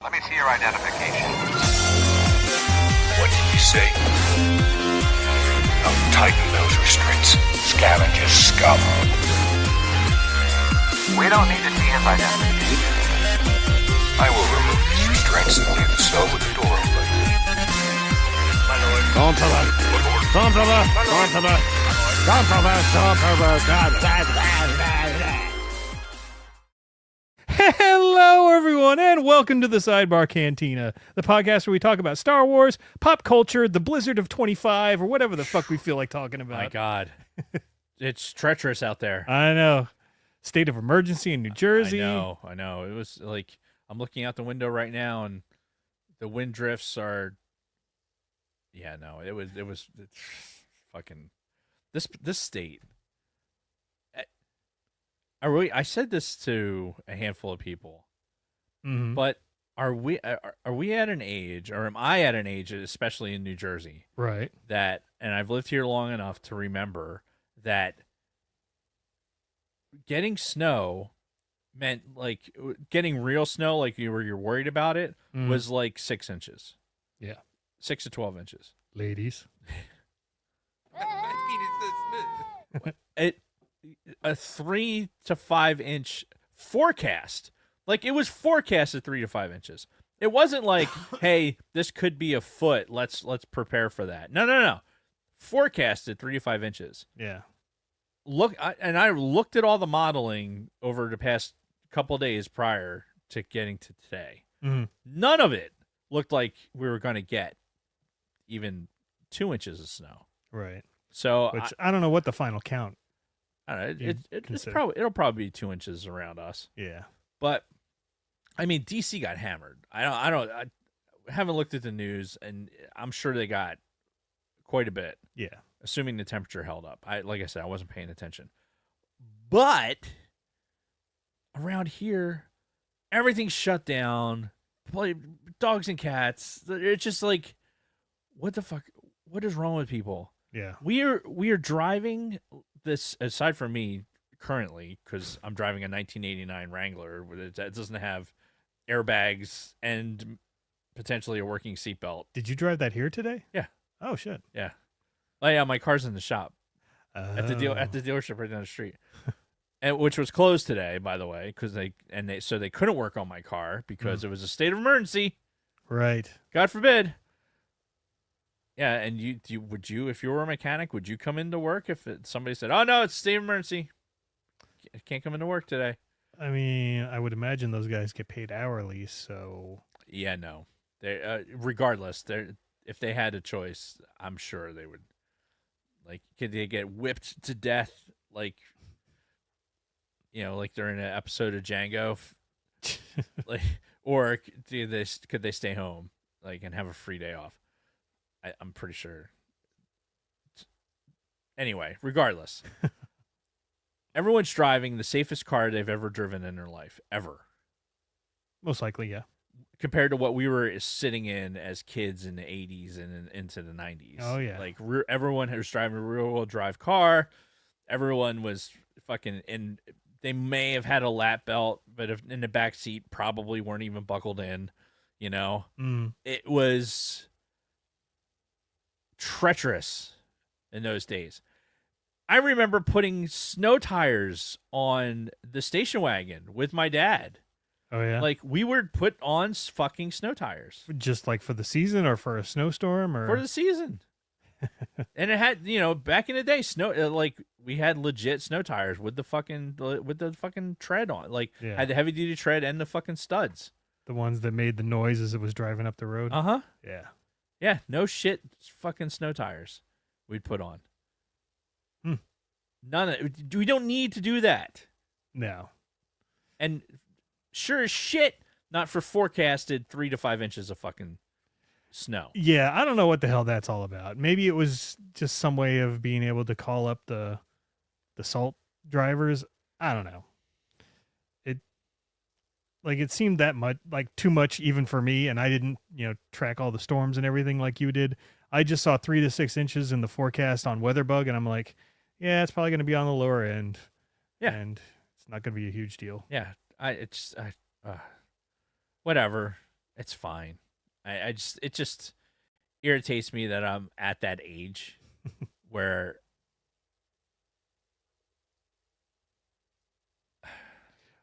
Let me see your identification. What did you say? I'll tighten those restraints. Scavenger scum. We don't need to see his identification. I will remove these restraints and leave the cell with the door open. My lord. Hello, everyone, and welcome to the Sidebar Cantina, the podcast where we talk about Star Wars, pop culture, the Blizzard of 25, or whatever the fuck we feel like talking about. My God. It's treacherous out there. I know. State of emergency in New Jersey. I know. It was like, I'm looking out the window right now, and the wind drifts are, it's fucking, this state. I said this to a handful of people, but are we at an age, or am I at an age, especially in New Jersey, Right. that, and I've lived here long enough to remember that getting snow meant, like, getting real snow, like you're worried about it, was like 6 inches. Yeah. 6 to 12 inches. Ladies. A 3 to 5 inch forecast. Like, it was forecasted 3 to 5 inches. It wasn't like, hey, this could be a foot. Let's prepare for that. No. Forecasted 3 to 5 inches. Yeah. I looked at all the modeling over the past couple of days prior to getting to today. None of it looked like we were going to get even 2 inches of snow. Right. So Which I don't know what the final count. I don't know. It'll probably be 2 inches around us. Yeah. But I mean, DC got hammered. I haven't looked at the news, and I'm sure they got quite a bit. Yeah. Assuming the temperature held up. Like I said, I wasn't paying attention. But around here, everything's shut down. Dogs and cats. It's just like, what the fuck? What is wrong with people? Yeah. We are driving this, aside from me currently, because I'm driving a 1989 Wrangler that doesn't have airbags and potentially a working seatbelt. Did you drive that here today? Yeah. Oh, shit. Yeah. Oh yeah, my car's in the shop at the dealership right down the street, and which was closed today, by the way, because they couldn't work on my car because it was a state of emergency. Right. God forbid. Yeah, and would you, if you were a mechanic, would you come into work if somebody said, "Oh no, it's state of emergency, can't come into work today"? I mean, I would imagine those guys get paid hourly, so Yeah, no. They regardless, if they had a choice, I'm sure they would. Like, could they get whipped to death, like, like they're in an episode of Django, like, or could they stay home, like, and have a free day off? I'm pretty sure. Anyway, regardless, everyone's driving the safest car they've ever driven in their life, ever. most likely, yeah. Compared to what we were sitting in as kids in the 80s and into the 90s. Oh, yeah. Like, everyone was driving a rear-wheel drive car. Everyone was fucking in. They may have had a lap belt, but if in the back seat, probably weren't even buckled in. It was treacherous in those days. I remember putting snow tires on the station wagon with my dad. Oh, yeah? Like, we would put on fucking snow tires. Just like for the season or for a snowstorm or For the season. And it had, back in the day, snow, like, we had legit snow tires with the fucking tread on. Like, Yeah. had the heavy duty tread and the fucking studs. the ones that made the noise as it was driving up the road. Uh-huh. Yeah. Yeah, no shit, fucking snow tires we'd put on. None of it. We don't need to do that. No. And sure as shit, not for forecasted 3 to 5 inches of fucking snow. Yeah, I don't know what the hell that's all about. Maybe it was just some way of being able to call up the salt drivers. I don't know. It seemed that much, like, too much even for me, and I didn't, track all the storms and everything like you did. I just saw 3 to 6 inches in the forecast on WeatherBug, and I'm like, yeah, it's probably going to be on the lower end. Yeah. And it's not going to be a huge deal. Yeah, whatever. It's fine. It just irritates me that I'm at that age where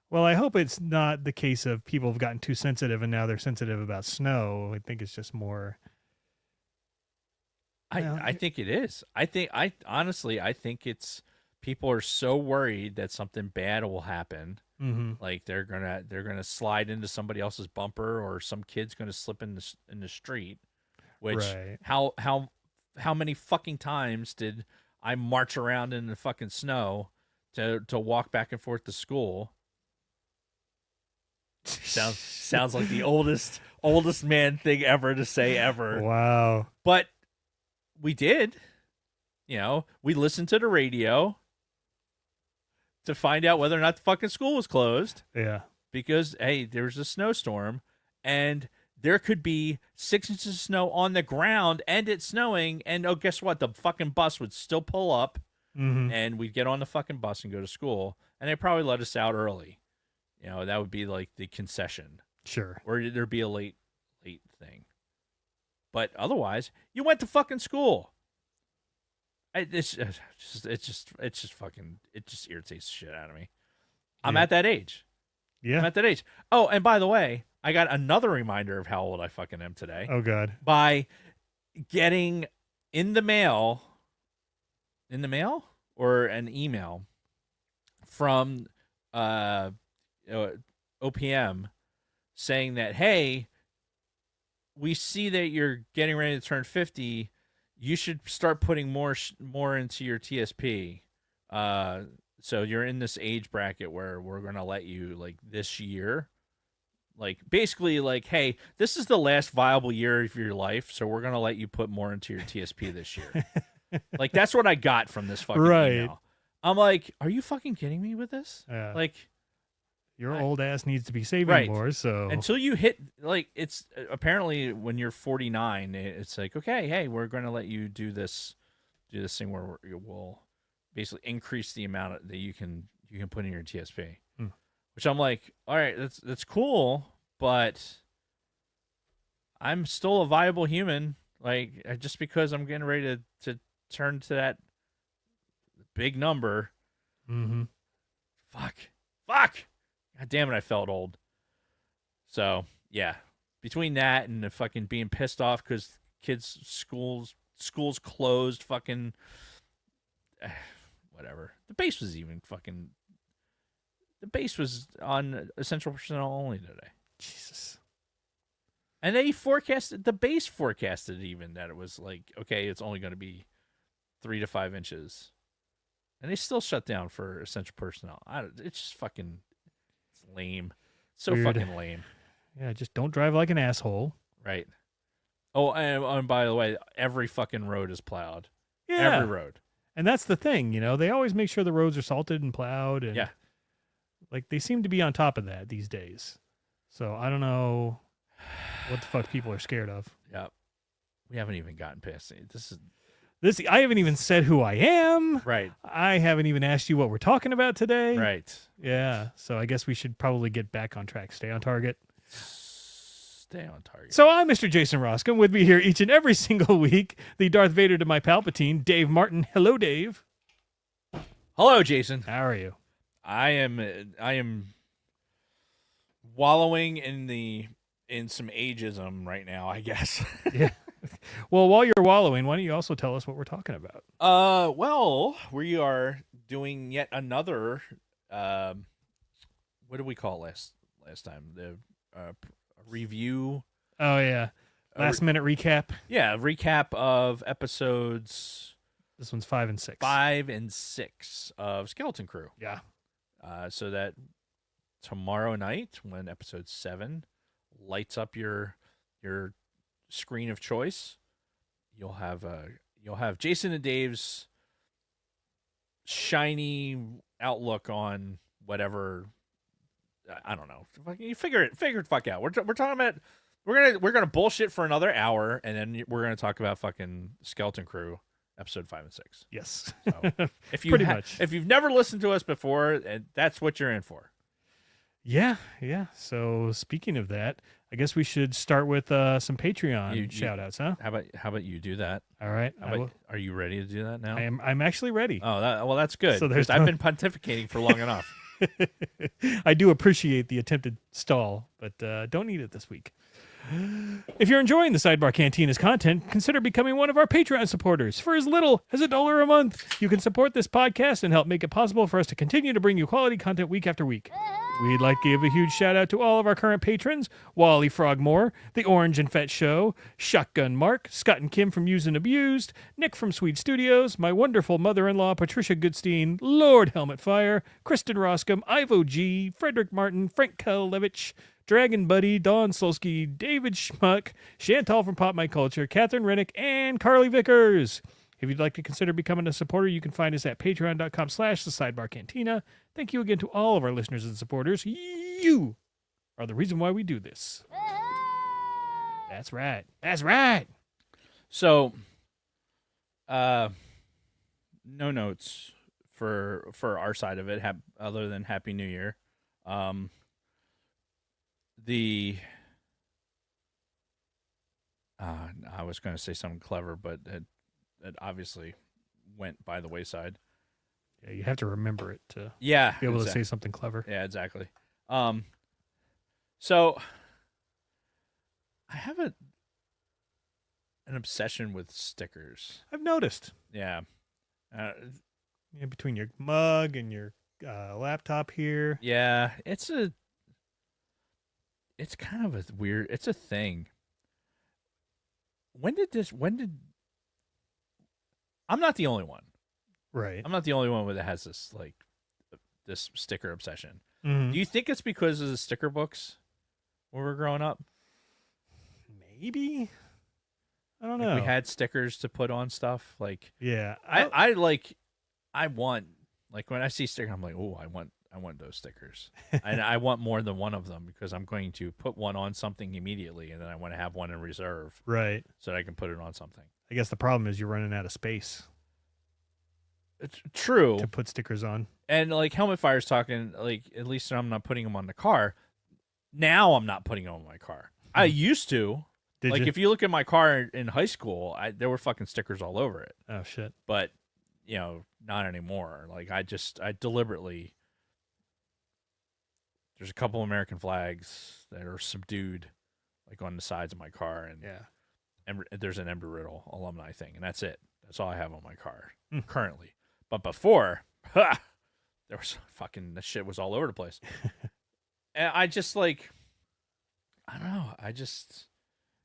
Well, I hope it's not the case of people have gotten too sensitive and now they're sensitive about snow. I think it's just more. I think it is. I honestly think it's people are so worried that something bad will happen. Like they're gonna slide into somebody else's bumper or some kid's gonna slip in the street. Which Right. how many fucking times did I march around in the fucking snow to walk back and forth to school? Sounds like the oldest man thing ever to say ever. Wow. But we did. You know, we listened to the radio to find out whether or not the fucking school was closed. Yeah. Because, hey, there's a snowstorm and there could be 6 inches of snow on the ground and it's snowing. And, oh, guess what? The fucking bus would still pull up and we'd get on the fucking bus and go to school. And they probably let us out early. You know, that would be like the concession. Sure. Or there'd be a late thing. But otherwise, you went to fucking school. It just irritates the shit out of me. I'm at that age. Yeah. I'm at that age. Oh, and by the way, I got another reminder of how old I fucking am today. Oh, God. By getting in the mail or an email from OPM saying that, hey, we see that you're getting ready to turn 50. You should start putting more into your TSP. So you're in this age bracket where we're going to let you, like, this year, like, basically, like, hey, this is the last viable year of your life, so we're going to let you put more into your TSP this year. Like, that's what I got from this fucking email. I'm like, are you fucking kidding me with this? Yeah. Like, your old ass needs to be saving more, so until you hit, like, it's apparently when you're 49, it's like, okay, hey, we're going to let you do this thing where we'll basically increase the amount that you can put in your TSP. Which I'm like, all right, that's cool, but I'm still a viable human. Like, just because I'm getting ready to turn to that big number. Fuck. God damn it, I felt old. So, yeah. Between that and the fucking being pissed off because kids' schools closed, fucking whatever. The base was on essential personnel only today. Jesus. And the base forecasted even that it was like, okay, it's only going to be 3 to 5 inches. And they still shut down for essential personnel. It's just fucking lame. So Weird. fucking lame. Yeah, just don't drive like an asshole. Right. Oh, and by the way, every fucking road is plowed. Yeah. Every road. And that's the thing, you know, they always make sure the roads are salted and plowed. And yeah. Like, they seem to be on top of that these days. So I don't know what the fuck people are scared of. Yeah. We haven't even gotten past it. This. I haven't even said who I am. Right. I haven't even asked you what we're talking about today. Right. Yeah. So I guess we should probably get back on track. Stay on target. Stay on target. So I'm Mr. Jason Roscom. With me here each and every single week, the Darth Vader to my Palpatine, Dave Martin. Hello, Dave. Hello, Jason. How are you? I am wallowing in some ageism right now, I guess. Yeah. Well, while you're wallowing, why don't you also tell us what we're talking about? Well, we are doing yet another what did we call it last time? The review. Oh yeah. Last minute recap. Yeah, recap of episodes. This one's 5 and 6. 5 and 6 of Skeleton Crew. Yeah. So that tomorrow night, when episode 7 lights up your screen of choice, you'll have Jason and Dave's shiny outlook on whatever. I don't know. You figure it the fuck out. We're talking about we're gonna bullshit for another hour, and then we're gonna talk about fucking Skeleton Crew episode 5 and 6. Yes. So if you pretty much. If you've never listened to us before, that's what you're in for. Yeah. So speaking of that, I guess we should start with some Patreon You- shout outs, huh? How about you do that? All right. Are you ready to do that now? I'm actually ready. Oh, well, that's good. So there's because I've been pontificating for long enough. I do appreciate the attempted stall, but don't need it this week. If you're enjoying the Sidebar Cantina's content, consider becoming one of our Patreon supporters. For as little as $1 a month, you can support this podcast and help make it possible for us to continue to bring you quality content week after week. We'd like to give a huge shout out to all of our current patrons: Wally Frogmore, The Orange and Fett Show, Shotgun Mark, Scott and Kim from Used and Abused, Nick from Sweet Studios, my wonderful mother-in-law Patricia Goodstein, Lord Helmet Fire, Kristen Roscom, Ivo G, Frederick Martin, Frank Kalevich, Dragon Buddy, Don Solsky, David Schmuck, Chantal from Pop My Culture, Catherine Rennick, and Carly Vickers. If you'd like to consider becoming a supporter, you can find us at patreon.com/thesidebarcantina. Thank you again to all of our listeners and supporters. You are the reason why we do this. That's right. That's right. So, no notes for our side of it, other than Happy New Year. I was going to say something clever, but it obviously went by the wayside. Yeah, you have to remember it to be able to say something clever. Yeah, exactly. So I have an obsession with stickers. I've noticed. Yeah. Between your mug and your laptop here. Yeah, it's kind of a weird, it's a thing. I'm not the only one. Right. I'm not the only one that has this this sticker obsession. Mhm. Do you think it's because of the sticker books when we were growing up? Maybe. I don't Like know. we had stickers to put on stuff. Yeah. I want, like when I see stickers, I'm like, oh, I want those stickers. And I want more than one of them because I'm going to put one on something immediately, and then I want to have one in reserve Right. so that I can put it on something. I guess the problem is you're running out of space It's true. to put stickers on. And like Helmet Fire's talking, like at least I'm not putting them on the car. Now I'm not putting them on my car. I used to. Did you? If you look at my car in high school, there were fucking stickers all over it. Oh, shit. But, not anymore. Like I deliberately, there's a couple American flags that are subdued, like on the sides of my car, and Yeah. there's an Embry-Riddle alumni thing, and that's it. That's all I have on my car Mm. currently. But before, there was the shit was all over the place. And I just I don't know.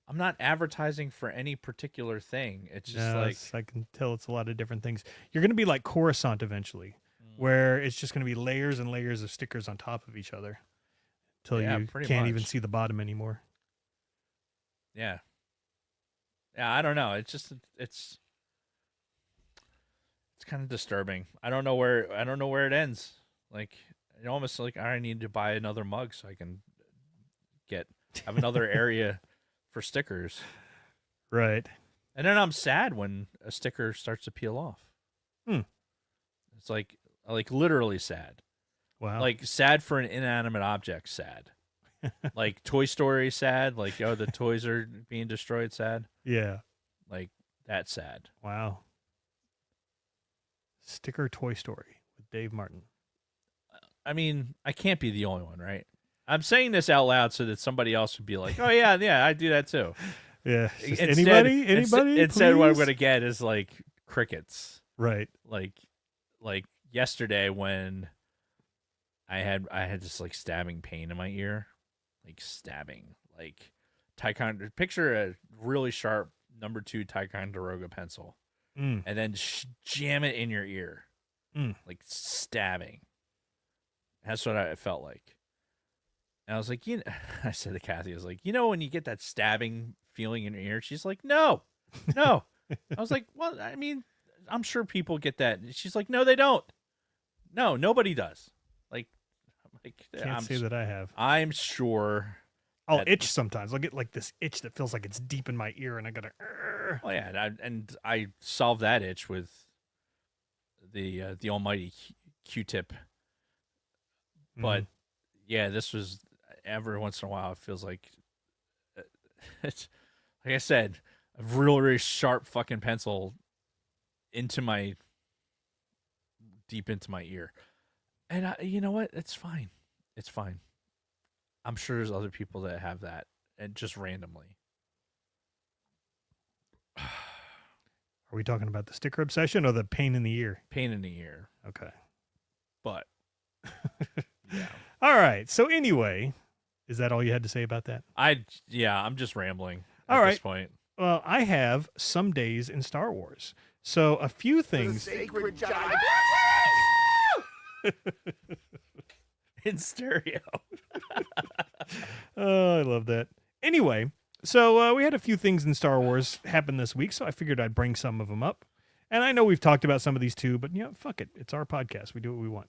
I'm not advertising for any particular thing. It's just I can tell it's a lot of different things. You're going to be like Coruscant eventually, where it's just going to be layers and layers of stickers on top of each other until you pretty can't even much. see the bottom anymore. Yeah, I don't know. It's just it's kind of disturbing. I don't know where it ends. Like it almost like I need to buy another mug so I can have another area for stickers. Right. And then I'm sad when a sticker starts to peel off. It's like literally sad. Wow. Like sad for an inanimate object, sad. Like Toy Story sad, like the toys are being destroyed sad. Yeah. Like that's sad. Wow. Sticker Toy Story with Dave Martin. I mean, I can't be the only one, right? I'm saying this out loud so that somebody else would be like, "Oh yeah, I do that too." Yeah. Anybody? Instead, what I'm please? going to get is like crickets. Right. Like yesterday when I had this like stabbing pain in my ear, like stabbing, like picture a really sharp number 2 Ticonderoga pencil, Mm. and then jam it in your ear, like stabbing. That's what it felt like. And I was like, I said to Kathy, I was like, when you get that stabbing feeling in your ear? She's like, no. I was like, well, I mean, I'm sure people get that. She's like, no, they don't. No, nobody does. Can't say that I have. I'm sure. I'll itch sometimes. I'll get like this itch that feels like it's deep in my ear, and I gotta. Oh yeah, and I solved that itch with the almighty Q-tip. But yeah, this was every once in a while. It feels like it's like I said, a real, really sharp fucking pencil deep into my ear. And you know what? It's fine. It's fine. I'm sure there's other people that have that, and just randomly. Are we talking about the sticker obsession or the pain in the ear? Pain in the ear. Okay. But yeah. All right. So anyway, is that all you had to say about that? I'm just rambling All at right. this point. Well, I have some days in Star Wars. So a few things. In stereo. Oh, I love that. Anyway, so we had a few things in Star Wars happen this week, so I figured I'd bring some of them up. And I know we've talked about some of these too, but fuck it. It's our podcast. We do what we want.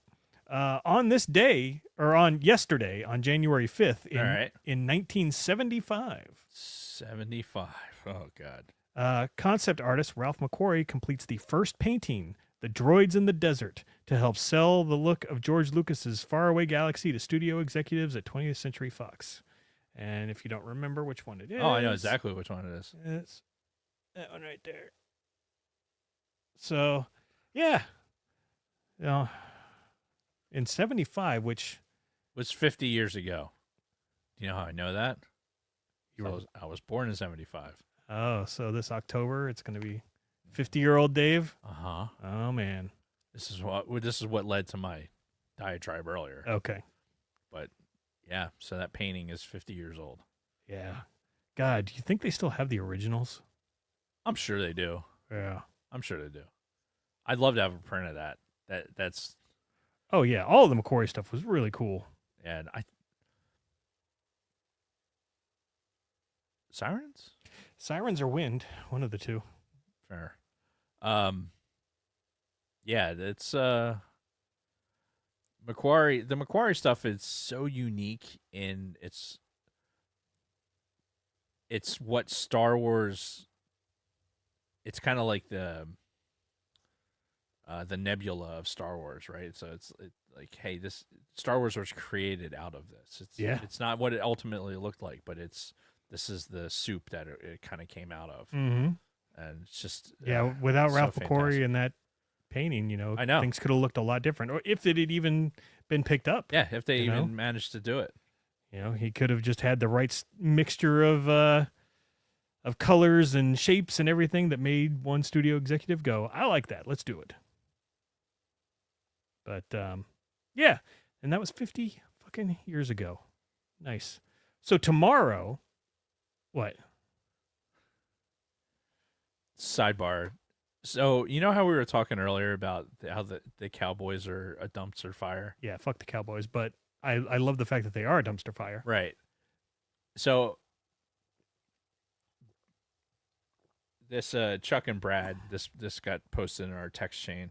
On this day, or on yesterday, on January 5th, in 1975. 75. Oh, God. Concept artist Ralph McQuarrie completes the first painting, The Droids in the Desert, to help sell the look of George Lucas's faraway galaxy to studio executives at 20th Century Fox. And if you don't remember which one it is... Oh, I know exactly which one it is. It's that one right there. So, yeah. In 75, which... was 50 years ago. Do you know how I know that? I was born in 75. Oh, so this October, it's going to be 50-year-old Dave? Uh-huh. Oh, man. This is what led to my diatribe earlier. Okay. But yeah, so that painting is 50 years old. Yeah. God, do you think they still have the originals? I'm sure they do. Yeah. I'm sure they do. I'd love to have a print of that. That's Oh yeah, all of the McQuarrie stuff was really cool. And Sirens or Wind, one of the two. Fair. Yeah, it's McQuarrie. The McQuarrie stuff is so unique in it's what Star Wars. It's kind of like the nebula of Star Wars, right? So it's like, hey, this Star Wars was created out of this. It's not what it ultimately looked like, but this is the soup that it kind of came out of. Mm-hmm. And it's just without Ralph so McQuarrie in that painting, I know things could have looked a lot different, or if it had even been picked up. Yeah, if they even managed to do it. He could have just had the right mixture of colors and shapes and everything that made one studio executive go, I like that. Let's do it. But, yeah. And that was 50 fucking years ago. Nice. So tomorrow, what? Sidebar. So, you know how we were talking earlier about how the Cowboys are a dumpster fire? Yeah, fuck the Cowboys. But I love the fact that they are a dumpster fire. Right. So, this Chuck and Brad, this got posted in our text chain.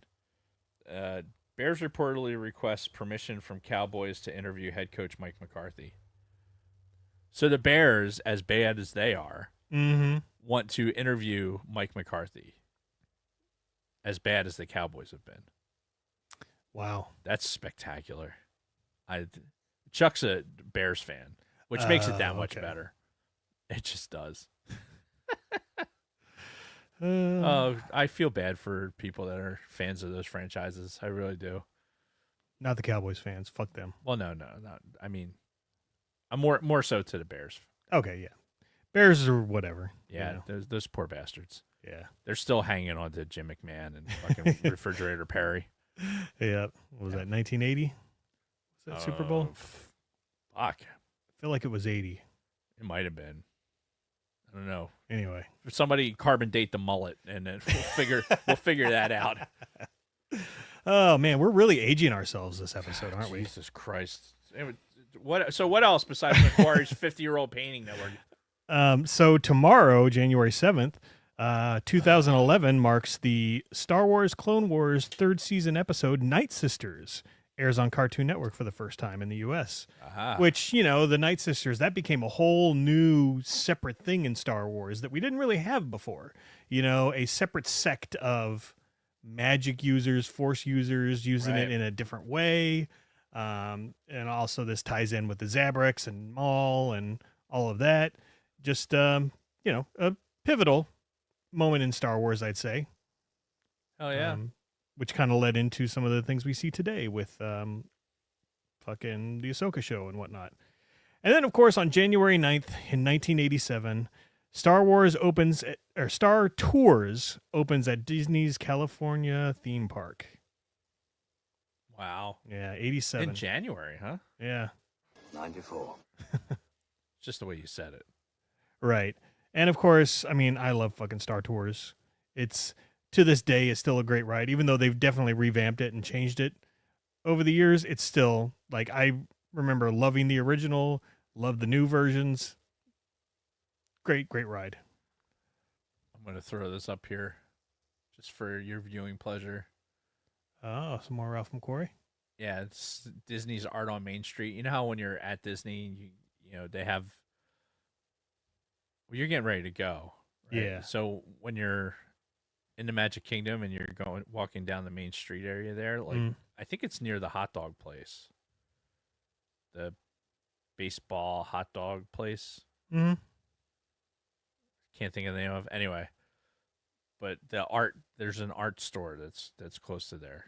Bears reportedly request permission from Cowboys to interview head coach Mike McCarthy. So the Bears, as bad as they are, want to interview Mike McCarthy. As bad as the Cowboys have been. Wow. That's spectacular. Chuck's a Bears fan, which makes it that much better. It just does. I feel bad for people that are fans of those franchises. I really do. Not the Cowboys fans. Fuck them. Well, no. I mean, I'm more so to the Bears. Okay, yeah. Bears or whatever. Yeah, those poor bastards. Yeah. They're still hanging on to Jim McMahon and fucking Refrigerator Perry. Yeah. What was that, 1980? Was that Super Bowl? Fuck. I feel like it was 80. It might have been. I don't know. Anyway. Somebody carbon date the mullet, and then we'll figure that out. Oh, man. We're really aging ourselves this episode, aren't we? Jesus Christ. What else besides McQuarrie's 50-year-old painting that we're... So tomorrow, January 7th, 2011 marks the Star Wars Clone Wars third season episode Night Sisters airs on Cartoon Network for the first time in the U.S. Which, the Night Sisters, that became a whole new separate thing in Star Wars that we didn't really have before. A separate sect of magic users, Force users using it in a different way. And also this ties in with the Zabreks and Maul and all of that. Just, a pivotal moment in Star Wars, I'd say. Oh yeah. Which kind of led into some of the things we see today with fucking the Ahsoka show and whatnot. And then, of course, on January 9th in 1987, Star Tours opens at Disney's California theme park. Wow. Yeah, 87. In January, huh? Yeah. 94. Just the way you said it. Right. And of course, I mean, I love fucking Star Tours. It's, to this day, it's still a great ride, even though they've definitely revamped it and changed it over the years. It's still, like, I remember loving the original, love the new versions. Great ride. I'm going to throw this up here just for your viewing pleasure. Oh, some more Ralph McQuarrie? Yeah, it's Disney's Art on Main Street. You know how when you're at Disney, you know, they have... Well, you're getting ready to go. Right? Yeah. So when you're in the Magic Kingdom and you're walking down the Main Street area there, like I think it's near the hot dog place. The baseball hot dog place. Mm-hmm. Can't think of the name of. Anyway, but there's an art store that's close to there,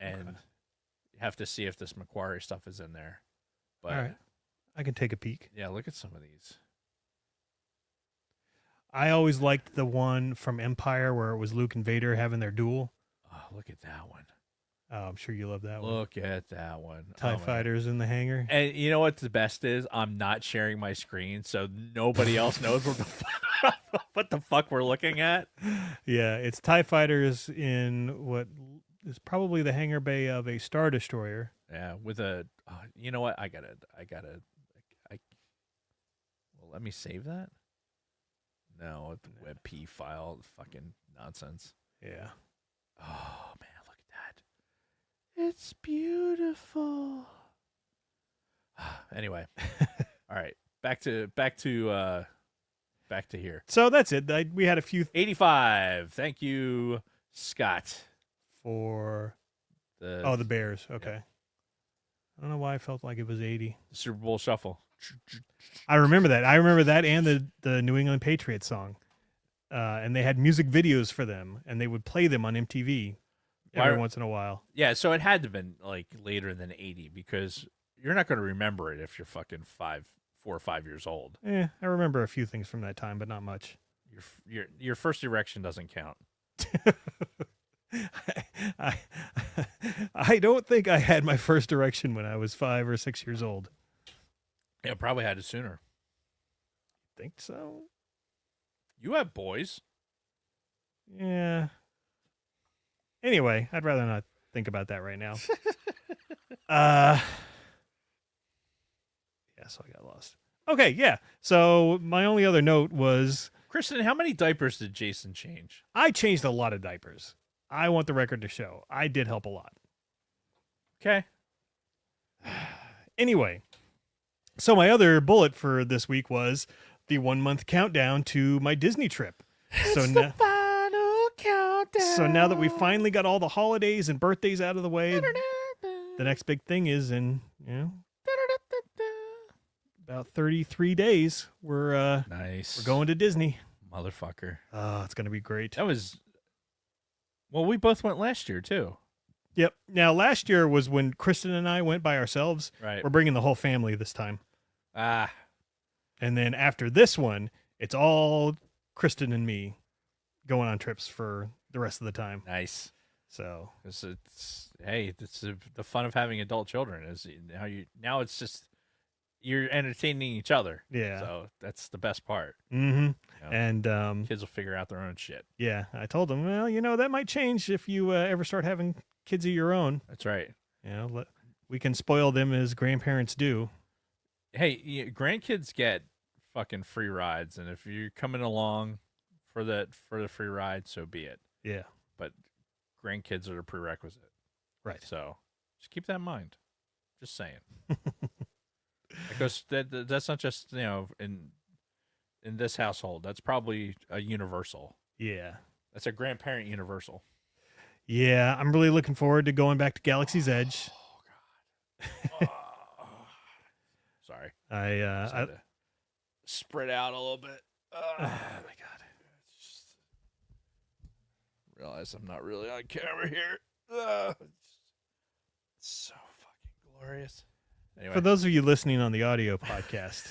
and you have to see if this Macquarie stuff is in there. But all right, I can take a peek. Yeah, look at some of these. I always liked the one from Empire where it was Luke and Vader having their duel. Oh, look at that one. Oh, I'm sure you love that one. Look at that one. TIE fighters in the hangar. And you know what the best is? I'm not sharing my screen, so nobody else knows what the fuck we're looking at. Yeah, it's TIE fighters in what is probably the hangar bay of a Star Destroyer. Yeah, with a... you know what? Well, let me save that. No, the WebP file. Fucking nonsense. Yeah. Oh, man, look at that. It's beautiful. Anyway. All right. Back to here. So that's it. We had a few 85. Thank you, Scott. For the Bears. Okay. Yeah. I don't know why I felt like it was 80. The Super Bowl Shuffle. I remember that. I remember that and the New England Patriots song. And they had music videos for them, and they would play them on MTV every once in a while. Yeah, so it had to have been like later than 80 because you're not going to remember it if you're fucking 4 or 5 years old. I remember a few things from that time, but not much. Your first erection doesn't count. I don't think I had my first erection when I was 5 or 6 years old. Yeah, probably had it sooner. Think so? You have boys. Yeah. Anyway, I'd rather not think about that right now. Yeah, so I got lost. Okay, yeah. So my only other note was... Kristen, how many diapers did Jason change? I changed a lot of diapers. I want the record to show. I did help a lot. Okay. Anyway, so my other bullet for this week was the 1 month countdown to my Disney trip. It's the final countdown. So now that we finally got all the holidays and birthdays out of the way, the next big thing is in, about 33 days. We're nice. We're going to Disney. Motherfucker. Oh, it's going to be great. That was... Well, we both went last year, too. Yep. Now, last year was when Kristen and I went by ourselves. Right. We're bringing the whole family this time. Ah. And then after this one, it's all Kristen and me going on trips for the rest of the time. Nice. So it's the fun of having adult children is now it's just you're entertaining each other. Yeah. So that's the best part. Mm-hmm. You know, and kids will figure out their own shit. Yeah. I told them, well, that might change if you ever start having kids of your own. That's right. We can spoil them as grandparents do. Hey, grandkids get fucking free rides, and if you're coming along for the free ride, so be it. Yeah. But grandkids are a prerequisite. Right. So just keep that in mind. Just saying. Because that's not just, in this household. That's probably a universal. Yeah. That's a grandparent universal. Yeah, I'm really looking forward to going back to Galaxy's Edge. Oh, God. Sorry. I to spread out a little bit. Oh my god. Realize I'm not really on camera here. It's so fucking glorious. Anyway. For those of you listening on the audio podcast,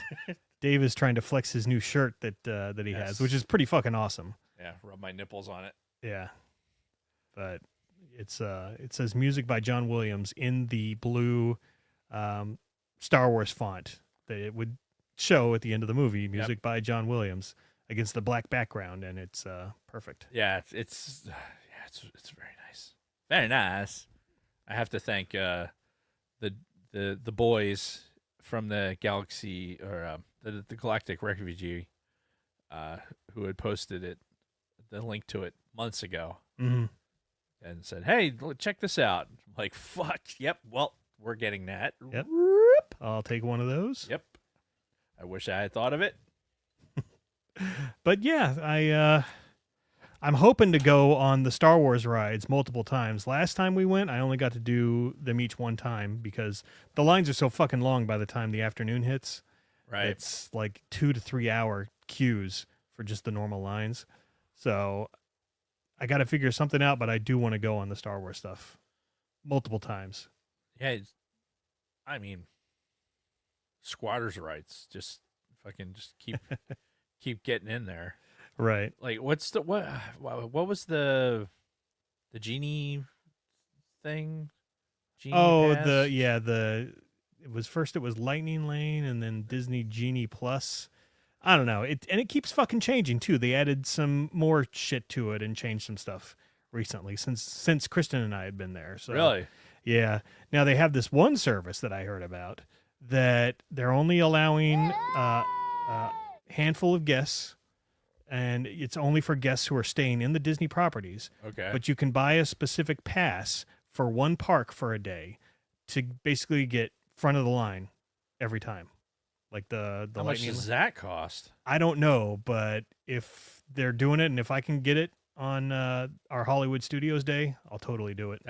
Dave is trying to flex his new shirt that he has, which is pretty fucking awesome. Yeah, rub my nipples on it. Yeah. But it's it says music by John Williams in the blue Star Wars font that it would show at the end of the movie, music by John Williams against the black background, and it's perfect. Yeah, it's very nice. Very nice. I have to thank the boys from the Galaxy or the Galactic Refugee who had posted the link to it months ago, and said, "Hey, check this out." I'm like, fuck, yep. Well, we're getting that. Yep. I'll take one of those. Yep. I wish I had thought of it. But yeah, I'm hoping to go on the Star Wars rides multiple times. Last time we went, I only got to do them each one time because the lines are so fucking long by the time the afternoon hits. Right. It's like 2 to 3 hour queues for just the normal lines. So I got to figure something out, but I do want to go on the Star Wars stuff multiple times. Yeah. I mean, squatters' rights. Just keep getting in there. Right. Like, what was the genie thing? Genie Pass? It was Lightning Lane and then Disney Genie Plus. I don't know. It keeps fucking changing too. They added some more shit to it and changed some stuff recently since Kristen and I had been there. So really? Yeah. Now they have this one service that I heard about that they're only allowing a handful of guests. And it's only for guests who are staying in the Disney properties. Okay. But you can buy a specific pass for one park for a day to basically get front of the line every time. Like the How much does that cost? I don't know, but if they're doing it and if I can get it on our Hollywood Studios day, I'll totally do it.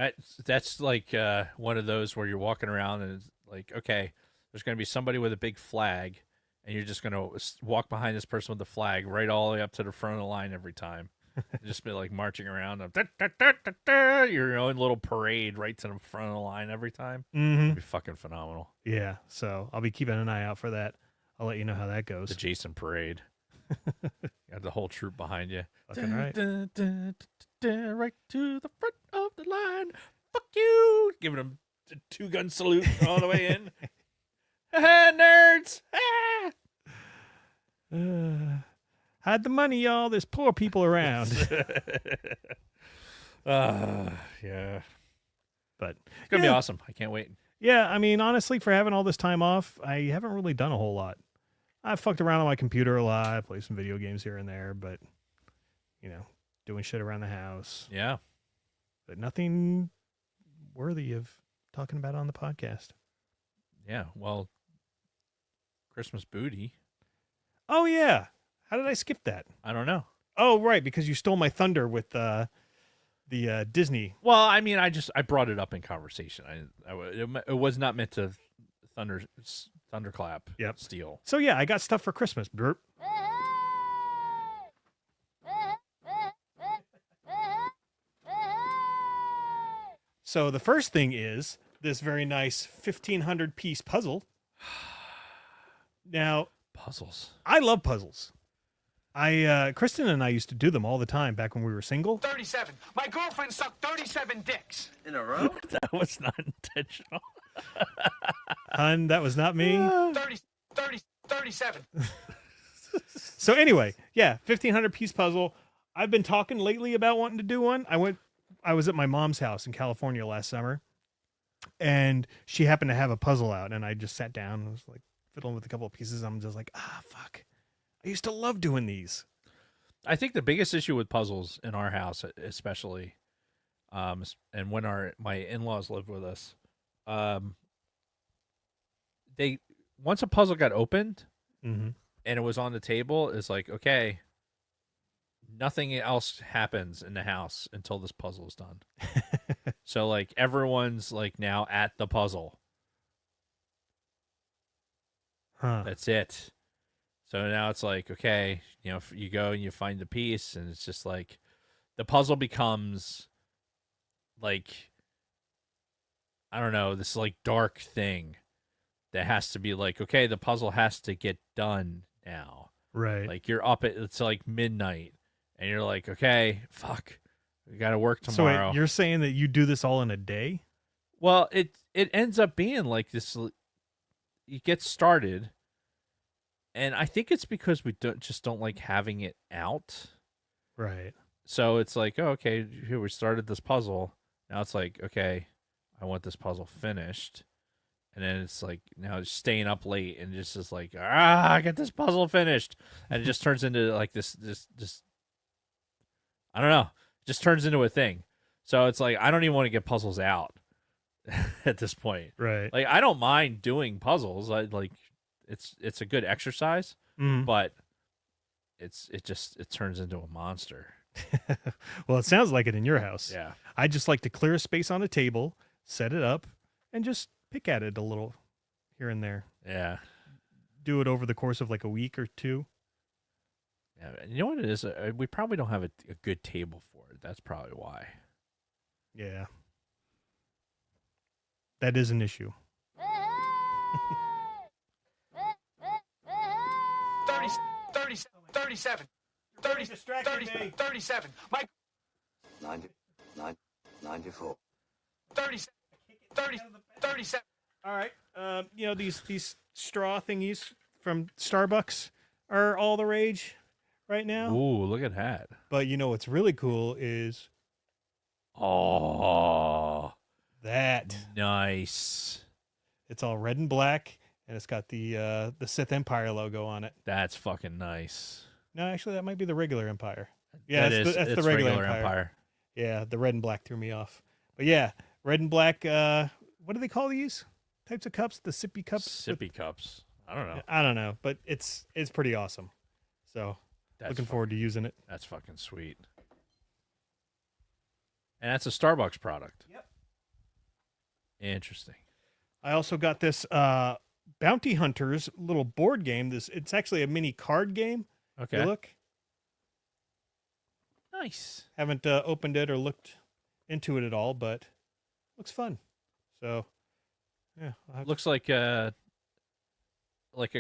That's like one of those where you're walking around and it's like, okay, there's going to be somebody with a big flag. And you're just going to walk behind this person with the flag right all the way up to the front of the line every time. Just be like marching around. Your own little parade right to the front of the line every time. It'd be fucking phenomenal. Yeah, so I'll be keeping an eye out for that. I'll let you know how that goes. The Jason parade. You have the whole troop behind you. Fucking right. Right to the front of the line. Fuck you. Giving them a 2-gun salute all the way in. Nerds! Hide the money, y'all. There's poor people around. Yeah. But it's going to be awesome. I can't wait. Yeah, I mean, honestly, for having all this time off, I haven't really done a whole lot. I've fucked around on my computer a lot, played some video games here and there, but, doing shit around the house. Yeah. But nothing worthy of talking about on the podcast. Yeah, well, Christmas booty. Oh, yeah. How did I skip that? I don't know. Oh, right, because you stole my thunder with the Disney. Well, I mean, I brought it up in conversation. It was not meant to thunderclap. Yep. Steal. So, yeah, I got stuff for Christmas. Burp. So the first thing is this very nice 1,500 piece puzzle. Now, puzzles. I love puzzles. Kristen and I used to do them all the time back when we were single. 37. My girlfriend sucked 37 dicks. In a row? That was not intentional. Hun, that was not me. 37. So anyway, yeah, 1,500 piece puzzle. I've been talking lately about wanting to do one. I was at my mom's house in California last summer, and she happened to have a puzzle out, and I just sat down and was like fiddling with a couple of pieces. I'm just like, fuck. I used to love doing these. I think the biggest issue with puzzles in our house, especially, and when my in-laws lived with us, once a puzzle got opened and it was on the table, it's like, okay, nothing else happens in the house until this puzzle is done. So like everyone's like now at the puzzle. Huh. That's it. So now it's like, okay, if you go and you find the piece, and it's just like the puzzle becomes like, I don't know, this like dark thing that has to be like, okay, the puzzle has to get done now. Right. Like you're up at, it's like midnight, and you're like, okay, fuck, we got to work So tomorrow. wait, you're saying that you do this all in a day? Well, it ends up being like this. You get started, and I think it's because we don't like having it out. Right. So it's like, oh, okay, here we started this puzzle. Now it's like, okay, I want this puzzle finished. And then it's like now it's staying up late and just is like, I get this puzzle finished. And it just turns into like this I don't know. It just turns into a thing. So it's like I don't even want to get puzzles out at this point. Right. Like I don't mind doing puzzles. I like it's a good exercise, Mhm. but it turns into a monster. Well, it sounds like it in your house. Yeah. I just like to clear a space on a table, set it up, and just pick at it a little here and there. Yeah. Do it over the course of like a week or two. Yeah, you know what it is? We probably don't have a good table for it. That's probably why. Yeah. That is an issue. 37. 37. My 94. 37. All right. These straw thingies from Starbucks are all the rage right now. Ooh, look at that. But you know what's really cool is Oh, that nice. it's all red and black, and it's got the Sith Empire logo on it. That's fucking nice. No, actually, that might be the regular Empire. Yeah, That that's it's the regular Empire. Yeah, the red and black threw me off. But yeah, red and black. What do they call these types of cups? The sippy cups. Sippy cups. I don't know. I don't know, but it's pretty awesome. So looking forward to using it. That's fucking sweet. And that's a Starbucks product. Yep. Interesting. I also got this Bounty Hunters little board game. It's actually a mini card game. Okay. You look. Nice. Haven't opened it or looked into it at all, but looks fun. So, yeah. Looks like a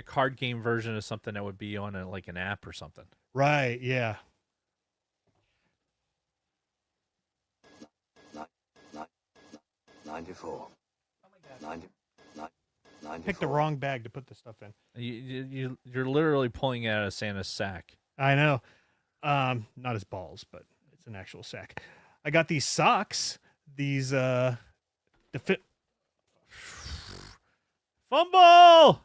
card game version of something that would be on like an app or something. Right, yeah. 94. 94. Picked the wrong bag to put the stuff in. You're literally pulling it out of Santa's sack. I know. Not his balls, but it's an actual sack. I got these socks. These Fumble!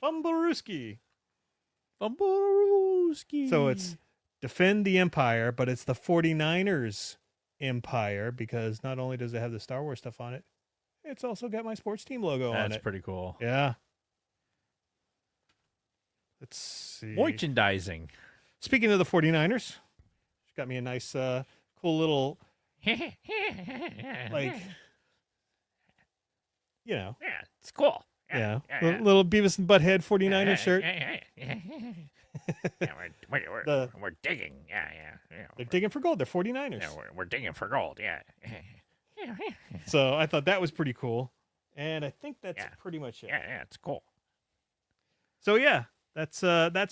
Fumblerooski. Fumblerooski. So it's Defend the Empire, but it's the 49ers Empire because not only does it have the Star Wars stuff on it, it's also got my sports team logo on it. That's pretty cool. Yeah. Let's see. Merchandising. Speaking of the 49ers, she got me a nice, cool little, like, you know. Yeah, it's cool. Yeah. Little Beavis and Butthead 49ers shirt. We're digging. Yeah. They're digging for gold. They're 49ers. Yeah, we're digging for gold. Yeah. So I thought that was pretty cool. And I think that's pretty much it. Yeah, it's cool. So yeah, that's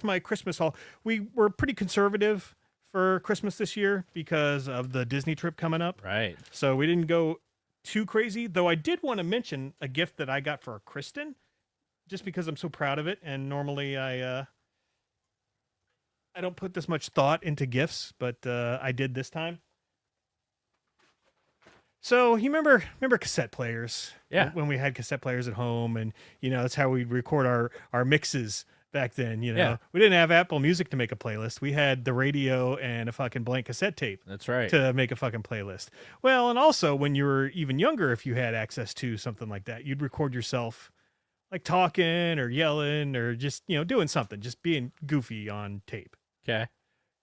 my Christmas haul. We were pretty conservative for Christmas this year because of the Disney trip coming up. Right. So we didn't go too crazy, though I did want to mention a gift that I got for Kristen just because I'm so proud of it. And normally I don't put this much thought into gifts, but I did this time. So you remember cassette players? Yeah. When we had cassette players at home, and that's how we'd record our mixes back then. Yeah. We didn't have Apple Music to make a playlist. We had the radio and a fucking blank cassette tape. That's right. To make a fucking playlist. Well, and also when you were even younger, if you had access to something like that, you'd record yourself like talking or yelling or just doing something, just being goofy on tape. Okay.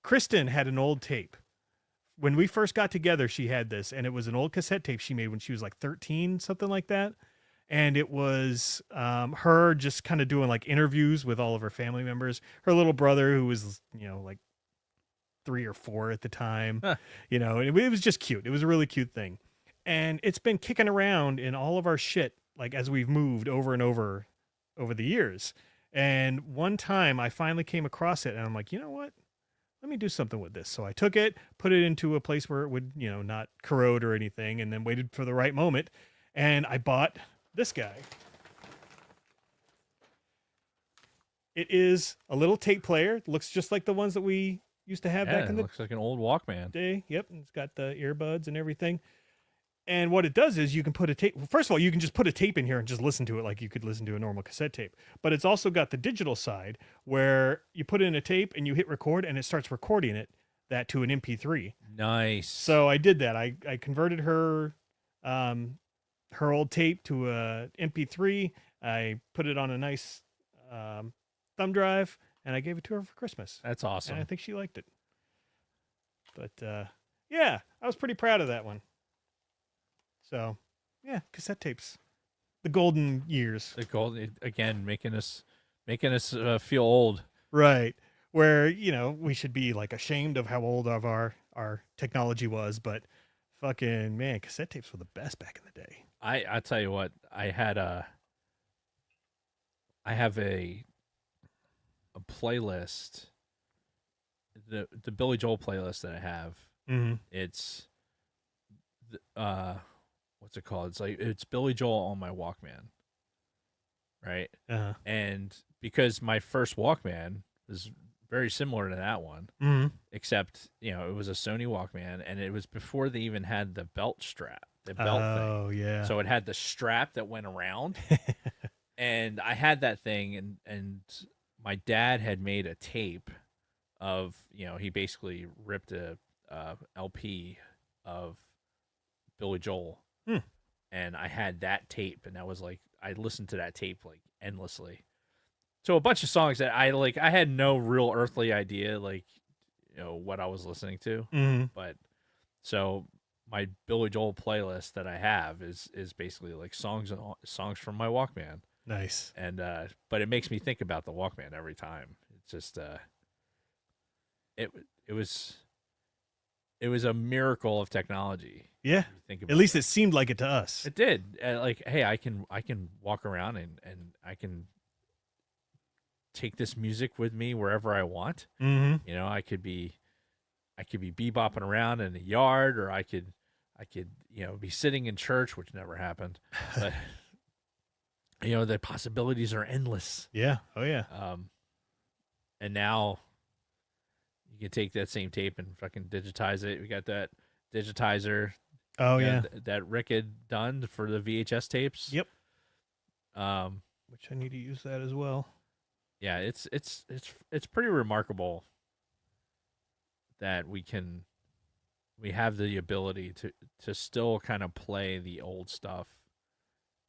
Kristen had an old tape. When we first got together, she had this, and it was an old cassette tape she made when she was like 13, something like that. and it was her just kind of doing like interviews with all of her family members. Her little brother, who was like 3 or 4 at the time, Huh. and it was just cute. It was a really cute thing, and it's been kicking around in all of our shit like as we've moved over and over the years. And one time I finally came across it, and I'm like, you know what? Let me do something with this. So I took it, put it into a place where it would, not corrode or anything, and then waited for the right moment. And I bought this guy. It is a little tape player. It looks just like the ones that we used to have Yeah, back in it the looks like an old Walkman. day. Yep. It's got the earbuds and everything. And what it does is you can put a tape. First of all, you can just put a tape in here and just listen to it like you could listen to a normal cassette tape. But it's also got the digital side where you put in a tape and you hit record and it starts recording that to an MP3. Nice. So I did that. I converted her old tape to a MP3. I put it on a nice thumb drive and I gave it to her for Christmas. That's awesome. And I think she liked it. But yeah, I was pretty proud of that one. So, yeah, cassette tapes, the golden years, The gold again, making us feel old. right? Where we should be like ashamed of how old of our technology was, but fucking man, cassette tapes were the best back in the day. I tell you what, I have a playlist, the Billy Joel playlist that I have. Mm-hmm. It's what's it called? It's Billy Joel on my Walkman, right? Uh-huh. And because my first Walkman was very similar to that one, Mm-hmm. except it was a Sony Walkman, and it was before they even had the belt strap, the belt thing. Oh yeah. So it had the strap that went around, and I had that thing, and my dad had made a tape of he basically ripped a LP of Billy Joel. And I had that tape, and that was like I listened to that tape like endlessly. So a bunch of songs that I had no real earthly idea what I was listening to. Mm-hmm. But so my Billy Joel playlist that I have is basically like songs from my Walkman. Nice. And but it makes me think about the Walkman every time. It's just it was a miracle of technology. Yeah. if you think about At least it. it seemed like it to us. It did. Hey, I can walk around and I can take this music with me wherever I want. Mm-hmm. I could be bebopping around in the yard, or I could be sitting in church, which never happened. But the possibilities are endless. Yeah. Oh yeah. And now you can take that same tape and fucking digitize it. We got that digitizer. Oh yeah. That Rick had done for the VHS tapes. Yep. Um, Which I need to use that as well. yeah, it's pretty remarkable that we have the ability to still kind of play the old stuff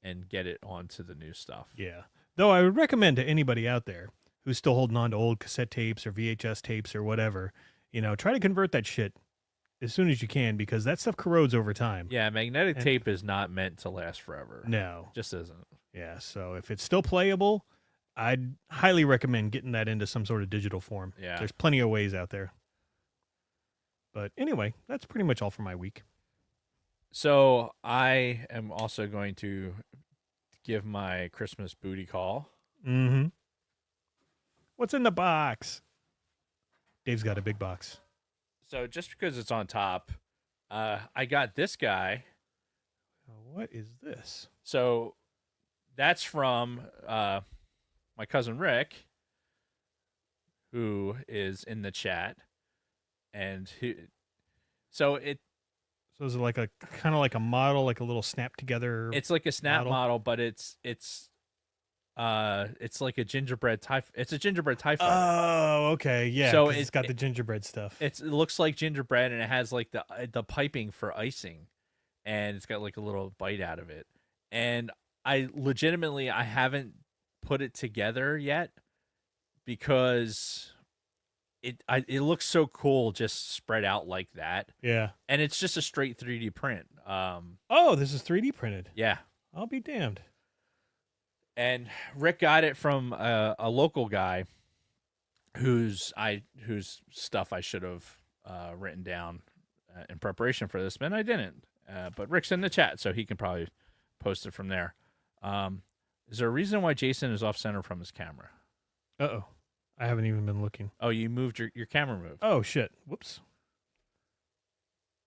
and get it onto the new stuff. Yeah. Though I would recommend to anybody out there who's still holding on to old cassette tapes or VHS tapes or whatever, try to convert that shit as soon as you can, because that stuff corrodes over time. Yeah, magnetic tape is not meant to last forever. No. It just isn't. Yeah. So if it's still playable, I'd highly recommend getting that into some sort of digital form. Yeah. There's plenty of ways out there. But anyway, that's pretty much all for my week. So I am also going to give my Christmas booty call. Mm-hmm. What's in the box? Dave's got a big box. So just because it's on top, I got this guy. What is this? So that's from my cousin Rick, who is in the chat, and so is it like a kind of like a model, like a little snap together? it's like a snap model, but it's like a gingerbread tie. It's a gingerbread tie fighter. Oh, okay, yeah. So So it's got the gingerbread stuff. It looks like gingerbread, and it has like the piping for icing, and it's got like a little bite out of it. And I haven't put it together yet because it looks so cool just spread out like that. Yeah. And it's just a straight 3D print. Oh, this is 3D printed. Yeah. I'll be damned. And Rick got it from a local guy whose stuff I should have written down in preparation for this, and I didn't. But Rick's in the chat, so he can probably post it from there. Is there a reason why Jason is off center from his camera? Uh-oh. I haven't even been looking. Oh, you moved your camera moved. Oh, shit. Whoops.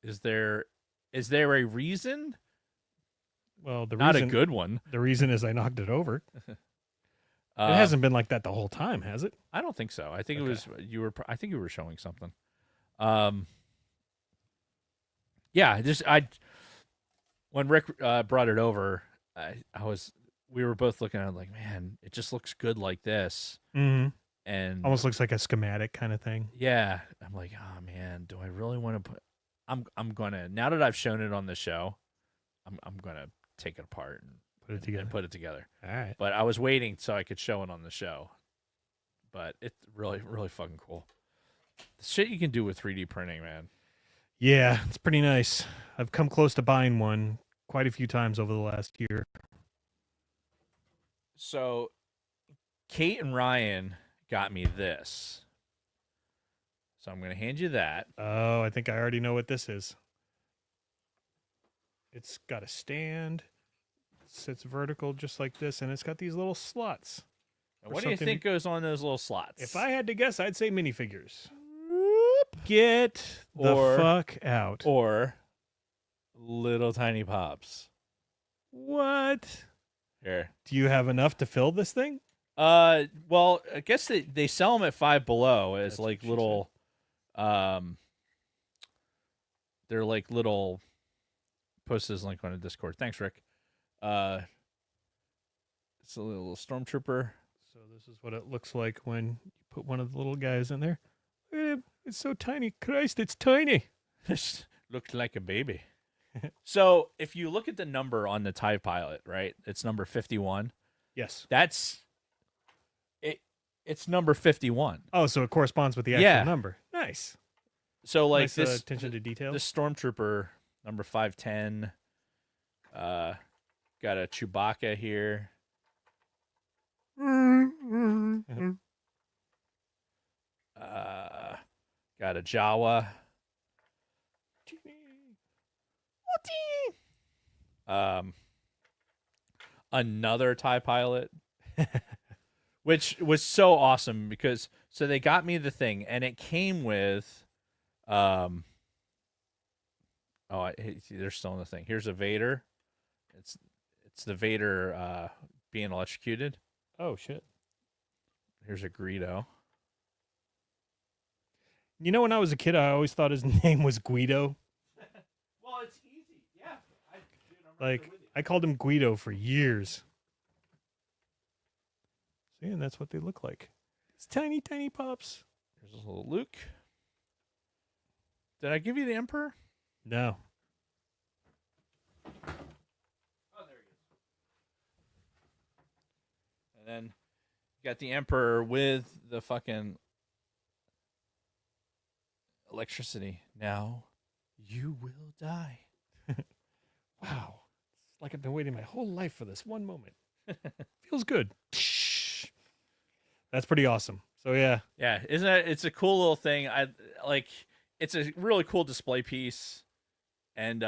Is there a reason? Well, Not a good one. The reason is I knocked it over. It hasn't been like that the whole time, has it? I don't think so. I think it was I think you were showing something. Yeah, when Rick brought it over, we were both looking at it like, man, it just looks good like this. Mm-hmm. And almost looks like a schematic kind of thing. Yeah, I'm like, oh man, do I really want to put? I'm gonna, now that I've shown it on the show, I'm gonna take it apart and put it together. All right. But I was waiting so I could show it on the show. But it's really, really fucking cool. The shit you can do with 3D printing, man. Yeah, it's pretty nice. I've come close to buying one quite a few times over the last year. So, Kate and Ryan got me this. So I'm going to hand you that. Oh, I think I already know what this is. It's got a stand. It sits vertical just like this, and it's got these little slots. What do you think goes on those little slots? If I had to guess, I'd say minifigures. Get the fuck out. Or little tiny pops. What? Here. Do you have enough to fill this thing? Well, I guess they sell them at Five Below as like little, they're like little. Post this link on a Discord. Thanks, Rick. It's a little stormtrooper. So this is what it looks like when you put one of the little guys in there. Look at him. It's so tiny. Christ, it's tiny. This looked like a baby. So if you look at the number on the TIE Pilot, right? It's number 51. Yes. That's it. It's number 51. Oh, so it corresponds with the actual number. Nice. So like nice, this attention to detail. This stormtrooper number 510. Got a Chewbacca here. Got a Jawa. Another TIE Pilot, which was so awesome because so they got me the thing and it came with, they're still in the thing. Here's a Vader. It's the Vader being electrocuted. Oh shit. Here's a Greedo. You know, when I was a kid, I always thought his name was Guido. Well, it's easy. Yeah. I called him Guido for years. See, and that's what they look like. It's tiny, tiny pups. There's a little Luke. Did I give you the Emperor? No. Oh, there he is. And then you got the Emperor with the fucking electricity. Now you will die. Wow. It's like I've been waiting my whole life for this one moment. Feels good. That's pretty awesome. So yeah. Yeah, isn't it? It's a cool little thing. It's a really cool display piece. And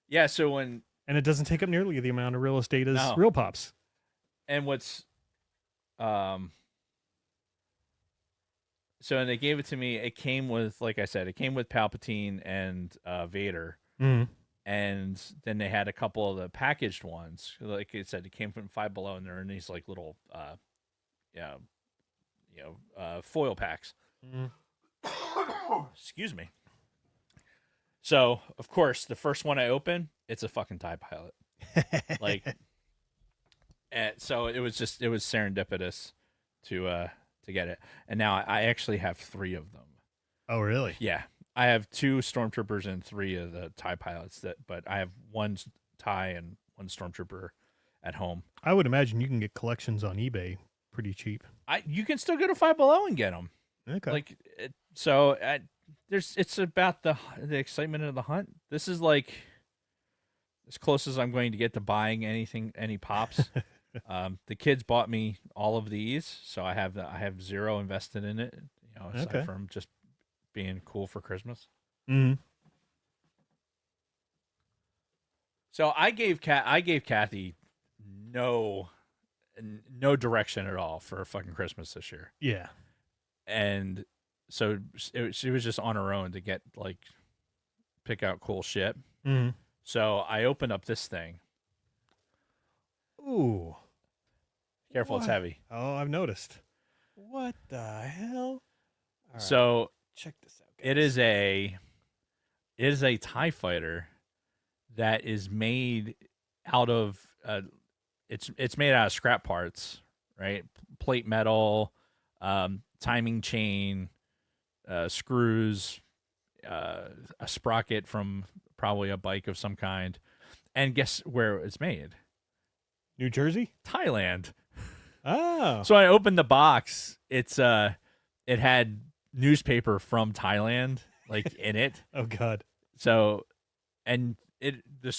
yeah, so when and it doesn't take up nearly the amount of real estate as Real Pops. And what's so when they gave it to me, it came with, like I said, it came with Palpatine and Vader. Mm-hmm. And then they had a couple of the packaged ones. Like I said, it came from Five Below, and they're in these like little, foil packs. Mm-hmm. Excuse me. So, of course, the first one I open, it's a fucking TIE Pilot. And so it was serendipitous to get it. And now I actually have 3 of them. Oh, really? Yeah. I have 2 stormtroopers and 3 of the TIE Pilots, but I have 1 TIE and 1 stormtrooper at home. I would imagine you can get collections on eBay pretty cheap. You can still go to Five Below and get them. Okay. It's about the excitement of the hunt. This is like as close as I'm going to get to buying any pops. The kids bought me all of these, so I have zero invested in it. Aside Okay. from just being cool for Christmas. Mm-hmm. So I gave Kathy no direction at all for fucking Christmas this year, Yeah. and so she was just on her own to get pick out cool shit. Mm-hmm. So I opened up this thing. Ooh. Careful, it's What? heavy. Oh, I've noticed. What the hell? All right, So check this out. it is a TIE fighter that is made out of it's made out of scrap parts, right? Plate metal, timing chain, screws, a sprocket from probably a bike of some kind. And guess where it's made? New Jersey? Thailand. Oh. So I opened the box. It had newspaper from Thailand in it. Oh God. So, and the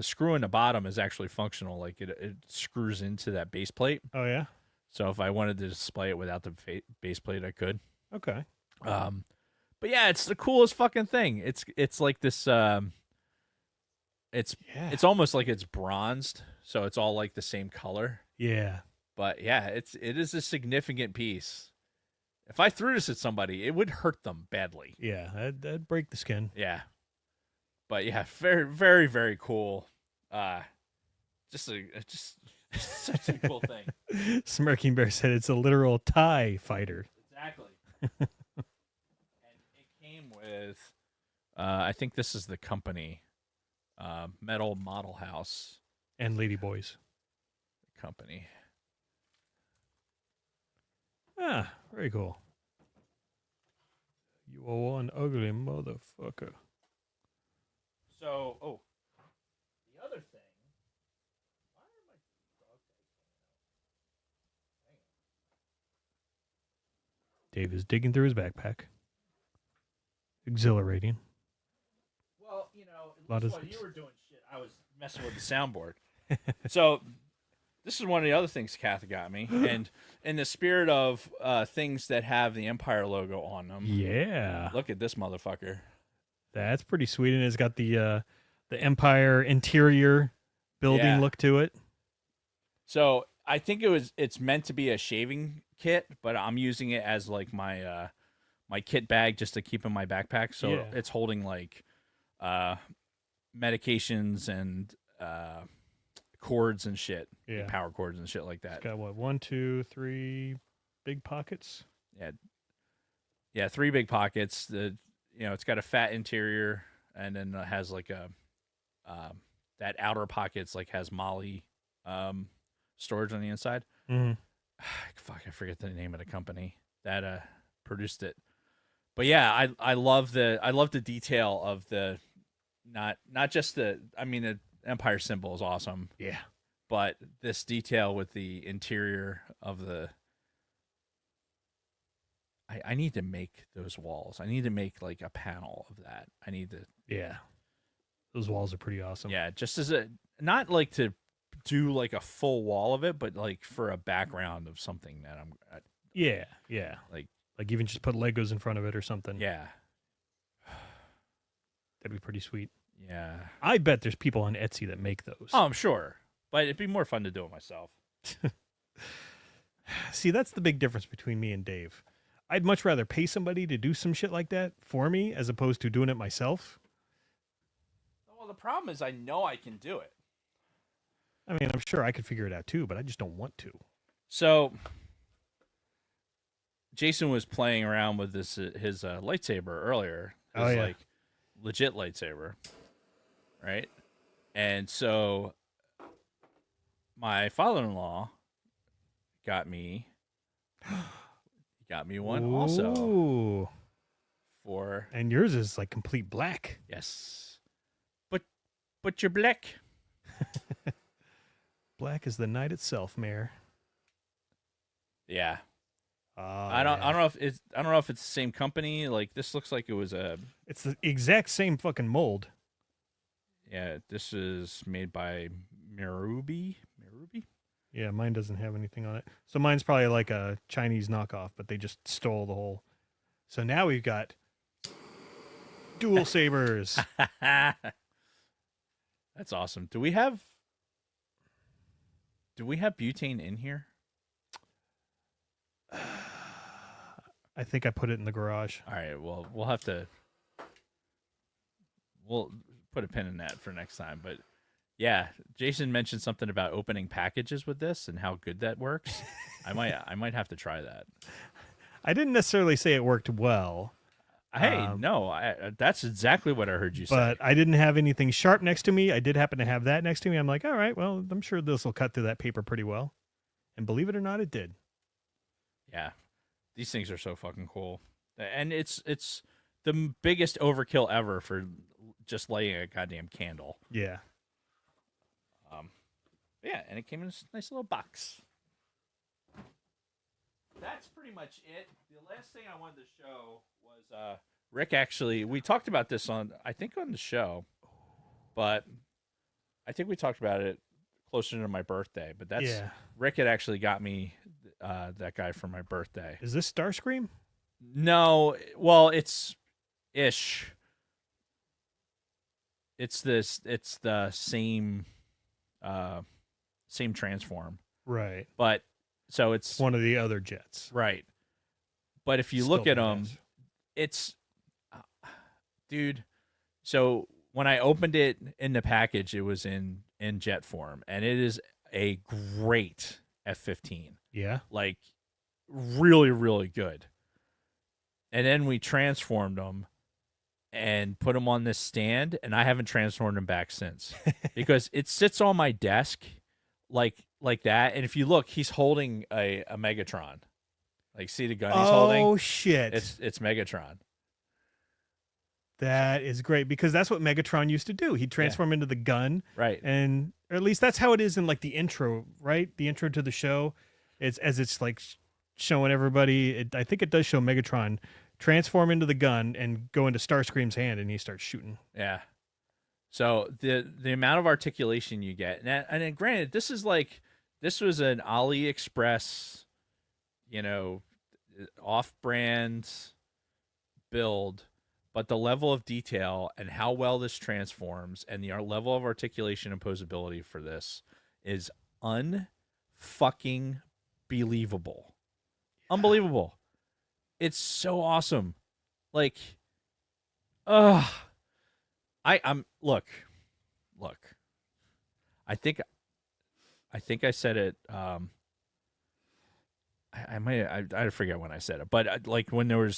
screw in the bottom is actually functional. It screws into that base plate. Oh yeah. So if I wanted to display it without the base plate, I could. Okay. But yeah, it's the coolest fucking thing. It's like this. It's almost like it's bronzed, so it's all like the same color. Yeah. But yeah, it is a significant piece. If I threw this at somebody, it would hurt them badly. Yeah. That'd break the skin. Yeah. But yeah, very, very, very cool. Just such a cool thing. Smirking Bear said it's a literal TIE fighter. Exactly. And it came with, I think this is the company, Metal Model House And Ladyboys. company. Ah, very cool. You are one ugly motherfucker. So, the other thing. Why are my dog tags Dave is digging through his backpack. Exhilarating. Well, A lot of while things. you were doing shit, I was messing with the soundboard. So, this is one of the other things Kathy got me, and in the spirit of things that have the Empire logo on them. Yeah. Look at this motherfucker. That's pretty sweet, and it's got the Empire interior building Yeah. look to it. So I think it's meant to be a shaving kit, but I'm using it as my my kit bag just to keep in my backpack. So Yeah. it's holding medications and cords and shit, Yeah. power cords and shit like that. It's got what, 1, 2, 3 big pockets? Yeah, 3 big pockets. It's got a fat interior, and then it has that outer pockets has Molly storage on the inside. Mm-hmm. Fuck, I forget the name of the company that produced it. But yeah, I love the detail of the not just the Empire symbol is awesome, Yeah. but this detail with the interior of the. I need to make those walls. I need to make a panel of that. I need to. Yeah. Those walls are pretty awesome. Yeah, just as not to do a full wall of it, but for a background of something that I'm. Yeah. Yeah. Like even just put Legos in front of it or something. Yeah. That'd be pretty sweet. Yeah. I bet there's people on Etsy that make those. Oh, I'm sure, but it'd be more fun to do it myself. See, that's the big difference between me and Dave. I'd much rather pay somebody to do some shit like that for me as opposed to doing it myself. Well, the problem is I know I can do it. I mean, I'm sure I could figure it out too, but I just don't want to. So, Jason was playing around with his lightsaber earlier. It was Oh, yeah. Legit lightsaber, right? And so, my father-in-law got me one also Ooh. for And yours is complete black. yes, but you're black. Black is the night itself, Mayor. Yeah. Oh, I don't know if it's the same company. This looks like it was It's the exact same fucking mold. this is made by Mirubi. Yeah, mine doesn't have anything on it. So mine's probably like a Chinese knockoff, but they just stole the whole. So now we've got dual sabers. That's awesome. Do we have butane in here? I think I put it in the garage. All right. Well, we'll put a pin in that for next time. But yeah, Jason mentioned something about opening packages with this and how good that works. I might have to try that. I didn't necessarily say it worked well. Hey, no, that's exactly what I heard you say. But I didn't have anything sharp next to me. I did happen to have that next to me. I'm like, all right, well, I'm sure this will cut through that paper pretty well. And believe it or not, it did. Yeah, these things are so fucking cool, and it's the biggest overkill ever for just lighting a goddamn candle. Yeah. Yeah, and it came in a nice little box. That's pretty much it. The last thing I wanted to show was Rick. Actually, we talked about this on the show, but I think we talked about it closer to my birthday. But that's Rick had actually got me that guy for my birthday. Is this Starscream? No, well, it's ish. It's the same transform. Right. But so it's one of the other jets. Right. But if you look at them, it's dude. So when I opened it in the package, it was in jet form, and it is a great F-15. Yeah. Like really, really good. And then we transformed them and put them on this stand, and I haven't transformed them back since because it sits on my desk like that. And if you look, he's holding a Megatron. Like, see the gun he's holding? Oh shit! It's Megatron. That is great because that's what Megatron used to do. He'd transform into the gun, right? And or at least that's how it is in like the intro, right? The intro to the show, it's like showing everybody. I think it does show Megatron transform into the gun and go into Starscream's hand, and he starts shooting. Yeah. So the amount of articulation you get, and then granted, this was an AliExpress, off-brand build, but the level of detail and how well this transforms and the level of articulation and posability for this is unfucking believable. Yeah. Unbelievable. It's so awesome. Like, I'm look. I think I said it. I forget when I said it, but like when we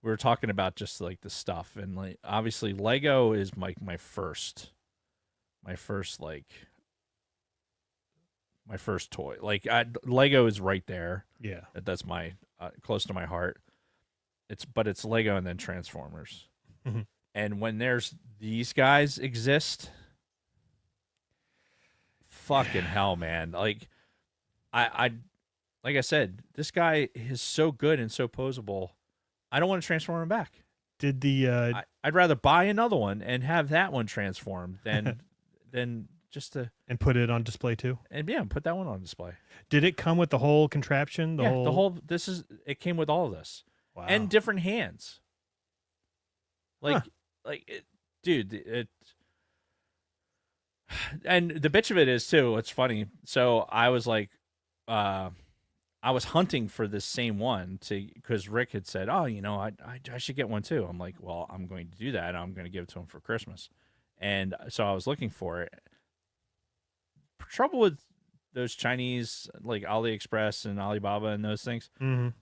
were talking about just like the stuff, and like obviously Lego is my first toy. Like Lego is right there. Yeah, that's my close to my heart. It's Lego and then Transformers. Mm-hmm. And when there's these guys exist, fucking hell, man. Like like I said, this guy is so good and so posable. I don't want to transform him back. Did the I'd rather buy another one and have that one transformed than just to and put it on display too. And put that one on display. Did it come with the whole contraption? The whole it came with all of this. Wow. And different hands. Dude, and the bitch of it is too, it's funny. So I was like, I was hunting for this same one because Rick had said, oh, I should get one too. I'm like, well, I'm going to do that. I'm going to give it to him for Christmas. And so I was looking for it. Trouble with those Chinese, like AliExpress and Alibaba and those things,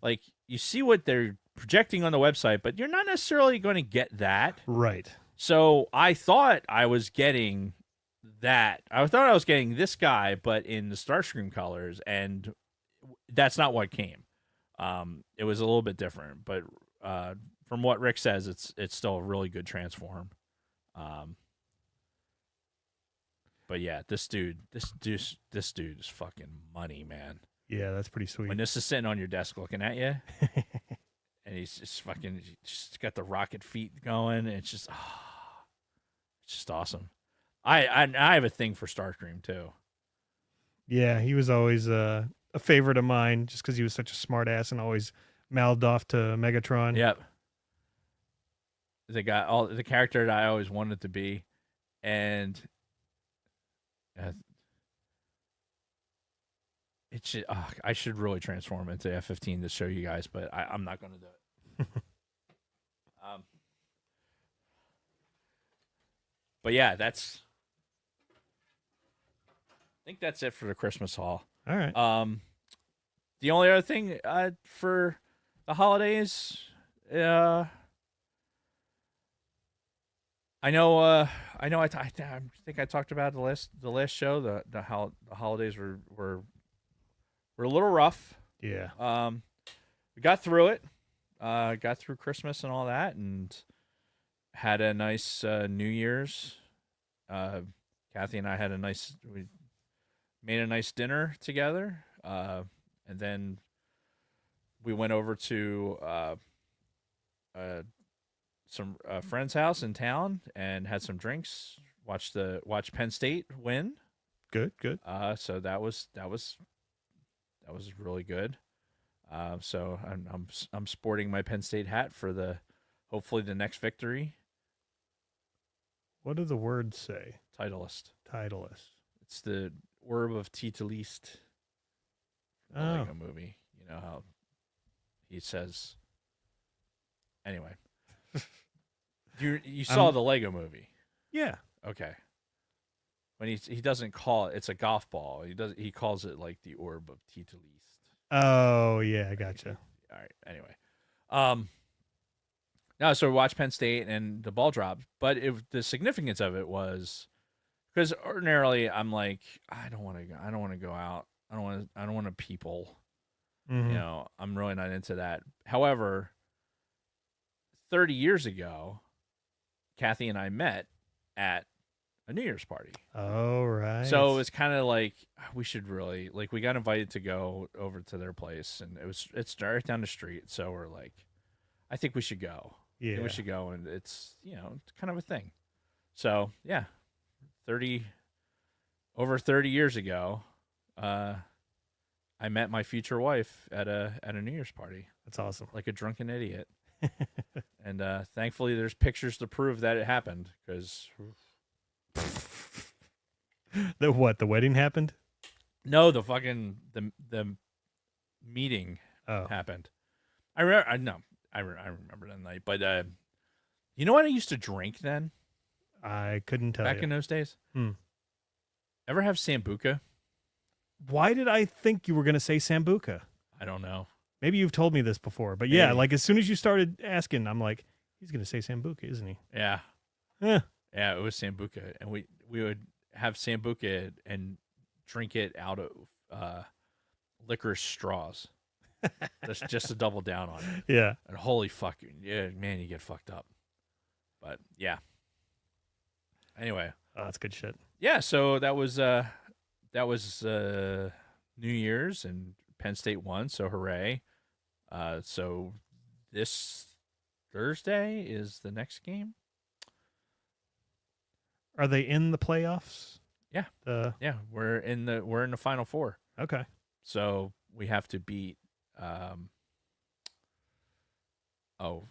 like you see what they're projecting on the website, but you're not necessarily going to get that. Right. So I thought I was getting that. I thought I was getting this guy, but in the Starscream colors, and that's not what came. It was a little bit different, but from what Rick says, it's still a really good transform. But yeah, this dude is fucking money, man. Yeah, that's pretty sweet. When this is sitting on your desk looking at you, and he's just fucking just got the rocket feet going, and it's just awesome. I have a thing for Starscream too. Yeah, he was always a favorite of mine just because he was such a smart ass and always mouthed off to Megatron. Yep. The character that I always wanted to be, and uh, I should really transform into F-15 to show you guys, but I'm not going to do it. But yeah, I think that's it for the Christmas haul. All right. The only other thing for the holidays, I know. I think I talked about the last show. How the holidays were a little rough. Yeah. We got through it. Got through Christmas and all that, and had a nice New Year's. Kathy and I we made a nice dinner together, and then we went over to some friend's house in town and had some drinks. Watched Penn State win. Good. So that was really good. So I'm sporting my Penn State hat for hopefully the next victory. What do the words say? Titleist. It's the orb of Titleist. The Lego movie. You know how he says. Anyway, you saw the Lego movie. Yeah. Okay. When he doesn't call it, it's a golf ball. He calls it like the orb of Titleist. Oh yeah, I gotcha. All right. Anyway, no. So we watched Penn State and the ball dropped, but the significance of it was because ordinarily I'm like, I don't want to go. I don't want to go out. I don't want to people. Mhm. You know, I'm really not into that. However, 30 years ago, Kathy and I met at a New Year's party. Oh, right. So it's kind of like we should really we got invited to go over to their place, and it's right down the street. So we're like, I think we should go. I think we should go, and it's it's kind of a thing. So yeah, over 30 years ago, I met my future wife at a New Year's party. That's awesome. Like a drunken idiot. And thankfully, there's pictures to prove that it happened. Because the wedding happened? No, the fucking the meeting happened. I remember that night. But you know what I used to drink then? I couldn't tell back you. in those days. Ever have Sambuca? Why did I think you were going to say Sambuca? I don't know. Maybe you've told me this before, but yeah, like as soon as you started asking, I'm like, he's going to say Sambuca, isn't he? Yeah. Yeah. Yeah, it was Sambuca, and we would have Sambuca and drink it out of licorice straws. just to double down on it. Yeah. And holy fucking man, you get fucked up. But yeah. Anyway, that's good shit. Yeah, so that was New Year's, and Penn State won, so hooray. So this Thursday is the next game. Are they in the playoffs? Yeah. Yeah, we're in the Final Four. Okay. So we have to beat Notre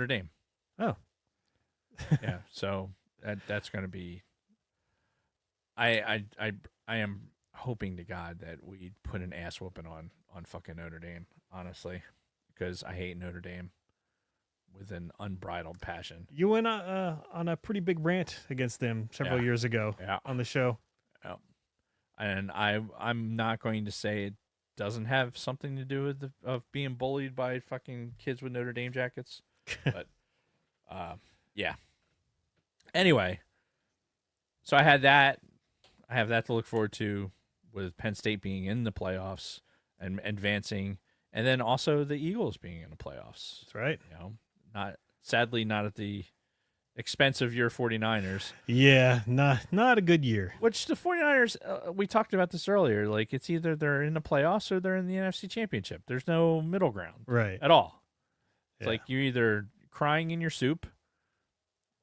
Dame. Oh. Yeah, so that's going to be I am hoping to God that we put an ass whooping on fucking Notre Dame, honestly, because I hate Notre Dame with an unbridled passion. You went on a pretty big rant against them several years ago on the show. Yeah. And I'm not going to say it doesn't have something to do with of being bullied by fucking kids with Notre Dame jackets, but yeah. Anyway, so I have that to look forward to, with Penn State being in the playoffs and advancing, and then also the Eagles being in the playoffs. That's right. Sadly not at the expense of your 49ers. Yeah, not a good year. Which the 49ers, we talked about this earlier, like it's either they're in the playoffs or they're in the NFC Championship. There's no middle ground. Right. At all. It's Yeah. like you're either crying in your soup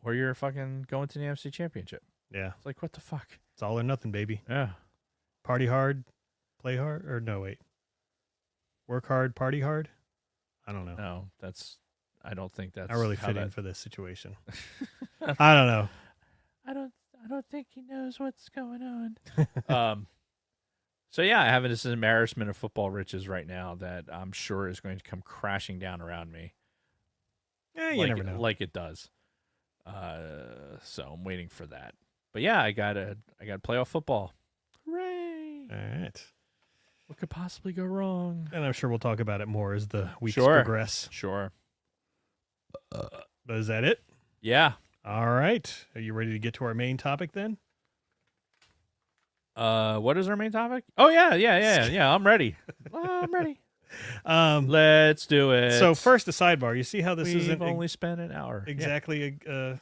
or you're fucking going to the NFC Championship. Yeah. It's like, what the fuck? It's all or nothing, baby. Yeah. Party hard, play hard, or no, wait. Work hard, party hard? I don't know. No, I don't think that's I really how fit in that- for this situation. I don't know. I don't think he knows what's going on. So yeah, I have this embarrassment of football riches right now that I'm sure is going to come crashing down around me. You never know. Like it does. So I'm waiting for that. But yeah, I got playoff football. Hooray! All right. What could possibly go wrong? And I'm sure we'll talk about it more as the weeks Sure. progress. Sure. But is that it? Yeah. All right. Are you ready to get to our main topic then? What is our main topic? Oh yeah. I'm ready. I'm ready. Um, Let's do it. so first, a sidebar. You see how this We've isn't only spent an hour. exactly a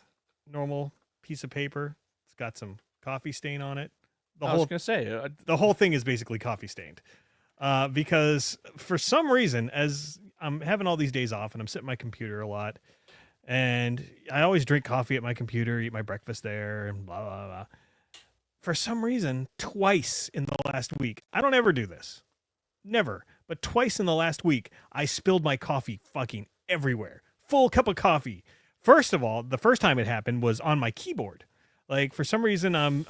normal piece of paper. It's got some coffee stain on it. I was gonna say. The whole thing is basically coffee stained. Because for some reason, as I'm having all these days off and I'm sitting at my computer a lot, and I always drink coffee at my computer, eat my breakfast there, and blah, blah, blah. For some reason, twice in the last week, I don't ever do this. Never. But twice in the last week, I spilled my coffee fucking everywhere. Full cup of coffee. First of all, the first time it happened was on my keyboard. Like, for some reason, I'm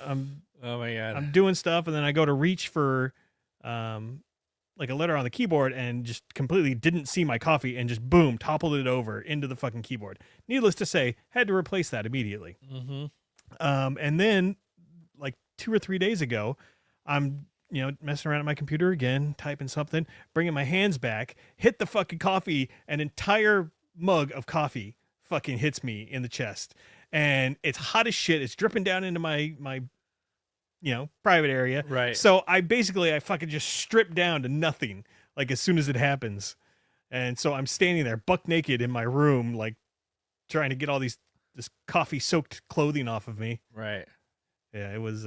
Oh my god. I'm doing stuff, and then I go to reach for like a letter on the keyboard and just completely didn't see my coffee and just boom, toppled it over into the fucking keyboard. Needless to say, had to replace that immediately. Mm-hmm. And then like 2 or 3 days ago, I'm messing around at my computer again, typing something, bringing my hands back, hit the fucking coffee, an entire mug of coffee fucking hits me in the chest. And it's hot as shit. It's dripping down into my private area. Right. So I fucking just strip down to nothing, like as soon as it happens. And so I'm standing there buck naked in my room, like trying to get all this coffee soaked clothing off of me. Right. Yeah, it was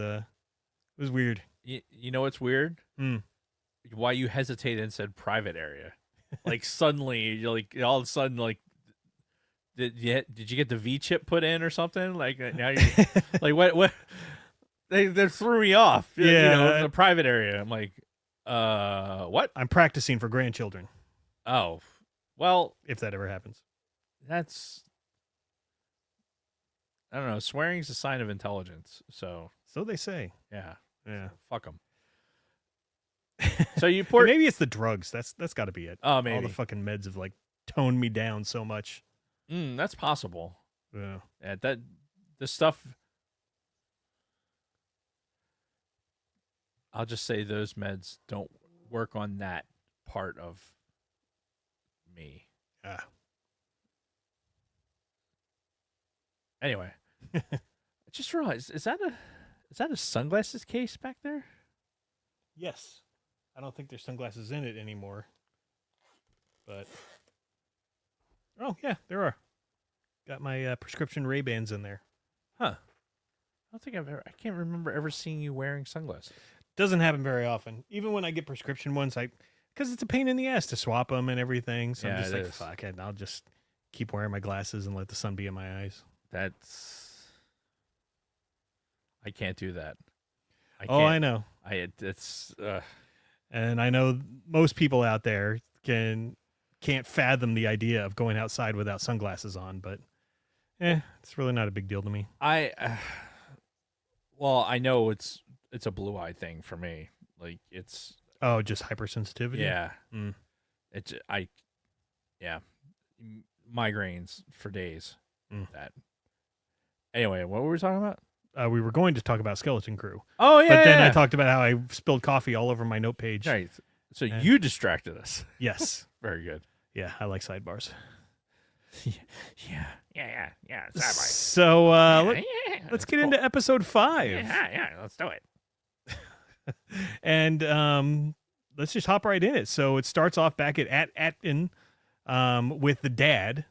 weird. You know what's weird? Why you hesitated and said private area? Like suddenly, you're like all of a sudden, like did you get the V chip put in or something? Like now you like what? They threw me off. Yeah, in the private area. I'm like, what? I'm practicing for grandchildren. Oh, well, If that ever happens. that's I don't know. Swearing's a sign of intelligence. So they say. yeah, Yeah. fuck them. So you poured. Maybe it's the drugs. That's got to be it. Oh, maybe. All the fucking meds have like toned me down so much. That's possible. Yeah. Yeah, the stuff. I'll just say those meds don't work on that part of me. Yeah. Anyway, I just realized is that a sunglasses case back there? Yes. I don't think there's sunglasses in it anymore. But oh yeah, there are. Got my prescription Ray-Bans in there. Huh. I can't remember ever seeing you wearing sunglasses. Doesn't happen very often. Even when I get prescription ones, because it's a pain in the ass to swap them and everything. So Yeah, I'm just it like, is. fuck it. I'll just keep wearing my glasses and let the sun be in my eyes. I can't do that. I know. It's And I know most people out there can't fathom the idea of going outside without sunglasses on, but it's really not a big deal to me. well, I know it's a blue eye thing for me. Like it's Oh, just hypersensitivity? yeah. Mm. Migraines for days. Mm. That. Anyway, what were we talking about? We were going to talk about Skeleton Crew. Oh yeah. But then yeah. I talked about how I spilled coffee all over my note page. Right. So Yeah. you distracted us. Yes. Very good. Yeah, I like sidebars. Yeah. So let's get into episode 5. Yeah. Let's do it. And let's just hop right in it. So it starts off back at Atkin with the dad.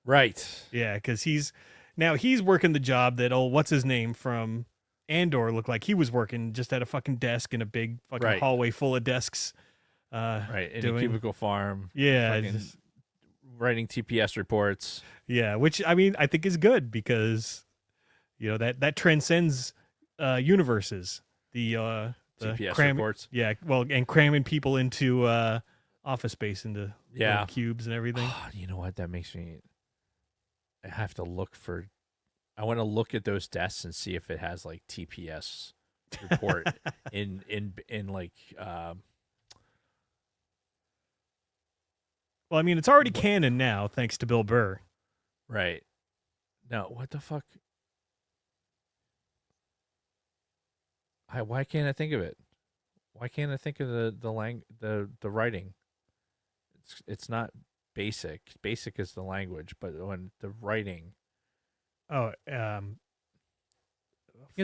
Right. Yeah, because he's working the job that what's his name from Andor looked like he was working, just at a fucking desk in a big fucking Right. hallway full of desks. Right. In a doing- cubicle farm. Yeah, fucking just- writing TPS reports. yeah, which I mean I think is good because that transcends universes. The TPS reports. Yeah, well, and cramming people into Office Space into Yeah. little cubes and everything. You know what? That makes me. I have to look for. I want to look at those desks and see if it has like TPS report in like. Well, I mean, it's already canon now, thanks to Bill Burr. Right. No, what the fuck? Why can't I think of it? Why can't I think of the writing? It's not basic. Basic is the language, but when the writing. Oh, Begins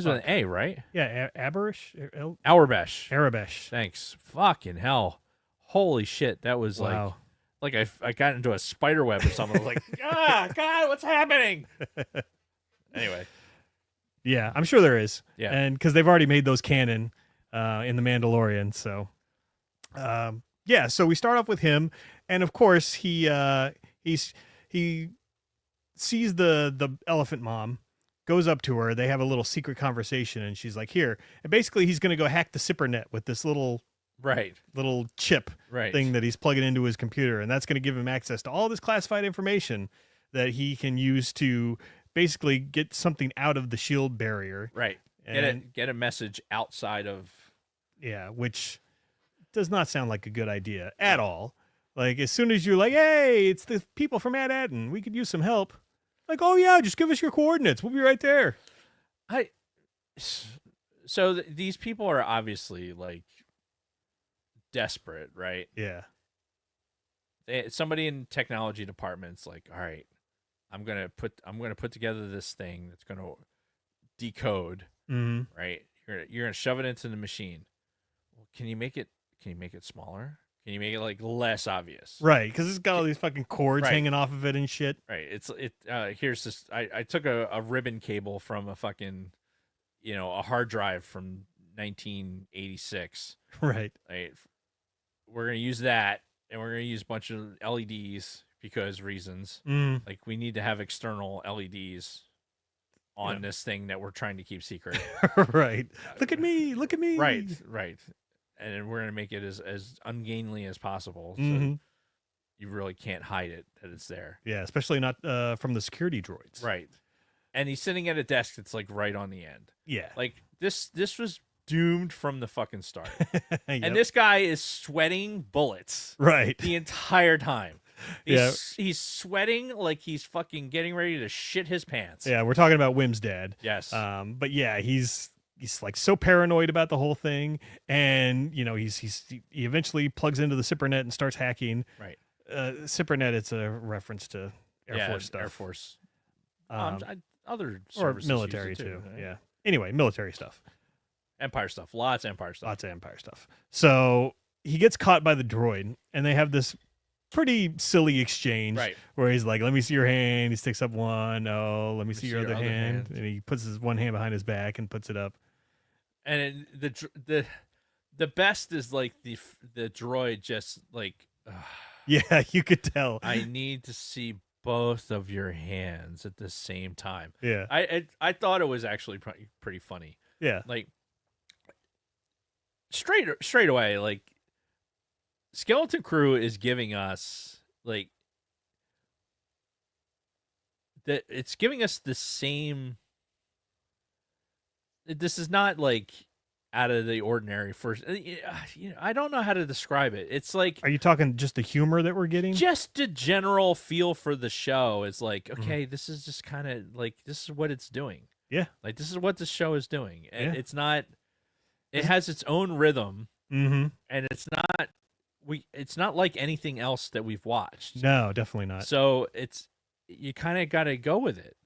with an A, right? Yeah, Aberish? Auerbesh. Arabesh. Thanks. Fucking hell. Holy shit. That was Wow. like I got into a spider web or something. I was like, God, what's happening? Anyway. Yeah, I'm sure there is. Yeah. And because they've already made those canon in The Mandalorian. So, yeah, so we start off with him. And of course, he sees the elephant mom, goes up to her. They have a little secret conversation. And she's like, here. And basically, he's going to go hack the zipper net with this little chip thing that he's plugging into his computer. And that's going to give him access to all this classified information that he can use to basically get something out of the shield barrier. Right. And get a message outside of. Yeah, which does not sound like a good idea at all. Like, as soon as you're like, hey, it's the people from Ad-Aden, we could use some help. Like, oh, yeah, just give us your coordinates. We'll be right there. So these people are obviously, like, desperate, right? Yeah. Somebody in technology department's like, all right, I'm gonna put together this thing that's gonna decode, right? You're gonna shove it into the machine. Well, can you make it smaller? Can you make it like less obvious? Right, because it's got all these fucking cords hanging off of it and shit. Right. Here's this. I took a ribbon cable from a fucking, a hard drive from 1986. Right. We're gonna use that, and we're gonna use a bunch of LEDs because reasons. Like, we need to have external LEDs on this thing that we're trying to keep secret. Right. Look at me. Right. And then we're going to make it as ungainly as possible. So you really can't hide it that it's there. Yeah, especially not from the security droids. Right. And he's sitting at a desk that's like right on the end. Yeah. Like this was doomed from the fucking start. And this guy is sweating bullets. Right. The entire time. He's sweating like he's fucking getting ready to shit his pants. Yeah, we're talking about Wim's dad. Yes. But yeah, he's like so paranoid about the whole thing, and he eventually plugs into the zipper net and starts hacking. Right. Zipper net, it's a reference to Air Force stuff. Air Force. Other or services military use it too. Right? Yeah. Anyway, military stuff. Empire stuff. Lots of Empire stuff. Lots of Empire stuff. So he gets caught by the droid, and they have this pretty silly exchange where he's like, let me see your hand. He sticks up one. Oh, let me see your other hand. And he puts his one hand behind his back and puts it up. And the best is like the droid just like, yeah, you could tell. I need to see both of your hands at the same time. Yeah. I thought it was actually pretty funny. Yeah. Like straight away, like, Skeleton Crew is giving us like that. It's giving us the same. This is not like out of the ordinary. First, I don't know how to describe it. It's like, are you talking just the humor that we're getting? Just the general feel for the show is like, okay, this is just kind of like, this is what it's doing. Yeah, like this is what the show is doing, and it's not. It has its own rhythm, and it's not. It's not like anything else that we've watched. No, definitely not. So you kind of got to go with it,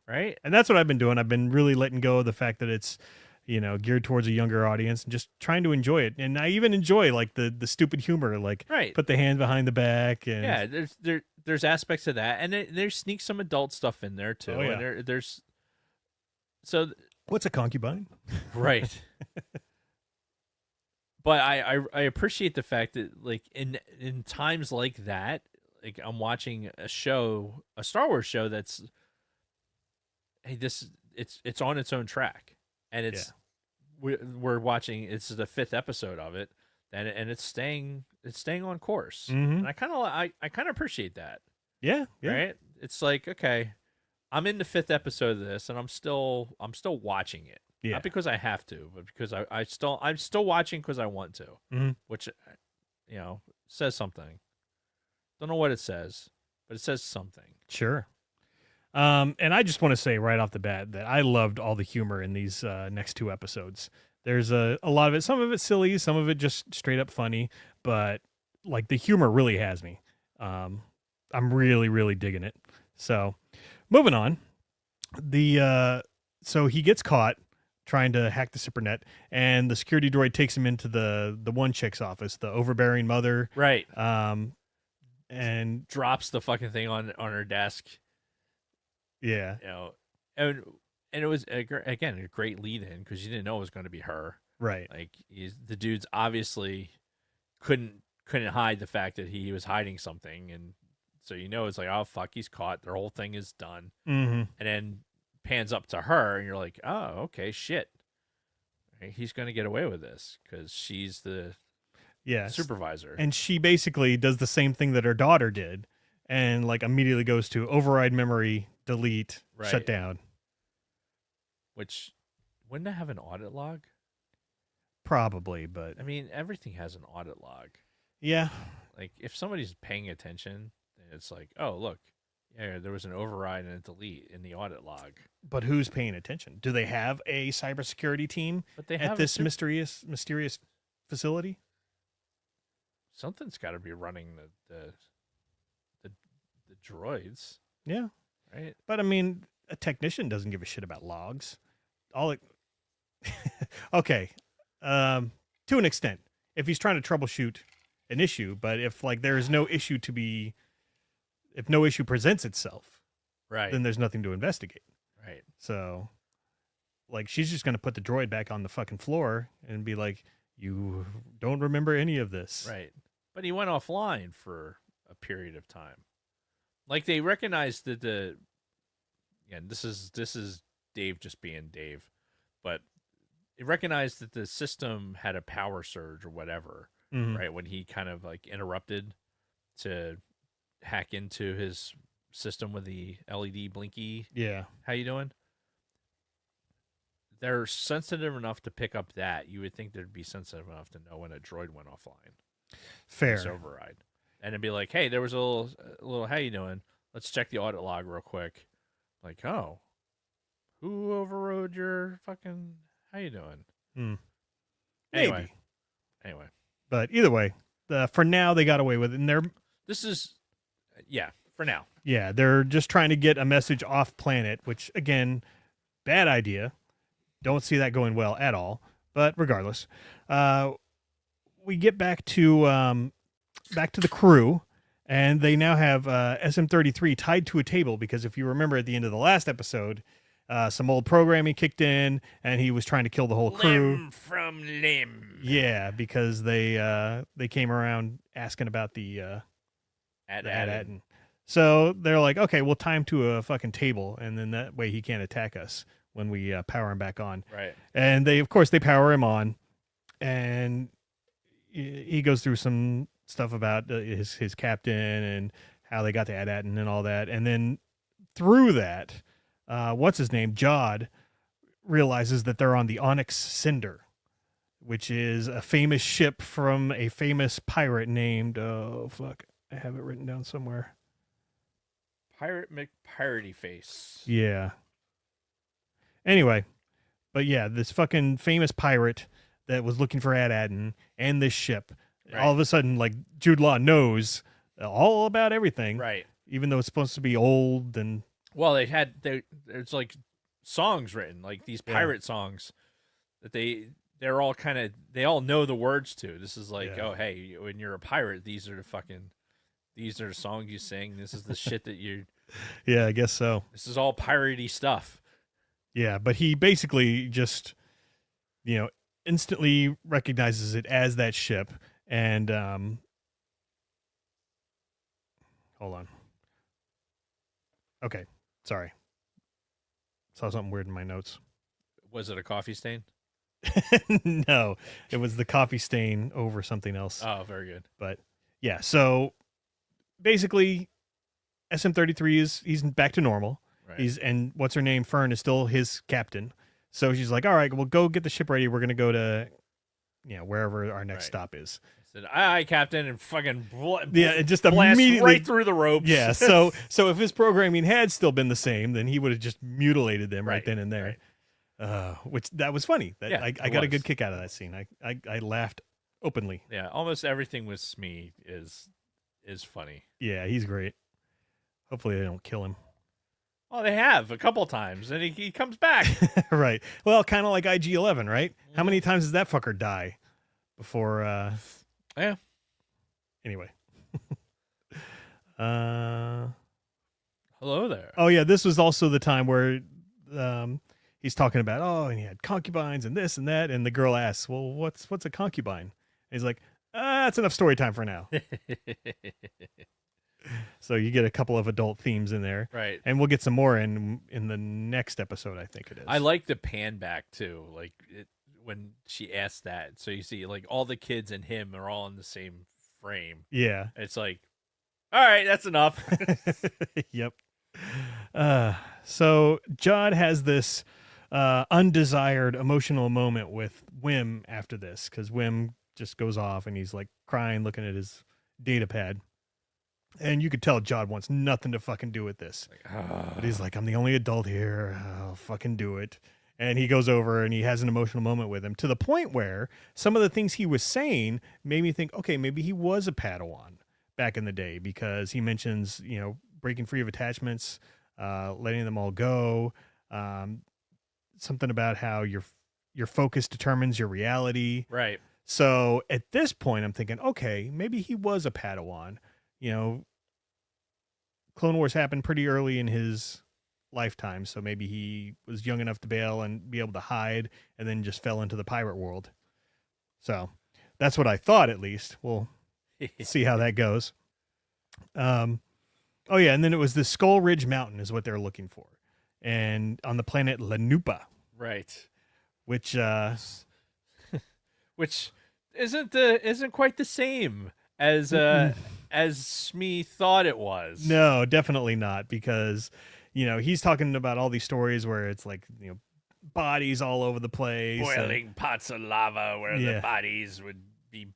right? And that's what I've been doing. I've been really letting go of the fact that it's, geared towards a younger audience and just trying to enjoy it. And I even enjoy like the stupid humor, like put the hand behind the back. And yeah, there's aspects of that, and there sneaks some adult stuff in there too. Oh, yeah. And there's so what's a concubine? Right. But I appreciate the fact that, like, in times like that, like, I'm watching a Star Wars show that's, hey, it's on its own track, and we're watching. It's the 5th episode of it, and it's staying on course. Mhm. And I kind of appreciate that. Yeah. Right? It's like, okay, I'm in the 5th episode of this, and I'm still watching it. Yeah. Not because I have to, but because I'm still watching because I want to, Mhm. which says something. Don't know what it says, but it says something. Sure. And I just want to say right off the bat that I loved all the humor in these next 2 episodes. There's a lot of it. Some of it silly, some of it just straight up funny, but like the humor really has me. I'm really, really digging it. So moving on, so he gets caught trying to hack the SuperNet, and the security droid takes him into the one chick's office, the overbearing mother. Right. And drops the fucking thing on her desk. Yeah. And it was again a great lead in because you didn't know it was going to be her. Right. Like the dude's obviously couldn't hide the fact that he was hiding something, and so it's like, oh fuck, he's caught. Their whole thing is done. Mm-hmm. And then pans up to her, and you're like, oh okay, shit. He's going to get away with this because she's the supervisor, and she basically does the same thing that her daughter did, and like immediately goes to override memory, delete, shut down. Which wouldn't it have an audit log? Probably, but I mean, everything has an audit log. Yeah. Like if somebody's paying attention, it's like, oh look, yeah, there was an override and a delete in the audit log. But who's paying attention? Do they have a cybersecurity team at this mysterious facility? Something's got to be running the droids. Yeah. Right. But I mean, a technician doesn't give a shit about logs. Okay. To an extent, if he's trying to troubleshoot an issue, but if like there is no issue if no issue presents itself, right, then there's nothing to investigate. Right. So, like, she's just going to put the droid back on the fucking floor and be like, you don't remember any of this. Right. But he went offline for a period of time. Like, they recognized that this is Dave just being Dave, but they recognized that the system had a power surge or whatever, right? When he kind of like interrupted to hack into his system with the LED blinky. Yeah. How you doing? They're sensitive enough to pick up that. You would think they'd be sensitive enough to know when a droid went offline. Fair. It's override. And it'd be like, hey, there was a little, how you doing? Let's check the audit log real quick. Like, oh, who overrode your fucking, how you doing? Anyway. But either way, for now, they got away with it. And for now. Yeah, they're just trying to get a message off planet, which, again, bad idea. Don't see that going well at all. But regardless, we get back to the crew, and they now have SM-33 tied to a table because if you remember at the end of the last episode, some old programming kicked in, and he was trying to kill the whole crew. Limb from limb. Yeah, because they came around asking about the AT-AT. So they're like, okay, we'll tie him to a fucking table, and then that way he can't attack us when we power him back on. Right. And they power him on, and he goes through some stuff about his captain and how they got to AT-AT and all that. And then through that, what's his name? Jod realizes that they're on the Onyx Cinder, which is a famous ship from a famous pirate named, I have it written down somewhere. Pirate McPiratey Face. Yeah. Anyway, but yeah, this fucking famous pirate that was looking for AT-AT and this ship. Right. All of a sudden, like, Jude Law knows all about everything. Right. Even though it's supposed to be old and... Well, there's like songs written, like these pirate songs that they're all kind of, they all know the words to. This is like, oh, hey, when you're a pirate, these are the songs you sing. This is the shit that you... Yeah, I guess so. This is all piratey stuff. Yeah, but he basically just, instantly recognizes it as that ship. And, hold on. Okay, sorry. Saw something weird in my notes. Was it a coffee stain? No, it was the coffee stain over something else. Oh, very good. But yeah, so basically, SM-33 he's back to normal. Right. And what's her name? Fern is still his captain. So she's like, all right, well, go get the ship ready. We're gonna go to, wherever our next stop is. I said, aye, Captain, and fucking Yeah, it just blast immediately right through the ropes. Yeah, so if his programming had still been the same, then he would have just mutilated them right Right, then and there. right. Which that was funny. Yeah, I it got a was. good kick out of that scene. I laughed openly. Yeah, almost everything with Smee is funny. Yeah, he's great. Hopefully they don't kill him. Oh, they have a couple times, and he comes back. Right. Well, kind of like IG-11, right? How many times does that fucker die before? Yeah. Anyway. Hello there. Oh yeah, this was also the time where he's talking about and he had concubines and this and that, and the girl asks, "Well, what's a concubine?" And he's like, "That's enough story time for now." So you get a couple of adult themes in there, Right. and we'll get some more in the next episode. I think it is. I like the pan back too, like when she asked that. So you see, like all the kids and him are all in the same frame. Yeah. It's like, all right, that's enough. Yep. So Jod has this undesired emotional moment with Wim after this, because Wim just goes off and he's like crying, looking at his data pad. And you could tell Jod wants nothing to fucking do with this. But he's like, I'm the only adult here. I'll fucking do it. And he goes over and he has an emotional moment with him, to the point where some of the things he was saying made me think, okay, maybe he was a Padawan back in the day, because he mentions, breaking free of attachments, letting them all go. Something about how your focus determines your reality. Right. So at this point, I'm thinking, okay, maybe he was a Padawan. Clone Wars happened pretty early in his lifetime, so maybe he was young enough to bail and be able to hide, and then just fell into the pirate world. So that's what I thought, at least. We'll see how that goes. Oh yeah, and then it was the Skull Ridge Mountain is what they're looking for, and on the planet Lanupa, Right. which isn't quite the same as Smee thought it was. no, definitely not, because he's talking about all these stories where it's like bodies all over the place, Boiling pots of lava where Yeah. the bodies would be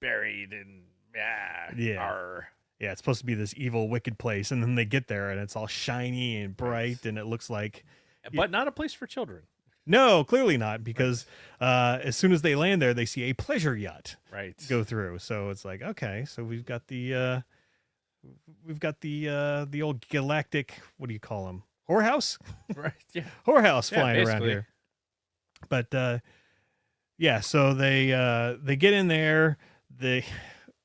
buried in Yeah. arr. Yeah, it's supposed to be this evil, wicked place, and then they get there and it's all shiny and bright, and it looks like But not a place for children. no, clearly not, because as soon as they land there, they see a pleasure yacht Right. go through. So it's like, okay, so we've got the old galactic, what do you call them? Whorehouse? Right. Yeah. Whorehouse Yeah, flying around basically. here. But yeah, so they get in there.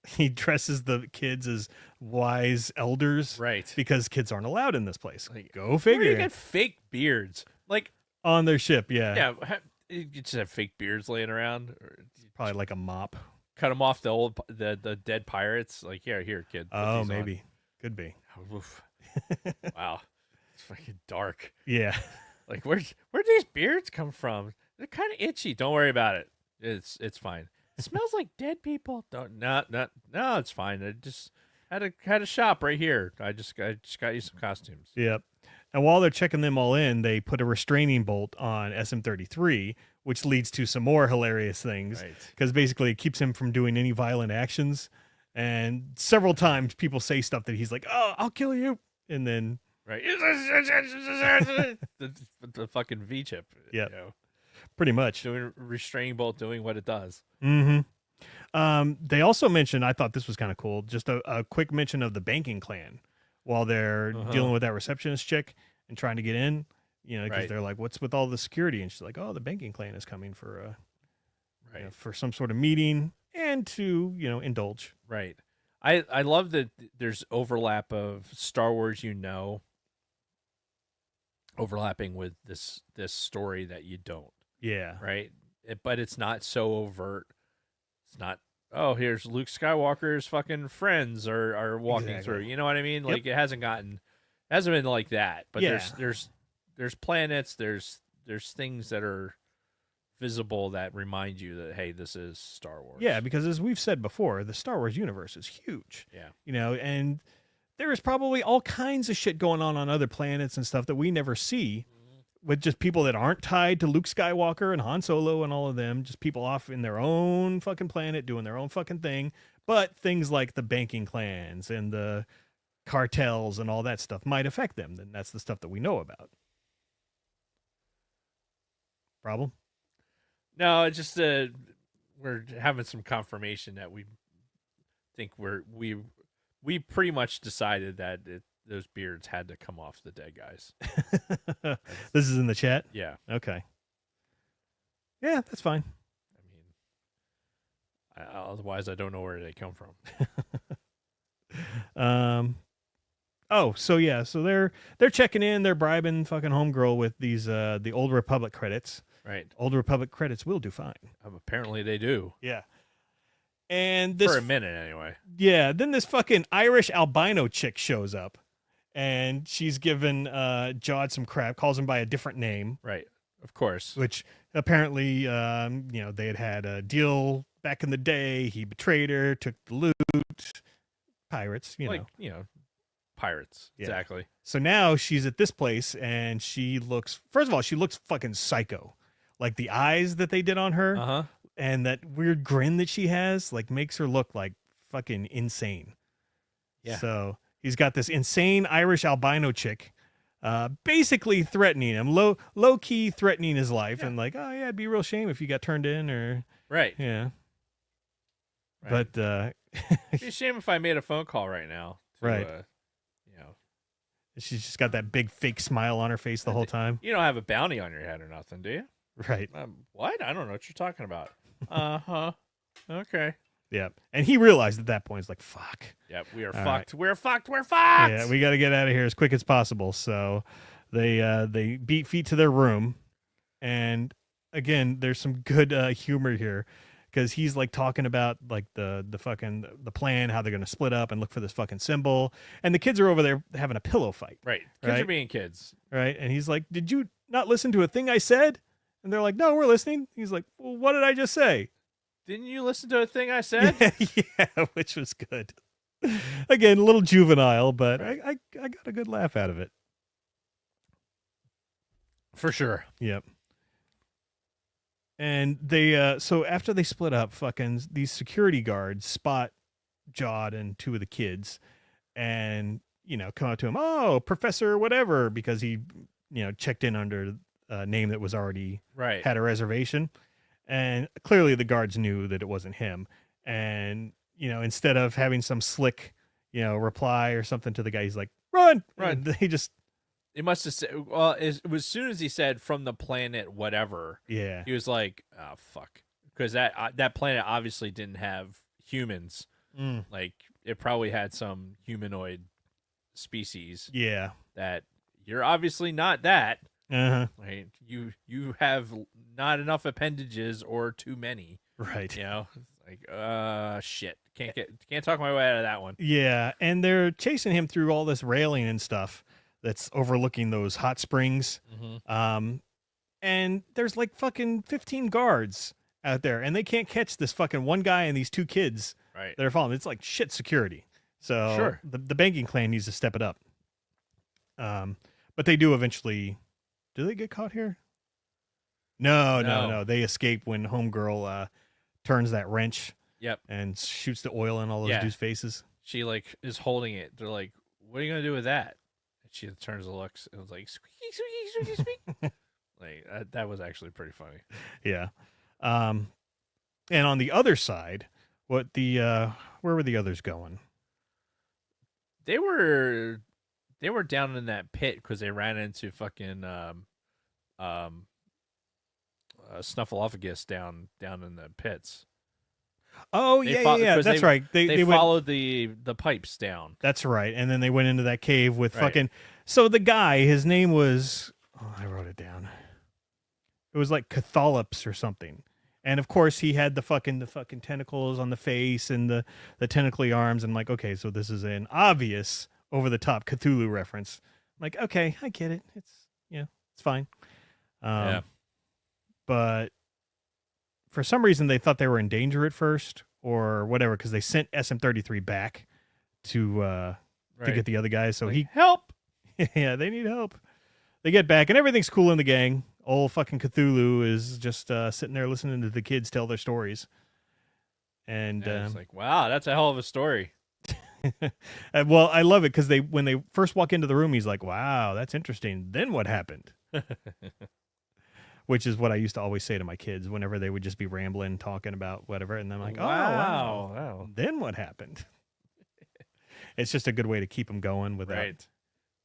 He dresses the kids as wise elders, Right. because kids aren't allowed in this place. Like, Go Where do figure. you get fake beards? Like, On their ship, yeah. yeah, you just have fake beards laying around, or Probably like a mop. cut them off the dead pirates. Like, yeah, here, kid. put Oh, these on. maybe. Could be. Oof. Wow, it's fucking dark. Yeah. Like, where'd these beards come from? They're kind of itchy. Don't worry about it. It's fine. It smells like dead people. No, it's fine. I just had a shop right here. I just got you some costumes. Yep. And while they're checking them all in, they put a restraining bolt on SM-33, which leads to some more hilarious things, Right. because basically it keeps him from doing any violent actions. And several times people say stuff that he's like, "Oh, I'll kill you," and then Right. the fucking V chip. Yep. pretty much. Doing restraining bolt, doing what it does. Mm-hmm. They also mentioned, I thought this was kind of cool, just a quick mention of the banking clan while they're dealing with that receptionist chick and trying to get in, because Right. they're like, what's with all the security? And she's like, oh, the banking clan is coming for Right. for some sort of meeting and to, indulge. Right. I love that there's overlap of Star Wars, overlapping with this story that you don't. Yeah. Right. But it's not so overt. It's not, oh, here's Luke Skywalker's fucking friends are walking Exactly. through. You know what I mean? Yep. Like, it hasn't been like that. But Yeah. there's planets, there's things that are visible that remind you that, hey, this is Star Wars. Yeah, because as we've said before, the Star Wars universe is huge. Yeah. You know, and there is probably all kinds of shit going on other planets and stuff that we never see with just people that aren't tied to Luke Skywalker and Han Solo and all of them, just people off in their own fucking planet doing their own fucking thing. But things like the banking clans and the cartels and all that stuff might affect them. Then that's the stuff that we know about. Problem? No, it's just we're having some confirmation that we think we pretty much decided that those beards had to come off the dead guys. This is in the chat? Yeah. Okay. Yeah, that's fine. I mean, otherwise I don't know where they come from. Oh, so yeah, so they're checking in, they're bribing fucking homegirl with these the Old Republic credits. Right. Old Republic credits will do fine. Apparently they do. Yeah. And this for a minute anyway. Yeah, then this fucking Irish albino chick shows up and she's given Jod some crap, calls him by a different name. Right. Of course. Which apparently they had a deal back in the day. He betrayed her, took the loot. Pirates, you know. Pirates. Yeah. Exactly. So now she's at this place and she looks fucking psycho. Like the eyes that they did on her. Uh-huh. And that weird grin that she has, like, makes her look like fucking insane. Yeah. So he's got this insane Irish albino chick, basically threatening him, low key threatening his life, and like, oh yeah, it'd be a real shame if you got turned in, or right. Yeah. Right. But it'd be a shame if I made a phone call right now. Right. She's just got that big fake smile on her face the whole time. You don't have a bounty on your head or nothing, do you? Right. What? I don't know what you're talking about. Uh-huh. Okay. Yeah. And he realized at that point, he's like, fuck. Yep, we are All fucked. right. We're fucked. We're fucked. Yeah, we got to get out of here as quick as possible. So they beat feet to their room. And again, there's some good humor here because he's like talking about like the plan, how they're going to split up and look for this fucking symbol. And the kids are over there having a pillow fight. Right. Kids are being kids. Right. And he's like, did you not listen to a thing I said? And they're like, no, we're listening. He's like, well, what did I just say? Didn't you listen to a thing I said? Yeah, which was good. Again, a little juvenile, but I got a good laugh out of it. For sure. Yep. And they so after they split up, fucking these security guards spot Jod and two of the kids and, come up to him, oh, Professor whatever, because he, checked in under a name that was already had a reservation. And clearly the guards knew that it wasn't him. And, instead of having some slick, reply or something to the guy, he's like, run. And they just. It must have said, well, it was as soon as he said from the planet whatever. Yeah. He was like, oh, fuck. Because that planet obviously didn't have humans. Like, it probably had some humanoid species. Yeah. That you're obviously not that. Uh-huh. Right? You have not enough appendages or too many. Right. Like, shit. Can't talk my way out of that one. Yeah, and they're chasing him through all this railing and stuff that's overlooking those hot springs. Mm-hmm. And there's like fucking 15 guards out there, and they can't catch this fucking one guy and these two kids that are following. It's like shit security. So the banking clan needs to step it up. But they do eventually. Do they get caught here? No. They escape when homegirl turns that wrench. Yep. And shoots the oil in all those dudes' faces. She like is holding it. They're like, "What are you gonna do with that?" And she turns and looks. And was like, "Squeaky, squeaky, squeaky, squeaky." Like that was actually pretty funny. Yeah. And on the other side, where were the others going? They were down in that pit because they ran into fucking Snuffleupagus down in the pits. Oh, yeah. That's right. They followed the pipes down. That's right. And then they went into that cave with fucking. So the guy, his name was. Oh, I wrote it down. It was like Catholops or something. And of course, he had the fucking tentacles on the face and the tentacly arms. And I'm like, okay, so this is an obvious over the top Cthulhu reference. I'm like, okay, I get it. It's fine. But for some reason they thought they were in danger at first or whatever because they sent SM-33 back to get the other guys. So like, help. Yeah, they need help. They get back and everything's cool in the gang. Old fucking Cthulhu is just sitting there listening to the kids tell their stories. And it's like, wow, that's a hell of a story. Well, I love it because when they first walk into the room, he's like, wow, that's interesting. Then what happened? Which is what I used to always say to my kids whenever they would just be rambling, talking about whatever. And I'm like, oh, wow. Then what happened? It's just a good way to keep them going without. Right.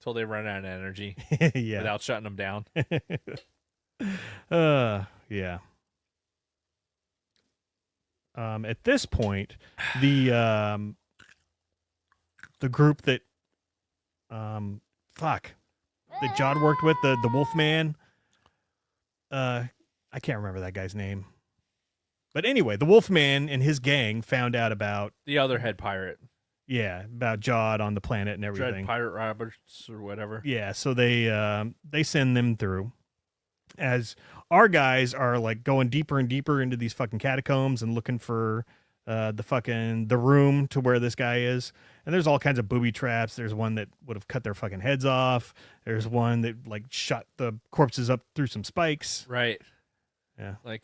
Until they run out of energy. Yeah. Without shutting them down. Yeah. At this point, the group that that John worked with, the Wolfman, I can't remember that guy's name. But anyway, the Wolfman and his gang found out about the other head pirate. Yeah, about Jod on the planet and everything. Dread Pirate Roberts or whatever. Yeah, so they send them through. As our guys are like going deeper and deeper into these fucking catacombs and looking for the room to where this guy is. And there's all kinds of booby traps. There's one that would have cut their fucking heads off. There's one that like shot the corpses up through some spikes. Right. Yeah. Like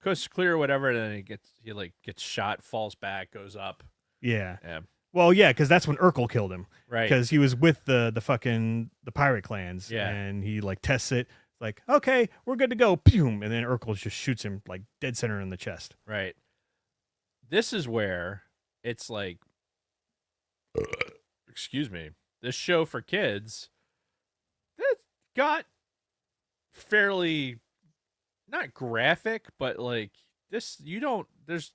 coast clear or whatever, and then he gets shot, falls back, goes up. Yeah. Yeah. Well, yeah, because that's when Urkel killed him. Right. Because he was with the pirate clans. Yeah. And he like tests it. Like, okay, we're good to go. Boom. And then Urkel just shoots him like dead center in the chest. Right. This is where it's like, excuse me, this show for kids that got fairly not graphic, but like this, there's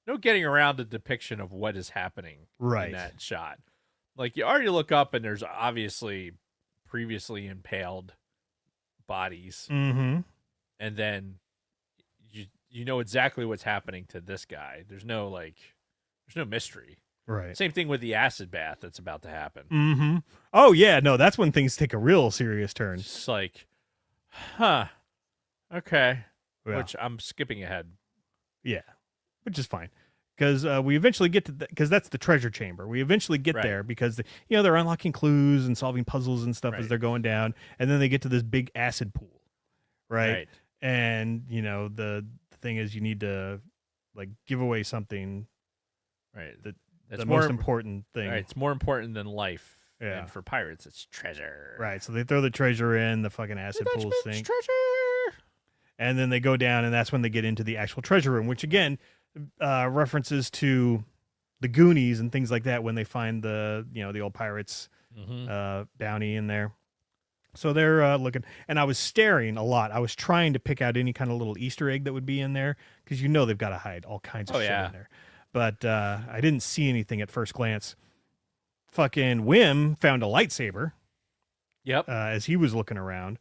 no getting around the depiction of what is happening right in that shot. Like you already look up and there's obviously previously impaled bodies. Mm-hmm. And then you know exactly what's happening to this guy. There's no mystery. Right. Same thing with the acid bath that's about to happen. Mm-hmm. Oh yeah, no, that's when things take a real serious turn. It's like, huh. Okay. Yeah. Which I'm skipping ahead. Yeah. Which is fine. Because we eventually get to because that's the treasure chamber. We eventually get there because they're unlocking clues and solving puzzles and stuff as they're going down, and then they get to this big acid pool, right? And the thing is, you need to like give away something, right? That's the most important thing. Right, it's more important than life. Yeah. And for pirates, it's treasure. Right. So they throw the treasure in the fucking acid pool sink, treasure, and then they go down, and that's when they get into the actual treasure room, which again. References to the Goonies and things like that when they find the old pirates bounty in there. So they're looking, and I was staring a lot. I was trying to pick out any kind of little Easter egg that would be in there because they've got to hide all kinds of shit in there. But I didn't see anything at first glance. Fucking Wim found a lightsaber. Yep. As he was looking around.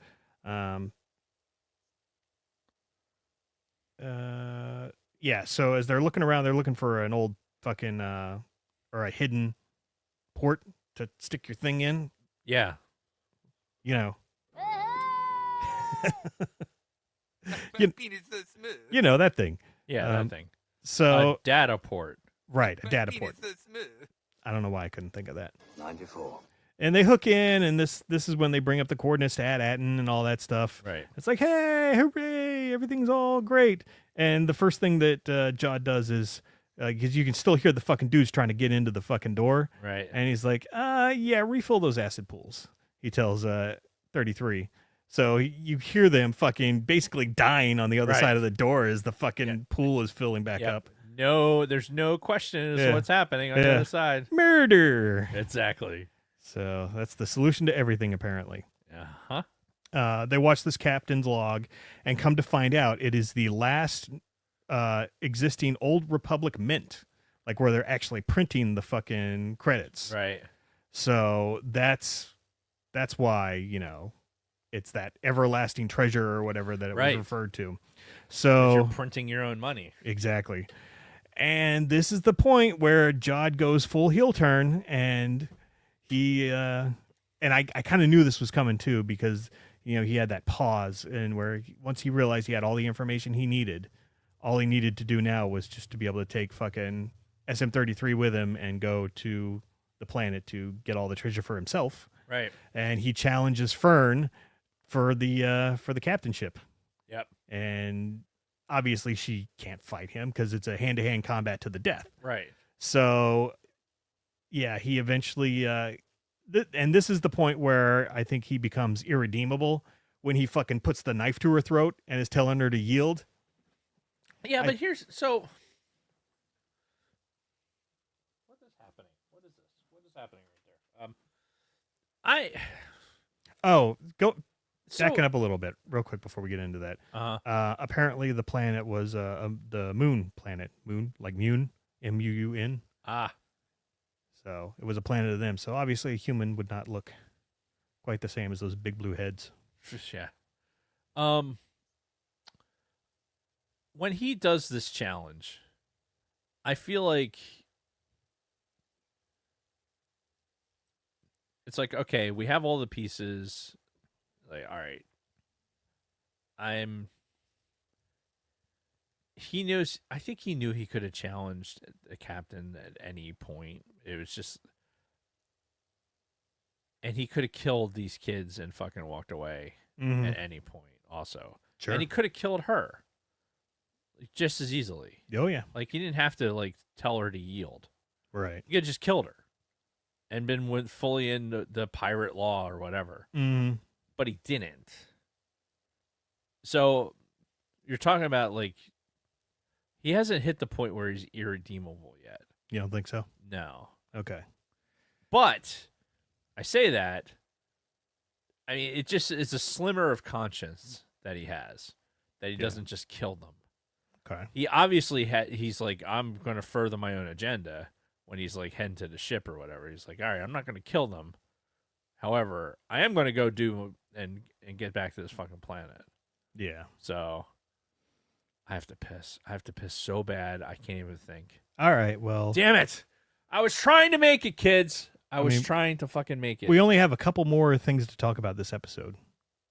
Yeah, so as they're looking around, they're looking for an old fucking or a hidden port to stick your thing in. Yeah. My penis so smooth. That thing. Yeah, that thing. So a data port. Right, a My data penis port. so smooth. I don't know why I couldn't think of that. 94. And they hook in, and this is when they bring up the coordinates to Atten and all that stuff. Right. It's like, hey, hooray, everything's all great. And the first thing that Jod does is, because you can still hear the fucking dudes trying to get into the fucking door. Right. And he's like, yeah, refill those acid pools. He tells 33. So you hear them fucking basically dying on the other side of the door as the fucking pool is filling back up. No, there's no question as to what's happening on the other side. Murder. Exactly. So that's the solution to everything, apparently. Uh-huh. They watch this captain's log and come to find out it is the last existing Old Republic mint, like where they're actually printing the fucking credits. Right. So that's why, it's that everlasting treasure or whatever that it was referred to. So you're printing your own money. Exactly. And this is the point where Jod goes full heel turn, and he and I kind of knew this was coming too, because he had that pause, and where once he realized he had all the information he needed, all he needed to do now was just to be able to take fucking SM-33 with him and go to the planet to get all the treasure for himself. Right. And he challenges Fern for the captainship. Yep. And obviously she can't fight him because it's a hand-to-hand combat to the death. Right. So, yeah, he eventually... and this is the point where I think he becomes irredeemable when he fucking puts the knife to her throat and is telling her to yield. Yeah, but here's... So... What is happening? What is this? What is happening right there? Backing up a little bit real quick before we get into that. Apparently the planet was the moon planet. Moon, like Mun, M-U-U-N. So it was a planet of them. So obviously a human would not look quite the same as those big blue heads. Yeah. When he does this challenge, I feel like it's like, okay, we have all the pieces. Like, all right. He knows. I think he knew he could have challenged the captain at any point. It was just, and he could have killed these kids and fucking walked away at any point. Also, Sure. And he could have killed her just as easily. Oh yeah. Like he didn't have to like tell her to yield. Right. He could have just killed her, and been fully in the pirate law or whatever. Mm. But he didn't. So you're talking about like. He hasn't hit the point where he's irredeemable yet. You don't think so? No. Okay. But I say that. I mean, it's a slimmer of conscience that he has, that he doesn't just kill them. Okay. He obviously he's like, I'm going to further my own agenda when he's like heading to the ship or whatever. He's like, all right, I'm not going to kill them. However, I am going to go do and get back to this fucking planet. Yeah. So I have to piss. I have to piss so bad I can't even think. All right. Well, damn it. I was trying to make it, kids. I was trying to fucking make it. We only have a couple more things to talk about this episode.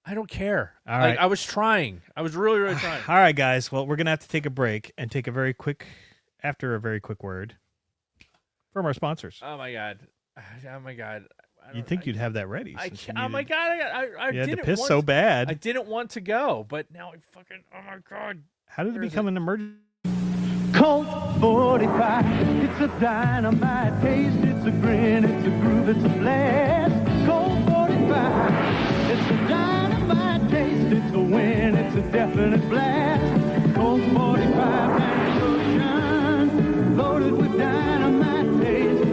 I don't care. All right. I was trying. I was really, really trying. All right, guys. Well, we're going to have to take a break and take a very quick word from our sponsors. Oh, my God. Oh, my God. You'd think you'd have that ready. Oh, my God. I you had didn't to piss want so bad. I didn't want to go, but now I fucking, oh, my God. How did it become an emergency? Colt 45, it's a dynamite taste, it's a grin, it's a groove, it's a blast. Colt 45, it's a dynamite taste, it's a win, it's a definite blast. Colt 45, man, loaded with dynamite taste.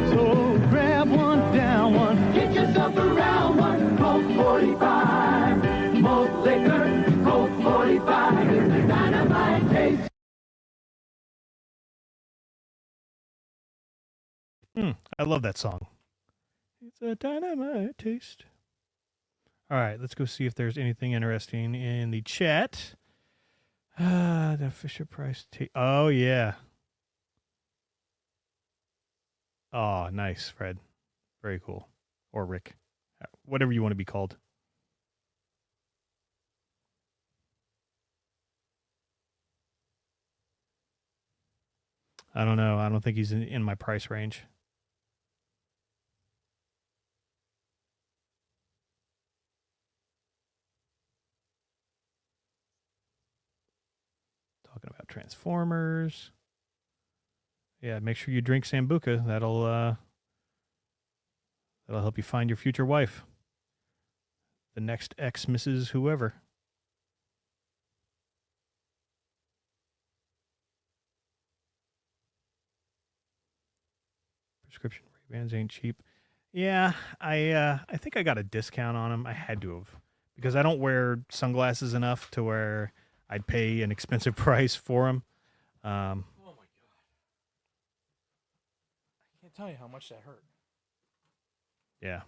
So grab one, down one, get yourself around one. Colt 45, malt liquor, Colt 45, it's a dynamite taste. I love that song. It's a dynamite taste. All right, let's go see if there's anything interesting in the chat. The Fisher Price. Oh, yeah. Oh, nice, Fred. Very cool. Or Rick. Whatever you want to be called. I don't know. I don't think he's in my price range. Talking about Transformers. Yeah, make sure you drink Sambuca. That'll help you find your future wife. The next ex Mrs. Whoever. Prescription Ray-Bans ain't cheap. Yeah, I think I got a discount on them. I had to have, because I don't wear sunglasses enough to where I'd pay an expensive price for them. Oh my God. I can't tell you how much that hurt. Yeah.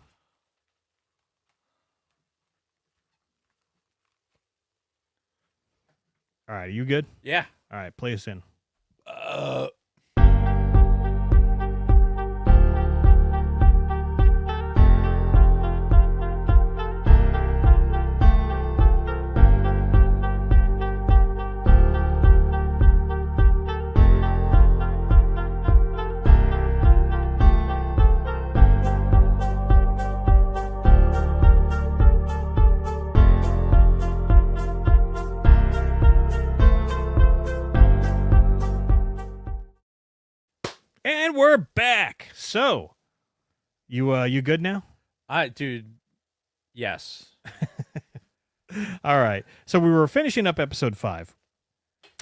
All right, are you good? Yeah. All right, play us in. So, you good now? Dude, yes. All right. So we were finishing up episode 5,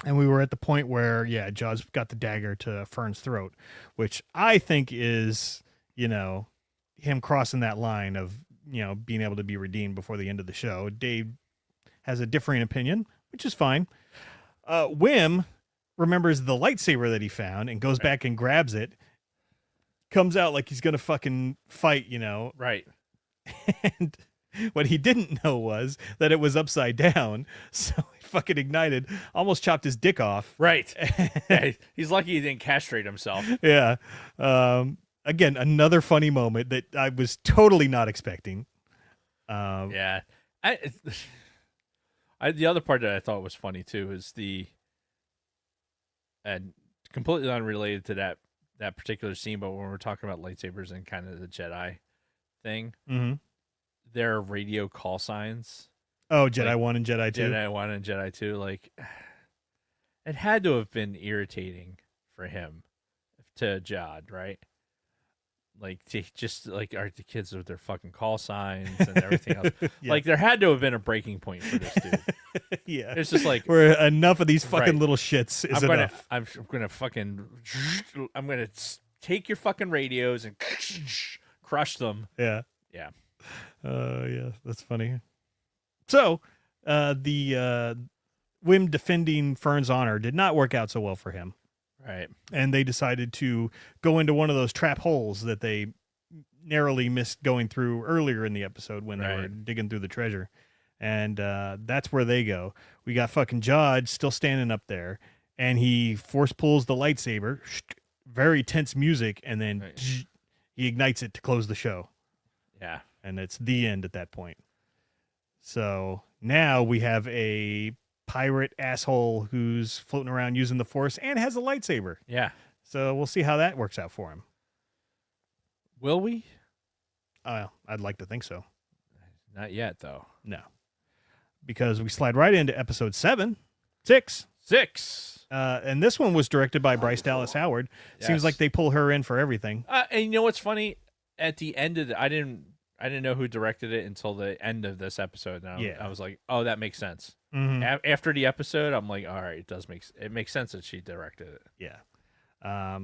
and we were at the point where, Jaws got the dagger to Fern's throat, which I think is, him crossing that line of, being able to be redeemed before the end of the show. Dave has a differing opinion, which is fine. Wim remembers the lightsaber that he found and goes back and grabs it, comes out like he's going to fucking fight, Right. And what he didn't know was that it was upside down. So he fucking ignited, almost chopped his dick off. Right. Yeah, he's lucky he didn't castrate himself. Yeah. Again, another funny moment that I was totally not expecting. Yeah. The other part that I thought was funny too is and completely unrelated to that particular scene, but when we're talking about lightsabers and kind of the Jedi thing, their radio call signs. Oh, Jedi 1 and Jedi 2. Jedi 1 and Jedi 2, like, it had to have been irritating for him, to Jod, right? Like, to just, like, are the kids with their fucking call signs and everything else. Yeah. Like, there had to have been a breaking point for this dude. Yeah. It's just like, where enough of these fucking Right. little shits is I'm enough. gonna take your fucking radios and crush them. Yeah. Yeah. Yeah, that's funny. So, the Wim defending Fern's honor did not work out so well for him. Right. And they decided to go into one of those trap holes that they narrowly missed going through earlier in the episode when they were digging through the treasure. And that's where they go. We got fucking Jod still standing up there, and he force pulls the lightsaber, very tense music, and then he ignites it to close the show. Yeah. And it's the end at that point. So now we have a pirate asshole who's floating around using the Force and has a lightsaber. Yeah. So we'll see how that works out for him. Will we? I'd like to think so. Not yet, though. No. Because we slide right into episode 6. 6. And this one was directed by Bryce Dallas Howard. Yes. Seems like they pull her in for everything. And you know what's funny? At the end of I didn't know who directed it until the end of this episode. And I was like, oh, that makes sense. Mm-hmm. After the episode, I'm like, all right, it makes sense that she directed it. Yeah.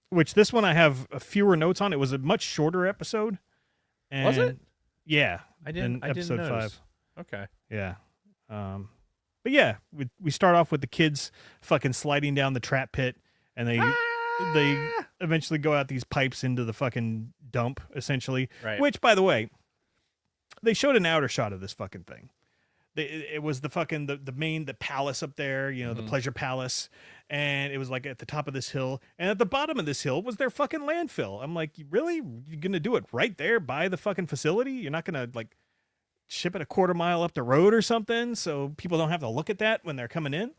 Which this one I have fewer notes on. It was a much shorter episode. And Was it? Yeah. I didn't episode notice. 5. Okay. Yeah. But yeah, we start off with the kids fucking sliding down the trap pit, and they eventually go out these pipes into the fucking dump, essentially. Right. Which, by the way, they showed an outer shot of this fucking thing. It was the fucking the palace up there, the pleasure palace, and it was like at the top of this hill, and at the bottom of this hill was their fucking landfill. I'm like, really? You're gonna do it right there by the fucking facility? You're not gonna like ship it a quarter mile up the road or something so people don't have to look at that when they're coming in?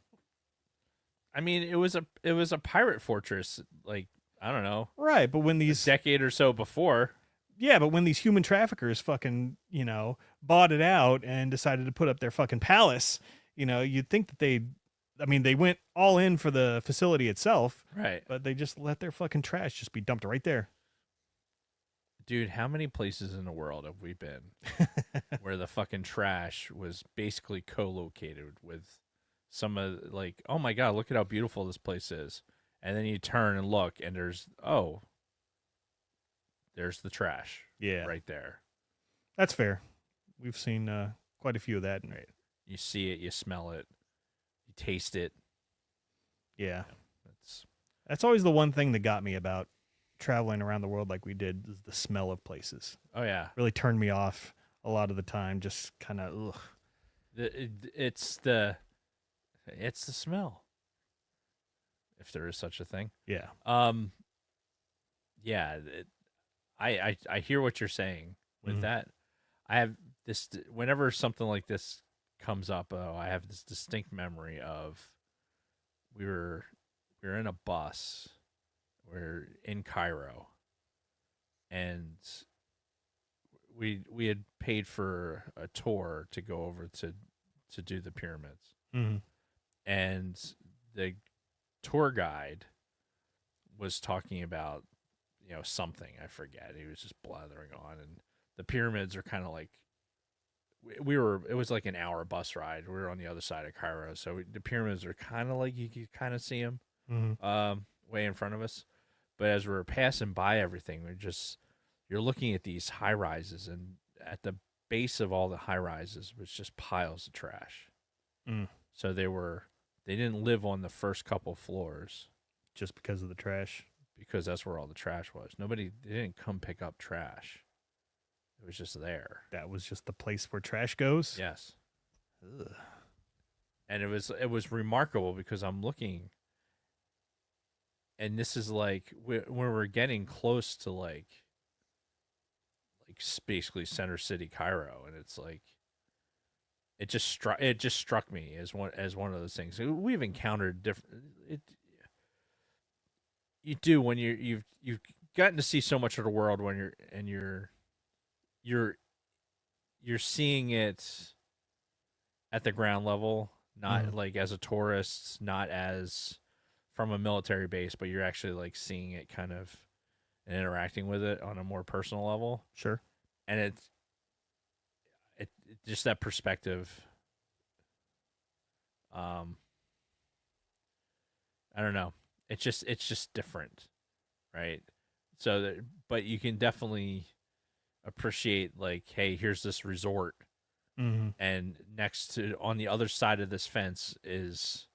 I mean, it was a pirate fortress, like, I don't know, Right, but when a these decade or so before. yeah, but when these human traffickers fucking, bought it out and decided to put up their fucking palace, you'd think that they went all in for the facility itself, Right. but they just let their fucking trash just be dumped right there. Dude, how many places in the world have we been where the fucking trash was basically co-located with some of, like, oh my God, look at how beautiful this place is. And then you turn and look and there's the trash. Yeah. Right there. That's fair. We've seen quite a few of that. Right. You see it, you smell it, you taste it. Yeah. That's always the one thing that got me about traveling around the world like we did, is the smell of places. Oh yeah. Really turned me off a lot of the time. Just kind of ugh. It's the smell, if there is such a thing. Yeah. Yeah. I hear what you're saying with that. I have this whenever something like this comes up. I have this distinct memory of we were in a bus. We're in Cairo, and we had paid for a tour to go over to do the pyramids. Mm-hmm. And the tour guide was talking about, something. I forget. He was just blathering on. And the pyramids are kind of like, it was like an hour bus ride. We were on the other side of Cairo. So the pyramids are kind of like, you could kind of see them way in front of us. But as we were passing by everything, you're looking at these high rises, and at the base of all the high rises was just piles of trash. So they didn't live on the first couple floors Just because of the trash. because that's where all the trash was. They didn't come pick up trash. It was just there. That was just the place where trash goes. Yes. Ugh. And it was remarkable because I'm looking, and this is like when we're getting close to like basically center city Cairo, and it's like it just struck me as one of those things. We've encountered different. You do when you've gotten to see so much of the world when you're seeing it at the ground level, not like as a tourist, not as from a military base, but you're actually like seeing it kind of and interacting with it on a more personal level. Sure. And it just that perspective. I don't know. It's just different, right? So but you can definitely appreciate like, hey, here's this resort, and next to on the other side of this fence is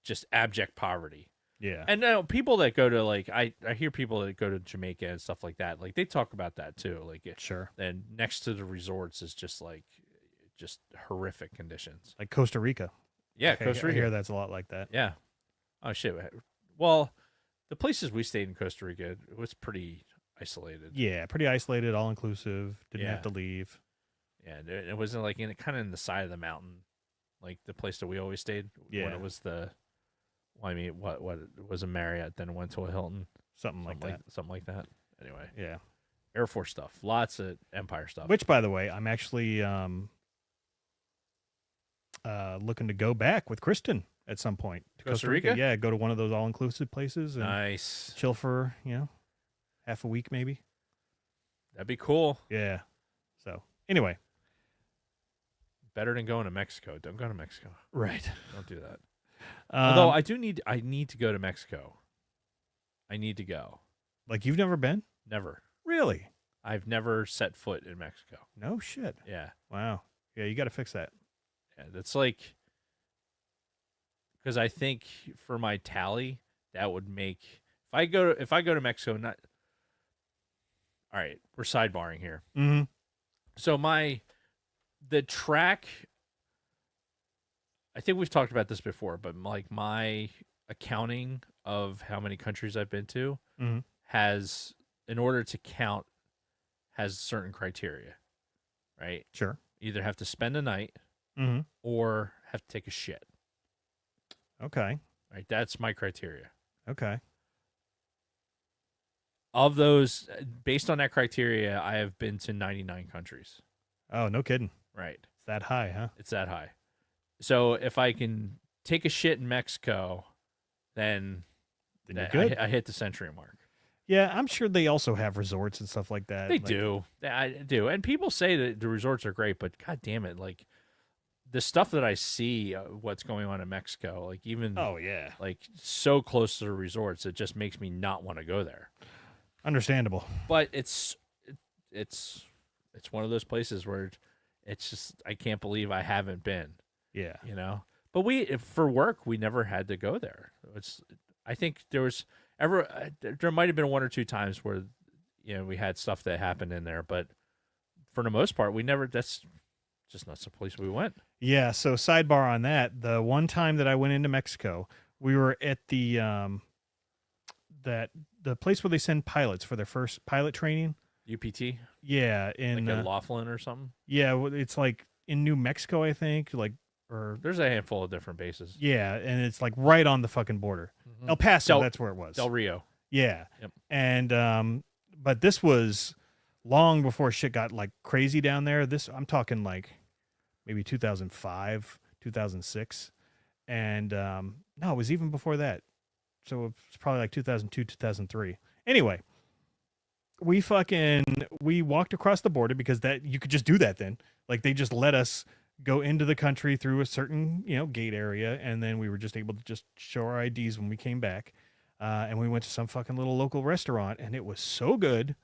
just abject poverty. Yeah. And now people that go to like I hear people that go to Jamaica and stuff like that, like they talk about that too. Like Sure. And next to the resorts is just horrific conditions. Like Costa Rica. Yeah, Costa Rica. I hear that's a lot like that. Yeah. Oh shit. Well, the places we stayed in Costa Rica, it was pretty isolated. Yeah, pretty isolated, all inclusive. Didn't Yeah. have to leave. Yeah, it wasn't like kind of in the side of the mountain, like the place that we always stayed. Yeah. When it was what it was a Marriott, then went to a Hilton, Something like that. something like that. Anyway, Yeah. Air Force stuff, lots of Empire stuff. Which, by the way, I'm actually looking to go back with Kristen at some point to Costa Rica? Yeah, go to one of those all-inclusive places and Nice, chill for half a week maybe. that'd be cool. Yeah. So anyway, Better than going to Mexico. Don't go to Mexico. right. Don't do that. Although I need to go to Mexico. I need to go. Like you've never been? Never. Really? I've never set foot in Mexico. No shit. Yeah. Wow. Yeah, you got to fix that. Yeah, that's like, because I think for my tally, that would make if I go to Mexico, not all right. We're sidebarring here. Mm-hmm. So the track, I think we've talked about this before, but like my accounting of how many countries I've been to has, in order to count, has certain criteria, right? Sure. Either have to spend a night or have to take a shit. Okay. Right, that's my criteria. Okay. Of those, based on that criteria, I have been to 99 countries. Oh, no kidding. Right. It's that high, huh? It's that high. So if I can take a shit in Mexico, then you're good. I hit the century mark. Yeah, I'm sure they also have resorts and stuff like that. They do. I do. And people say that the resorts are great, but God damn it, like the stuff that I see, what's going on in Mexico, like even Oh, yeah. like so close to the resorts, it just makes me not want to go there. Understandable. But it's one of those places where it's just I can't believe I haven't been. Yeah. You know. But for work we never had to go there. I think there might have been one or two times where we had stuff that happened in there, but for the most part we never. That's just not the place we went. Yeah. So sidebar on that, the one time that I went into Mexico, we were at the the place where they send pilots for their first pilot training. UPT. Yeah, in like Laughlin or something. Yeah, it's like in New Mexico, I think. There's a handful of different bases. Yeah, and it's like right on the fucking border. El Paso, that's where it was. Del Rio. Yeah. Yep. And but this was long before shit got like crazy down there. I'm talking like maybe 2005, 2006. And no, it was even before that. So it's probably like 2002, 2003. Anyway, we walked across the border because that you could just do that then. Like they just let us go into the country through a certain, gate area, and then we were just able to just show our IDs when we came back. And we went to some fucking little local restaurant, and it was so good.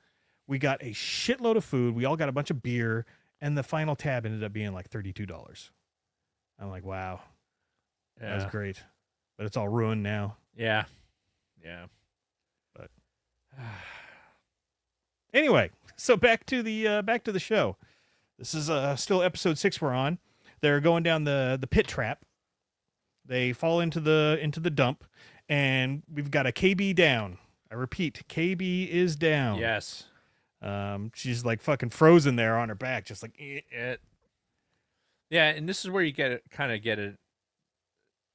We got a shitload of food. We all got a bunch of beer, and the final tab ended up being like $32. I'm like, wow, that was great. But it's all ruined now. Yeah. But anyway, so back to the show. This is still episode 6 we're on. They're going down the pit trap. They fall into the dump, and we've got a KB down. I repeat, KB is down. Yes. She's like fucking frozen there on her back, just like it. Yeah, and this is where you get an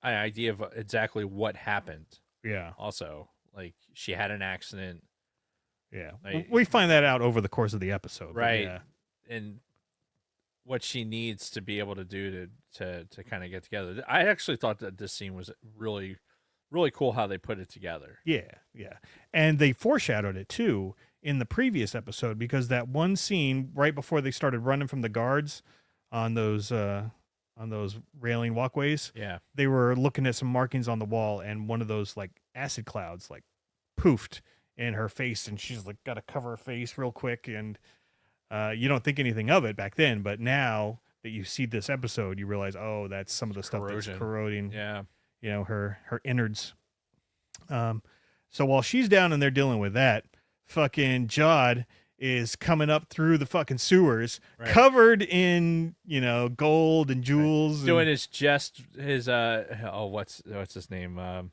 idea of exactly what happened. Yeah. Also, like she had an accident. Yeah. Like, we find that out over the course of the episode. Right. Yeah. And what she needs to be able to do to kind of get together. I actually thought that this scene was really, really cool how they put it together. Yeah. And they foreshadowed it too in the previous episode, because that one scene right before they started running from the guards on those railing walkways. Yeah. They were looking at some markings on the wall, and one of those like acid clouds like poofed in her face, and she's like got to cover her face real quick, and you don't think anything of it back then, but now that you see this episode, you realize, oh, that's some of the stuff that's corroding. Yeah. Her innards. So while she's down and they're dealing with that, fucking Jod is coming up through the fucking sewers, covered in, gold and jewels. Right. Doing his what's his name?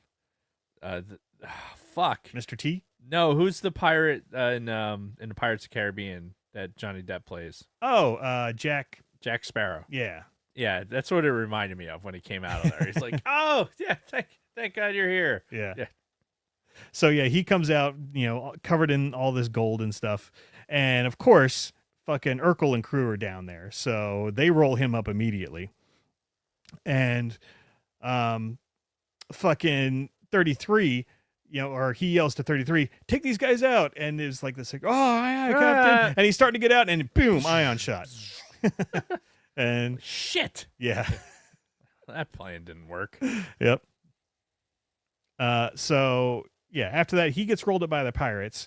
Fuck. Mr. T? No, who's the pirate in the Pirates of the Caribbean that Johnny Depp plays? Oh, Jack Sparrow. Yeah. Yeah, that's what it reminded me of when he came out of there. He's like, oh, yeah, thank God you're here. Yeah. So, yeah, he comes out, covered in all this gold and stuff. And, of course, fucking Urkel and crew are down there. So they roll him up immediately. And fucking 33, or he yells to 33, take these guys out. And it's like this, like, oh, yeah, Captain. And he's starting to get out, and boom, ion shot. And shit. Yeah. That plan didn't work. Yep. So yeah, after that he gets rolled up by the pirates.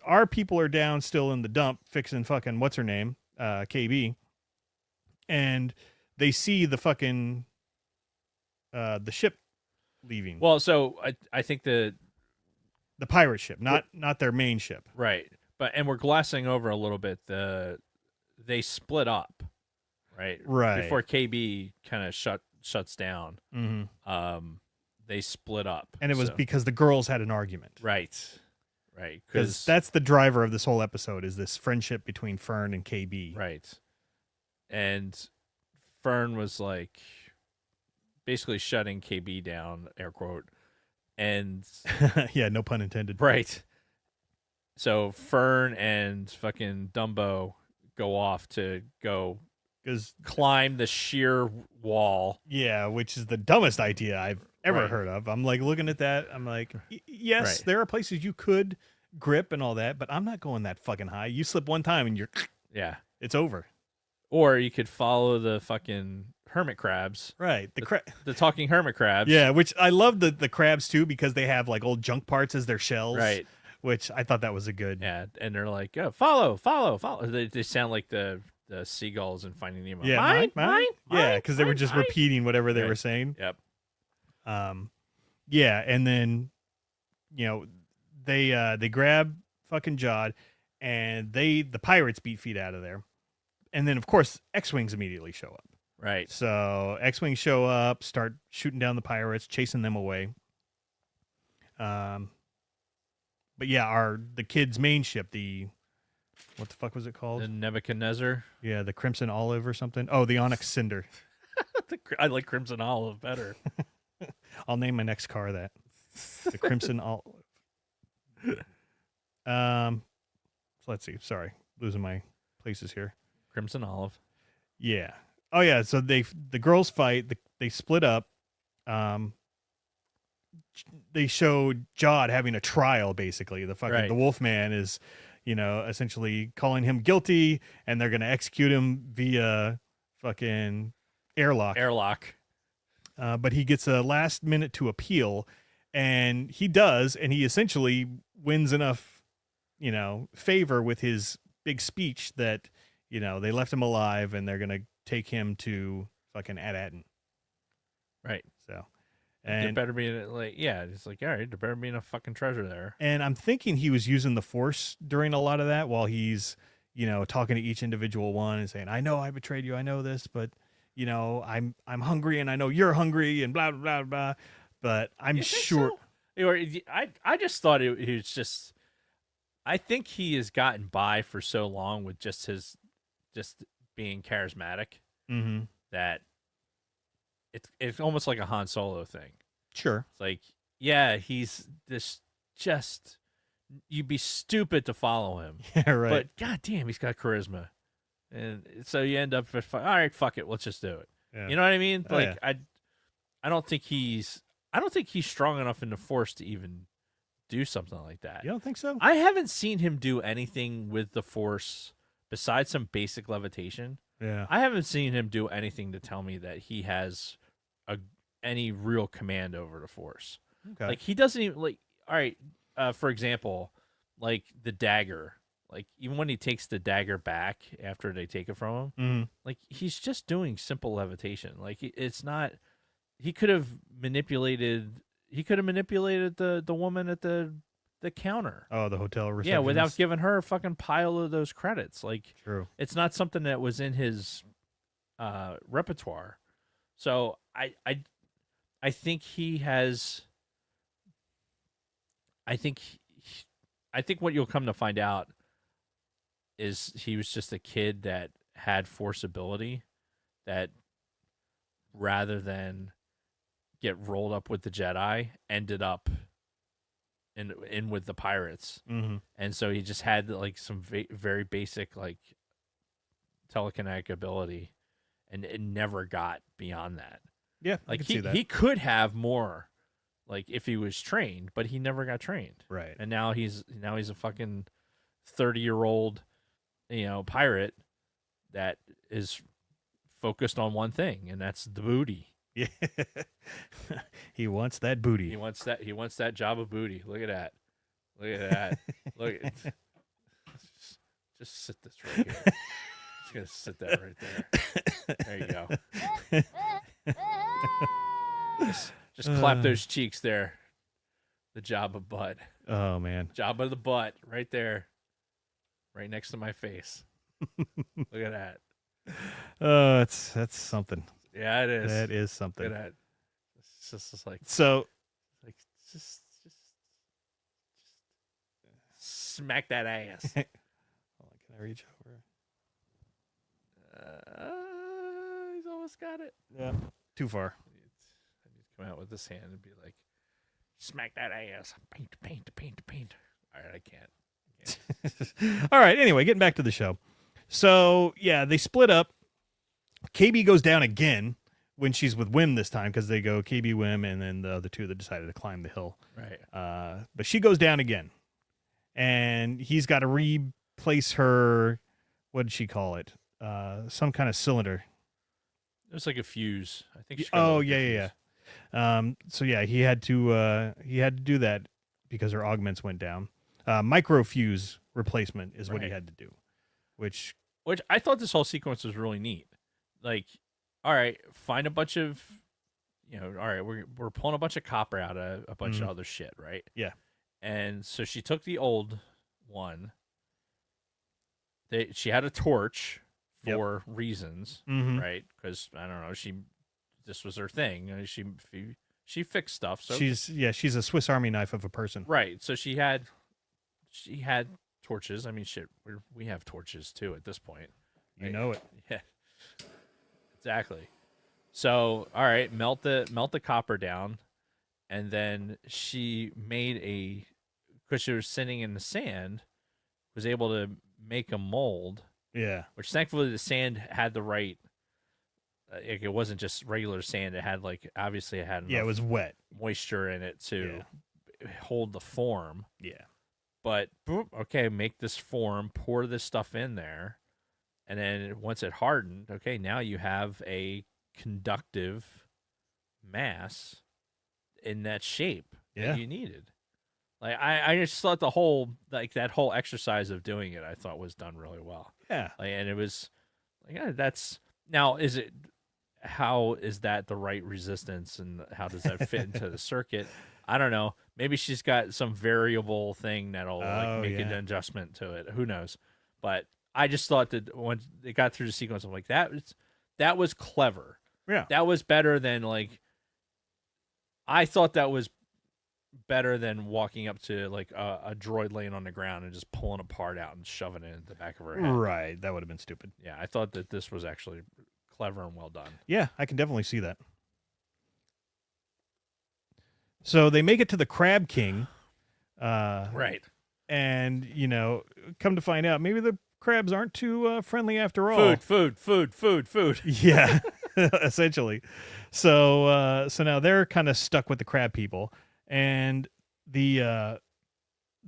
Our people are down still in the dump fixing fucking what's her name, KB, and they see the fucking the ship leaving. Well, so I think the pirate ship, not their main ship. Right. And we're glossing over a little bit they split up, right? Right. Before KB kind of shuts down. Mm-hmm. They split up. And it was because the girls had an argument. Right. Because that's the driver of this whole episode, is this friendship between Fern and KB. Right. And Fern was like basically shutting KB down, air quote. And yeah, no pun intended. Right. So Fern and fucking Dumbo go off to go climb the sheer wall. Yeah, which is the dumbest idea I've ever heard of. I'm like looking at that. I'm like, yes, there are places you could grip and all that, but I'm not going that fucking high. You slip one time and it's over. Or you could follow the fucking hermit crabs. Right. The talking hermit crabs. Yeah, which I love the crabs too, because they have like old junk parts as their shells. Right. Which I thought that was a good. Yeah, and they're like, oh, follow. They sound like the seagulls in Finding Nemo. Yeah, mine. Yeah, because they were just repeating whatever they were saying. Yep. Yeah, and then they grab fucking Jod, and the pirates beat feet out of there, and then of course X-wings immediately show up. Right. So X-wings show up, start shooting down the pirates, chasing them away. But yeah, the kid's main ship, what the fuck was it called? The Nebuchadnezzar. Yeah, the Crimson Olive or something. Oh, the Onyx Cinder. I like Crimson Olive better. I'll name my next car that. The Crimson Olive. So let's see. Sorry, losing my places here. Crimson Olive. Yeah. Oh yeah. So the girls fight. They split up. they show Jod having a trial. Basically, Right. the Wolfman is, essentially calling him guilty, and they're gonna execute him via fucking airlock. But he gets a last minute to appeal, and he does, and he essentially wins enough, favor with his big speech that, they left him alive, and they're gonna take him to fucking Ad-Aden. Right. So, There and better be it's like, all right, there better be enough fucking treasure there. and I'm thinking he was using the Force during a lot of that while he's, talking to each individual one and saying, "I know I betrayed you, I know this, but." I'm hungry, and I know you're hungry, and blah blah blah. But I'm sure. So? Or I just thought he was just. I think he has gotten by for so long with just being charismatic that it's almost like a Han Solo thing. Sure. It's like, yeah, he's this just. You'd be stupid to follow him. Yeah, right. But goddamn, he's got charisma. And so you end up with, all right, fuck it, let's just do it. Yeah. You know what I mean? Oh, Like yeah. I don't think he's strong enough in the Force to even do something like that. You don't think so? I haven't seen him do anything with the Force besides some basic levitation. Yeah. I haven't seen him do anything to tell me that he has any real command over the Force. Okay. Like he doesn't even all right, for example, like the dagger. Like, even when he takes the dagger back after they take it from him, like, he's just doing simple levitation. Like, it's not... He could have manipulated... the woman at the counter. Oh, the hotel receptionist. Yeah, without giving her a fucking pile of those credits. Like, True. It's not something that was in his repertoire. So, I think he has... I think what you'll come to find out is he was just a kid that had force ability that rather than get rolled up with the Jedi ended up in with the pirates. And so he just had like some very basic like telekinetic ability and it never got beyond that. Yeah, I Like can see that. he could have more like if he was trained, but he never got trained. Right. And now he's a fucking 30-year-old pirate that is focused on one thing, and that's the booty. Yeah. He wants that booty. He wants that job of booty. Look at that. Look at just sit this right here. Just gonna sit that right there. There you go. Just clap those cheeks there. The job of butt. Oh man. Job of the butt right there. Right next to my face. Look at that. That's something. Yeah, it is. That is something. Look at that. It's just like So just smack that ass. hold on, can I reach over? He's almost got it. Yeah. Too far. I need to come out with this hand and be like, smack that ass. Paint. All right, I can't. All right. Anyway, getting back to the show. So yeah, they split up. KB goes down again when she's with Wim this time because they go KB, Wim, and then the other two that decided to climb the hill. Right. But she goes down again, and he's got to replace her. What did she call it? Some kind of cylinder. It was like a fuse. I think. Oh yeah. So yeah, he had to do that because her augments went down. Micro fuse replacement is what he Right. had to do, which I thought this whole sequence was really neat. Like, all right, find a bunch of, all right, we're pulling a bunch of copper out of a bunch of other shit, right? Yeah. And so she took the old one. She had a torch for reasons, right? Because I don't know, this was her thing. She fixed stuff. So she's a Swiss Army knife of a person. right. So she had torches. I mean, shit, we have torches too at this point. You know it. Yeah. Exactly. So, all right, melt the copper down, and then she made because she was sitting in the sand, was able to make a mold. Yeah. Which thankfully the sand had the right it wasn't just regular sand. It had like obviously it had Yeah, it enough was wet. moisture in it to hold the form. Yeah. But boop, okay, make this form, pour this stuff in there, and then once it hardened, okay, now you have a conductive mass in that shape Yeah. that you needed. Like I just thought the whole that whole exercise of doing it, I thought was done really well. Yeah. Like, and it was like that's now how is that the right resistance and how does that fit into the circuit? I don't know. Maybe she's got some variable thing that'll make an adjustment to it. Who knows? But I just thought that when it got through the sequence, I'm like, that was clever. Yeah. That was better than like. I thought that was better than walking up to like a droid laying on the ground and just pulling a part out and shoving it in the back of her head. Right. That would have been stupid. Yeah, I thought that this was actually clever and well done. Yeah, I can definitely see that. So they make it to the Crab King. Right. And, come to find out, maybe the crabs aren't too friendly after all. Food. Yeah, essentially. So now they're kind of stuck with the crab people, and the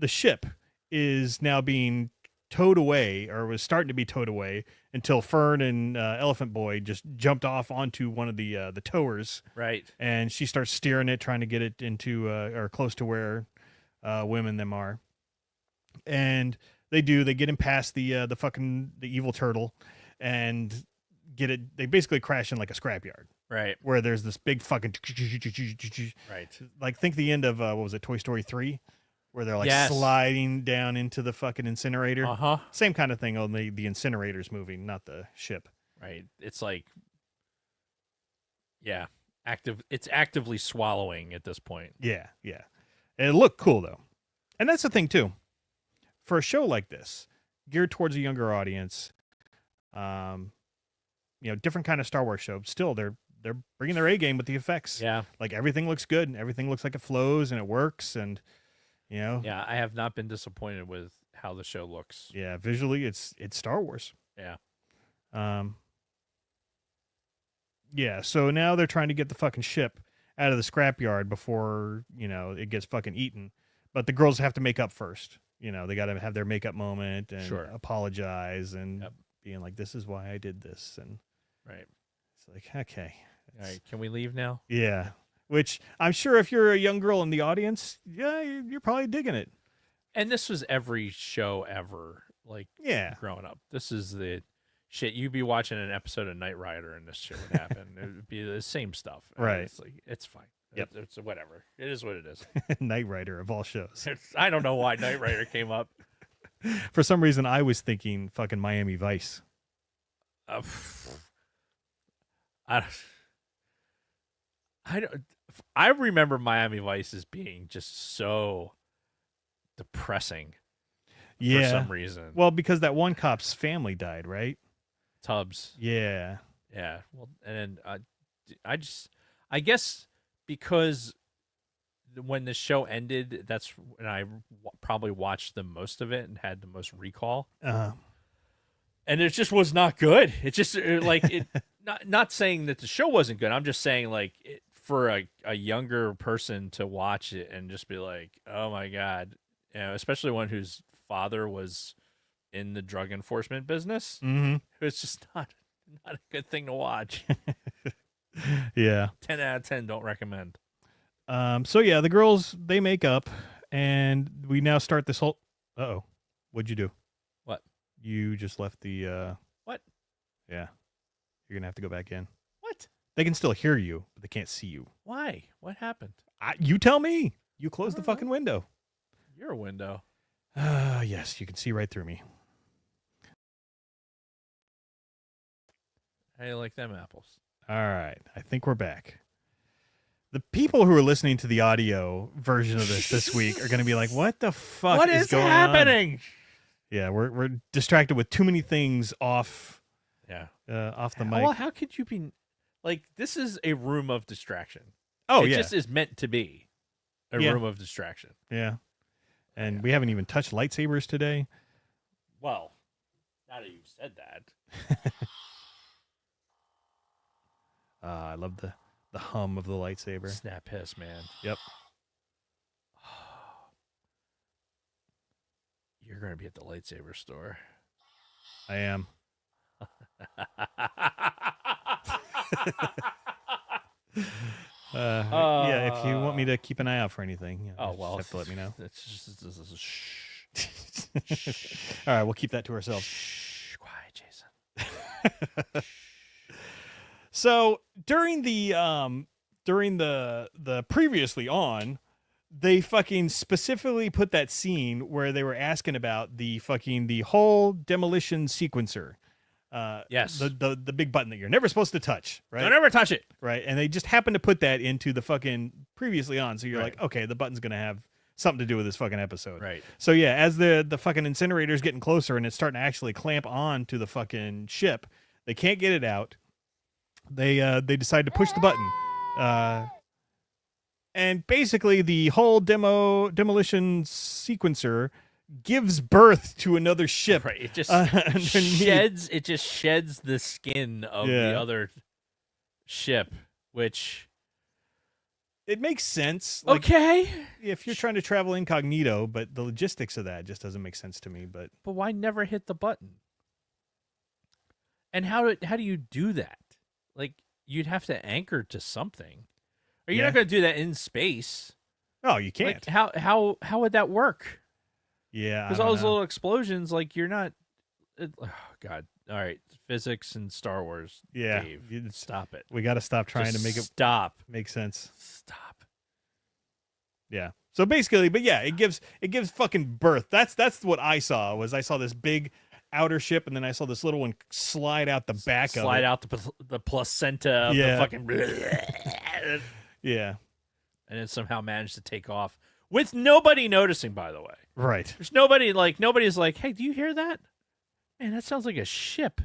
ship is now being towed away, or was starting to be towed away, until Fern and Elephant Boy just jumped off onto one of the towers. Right. And she starts steering it, trying to get it into or close to where Wim and them are. And they get him past the evil turtle, and get it. They basically crash in like a scrapyard. Right. Where there's this big fucking Right. Like think the end of what was it, Toy Story 3, where they're like Yes. sliding down into the fucking incinerator. Uh-huh. Same kind of thing, only the incinerator's moving, not the ship. Right. It's like it's actively swallowing at this point. Yeah. And it looked cool though. And that's the thing too. For a show like this, geared towards a younger audience, different kind of Star Wars show, still they're bringing their A game with the effects. Yeah. Like everything looks good and everything looks like it flows and it works, and Yeah, I have not been disappointed with how the show looks. Yeah, visually it's Star Wars. Yeah. Yeah, so now they're trying to get the fucking ship out of the scrapyard before, it gets fucking eaten. But the girls have to make up first. They got to have their makeup moment and Sure. apologize and being like, this is why I did this. And Right. it's like, okay. All right, can we leave now? Yeah. Which I'm sure if you're a young girl in the audience, yeah, you're probably digging it. And this was every show ever, like growing up. This is the shit. You'd be watching an episode of Knight Rider and this shit would happen. It would be the same stuff. Right. It's like, it's fine. Yep. It's whatever. It is what it is. Knight Rider of all shows. I don't know why Knight Rider came up. For some reason, I was thinking fucking Miami Vice. I remember Miami Vice as being just so depressing. Yeah. For some reason. Well, because that one cop's family died, right? Tubbs. Yeah. Yeah. Well, and then I guess because when the show ended, that's when I probably watched the most of it and had the most recall. And it just was not good. It just not saying that the show wasn't good. I'm just saying for a younger person to watch it and just be like, oh my God, especially one whose father was in the drug enforcement business. Mm-hmm. It's just not a good thing to watch. Yeah. 10 out of 10, don't recommend. So yeah, the girls, they make up, and we now start this whole. Uh-oh, what'd you do? What? You just left the. What? Yeah, you're gonna have to go back in. What? They can still hear you, but they can't see you. Why? What happened? You tell me. You closed the fucking window. You're a window. Yes, you can see right through me. How do you like them apples? All right, I think we're back. The people who are listening to the audio version of this week are going to be like, "What the fuck What is going happening?" on?" Yeah, we're distracted with too many things off. Yeah, off the mic. Well, how could you be like? This is a room of distraction. Oh, it yeah. just is meant to be a room of distraction. Yeah, and we haven't even touched lightsabers today. Well, now that you've said that. I love the hum of the lightsaber. Snap hiss, man. Yep. You're going to be at the lightsaber store. I am. Yeah, if you want me to keep an eye out for anything, you Oh, just well. have to let me know. It's just this is shh. All right, we'll keep that to ourselves. Shh. Quiet, Jason. So during the previously on, they fucking specifically put that scene where they were asking about the whole demolition sequencer. Yes. The big button that you're never supposed to touch, right? Don't ever touch it. Right. And they just happened to put that into the fucking previously on. So you're Right. like, okay, the button's going to have something to do with this fucking episode. Right. So yeah, as the fucking incinerator's getting closer and it's starting to actually clamp on to the fucking ship, they can't get it out. They decide to push the button. And basically the whole demolition sequencer gives birth to another ship. Right. It just underneath. sheds. It just sheds the skin of Yeah. the other ship, which It makes sense. Like, okay. if you're trying to travel incognito, but the logistics of that just doesn't make sense to me. But But why never hit the button? And how do you do that? Like you'd have to anchor to something, or you're Yeah. not going to do that in space. oh, you can't. Like how would that work? Yeah, I Because don't all those know. little explosions, like you're not. Oh God! All right, physics and Star Wars. Yeah, Dave, it's- stop it. we got to stop trying Just to make it stop. make sense. Stop. Yeah. So basically, but yeah, it gives fucking birth. That's what I saw. I saw this big outer ship, and then I saw this little one slide out the back of it. Slide out the placenta of Yeah. the fucking. Yeah. And then somehow managed to take off with nobody noticing. By the way, Right. there's nobody's like, hey, do you hear that? Man, that sounds like a ship.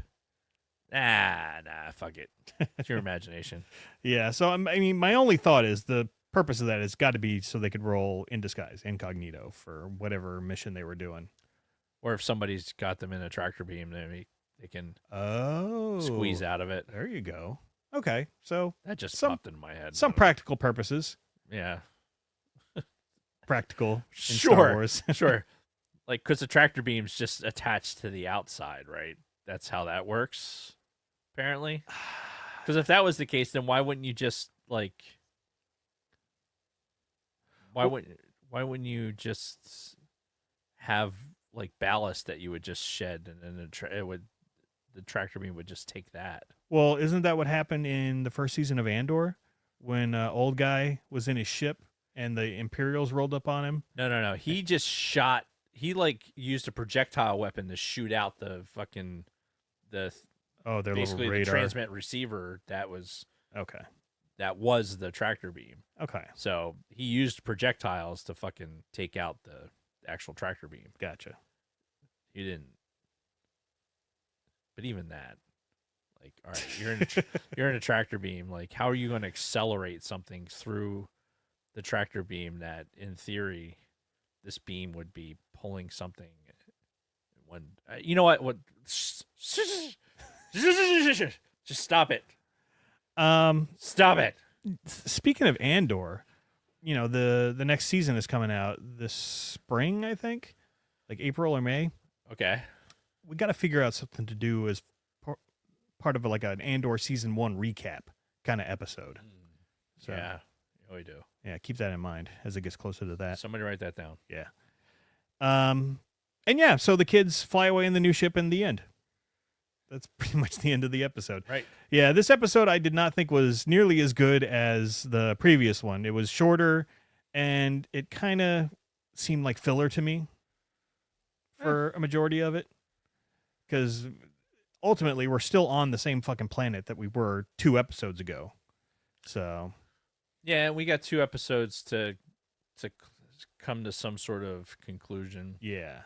Nah, fuck it. It's your imagination. Yeah. So I mean, my only thought is the purpose of that has got to be so they could roll in disguise, incognito, for whatever mission they were doing. Or if somebody's got them in a tractor beam, they can Oh, squeeze out of it. There you go. Okay. So That just Some- popped into my head. some practical purposes. Yeah. Practical in Sure. Star Wars. Sure. Like, because the tractor beam's just attached to the outside, right? That's how that works, apparently. Because if that was the case, then why wouldn't you just, like... Why wouldn't you just have, like, ballast that you would just shed, and then the tractor beam would just take that? Well, isn't that what happened in the first season of Andor when old guy was in his ship and the Imperials rolled up on him? No. He just shot. He like used a projectile weapon to shoot out the fucking Oh, their basically little the radar. transmit receiver that was Okay. the tractor beam. Okay. So he used projectiles to fucking take out the actual tractor beam. Gotcha. He didn't. But even that, like, all right, you're in a tractor beam. Like, how are you going to accelerate something through the tractor beam that, in theory, this beam would be pulling something? When you know what? Just stop it. Stop it. Speaking of Andor, you know, the next season is coming out this spring, I think, like April or May. Okay. We got to figure out something to do as part of like an Andor season 1 recap kind of episode. So, Yeah, we do. yeah, keep that in mind as it gets closer to that. Somebody write that down. Yeah. And yeah, so the kids fly away in the new ship in the end. That's pretty much the end of the episode. Right. Yeah, this episode I did not think was nearly as good as the previous one. It was shorter, and it kind of seemed like filler to me for a majority of it. Because ultimately, we're still on the same fucking planet that we were 2 episodes ago. So, Yeah, we got 2 episodes to come to some sort of conclusion. yeah.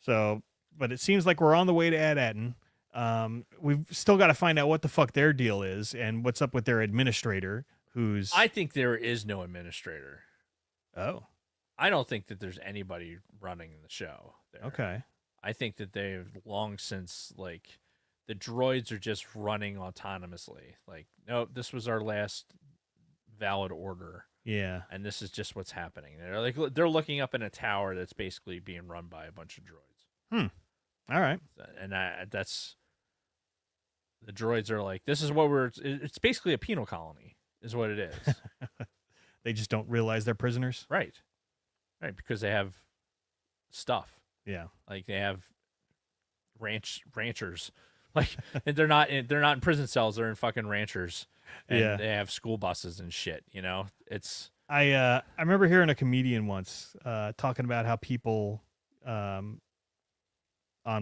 So, but it seems like we're on the way to Ad-Aden. We've still got to find out what the fuck their deal is and what's up with their administrator, who's... I think there is no administrator. Oh, I don't think that there's anybody running the show there. okay. I think that they've long since, like, the droids are just running autonomously. Like, no, this was our last valid order, Yeah. and this is just what's happening. They're looking up in a tower that's basically being run by a bunch of droids. All right. And that's the droids are like, this is what it's basically a penal colony is what it is. They just don't realize they're prisoners. Right, because they have stuff. Yeah. Like they have ranchers, like, and they're not in prison cells. They're in fucking ranchers, and Yeah. they have school buses and shit. It's I remember hearing a comedian once talking about how people on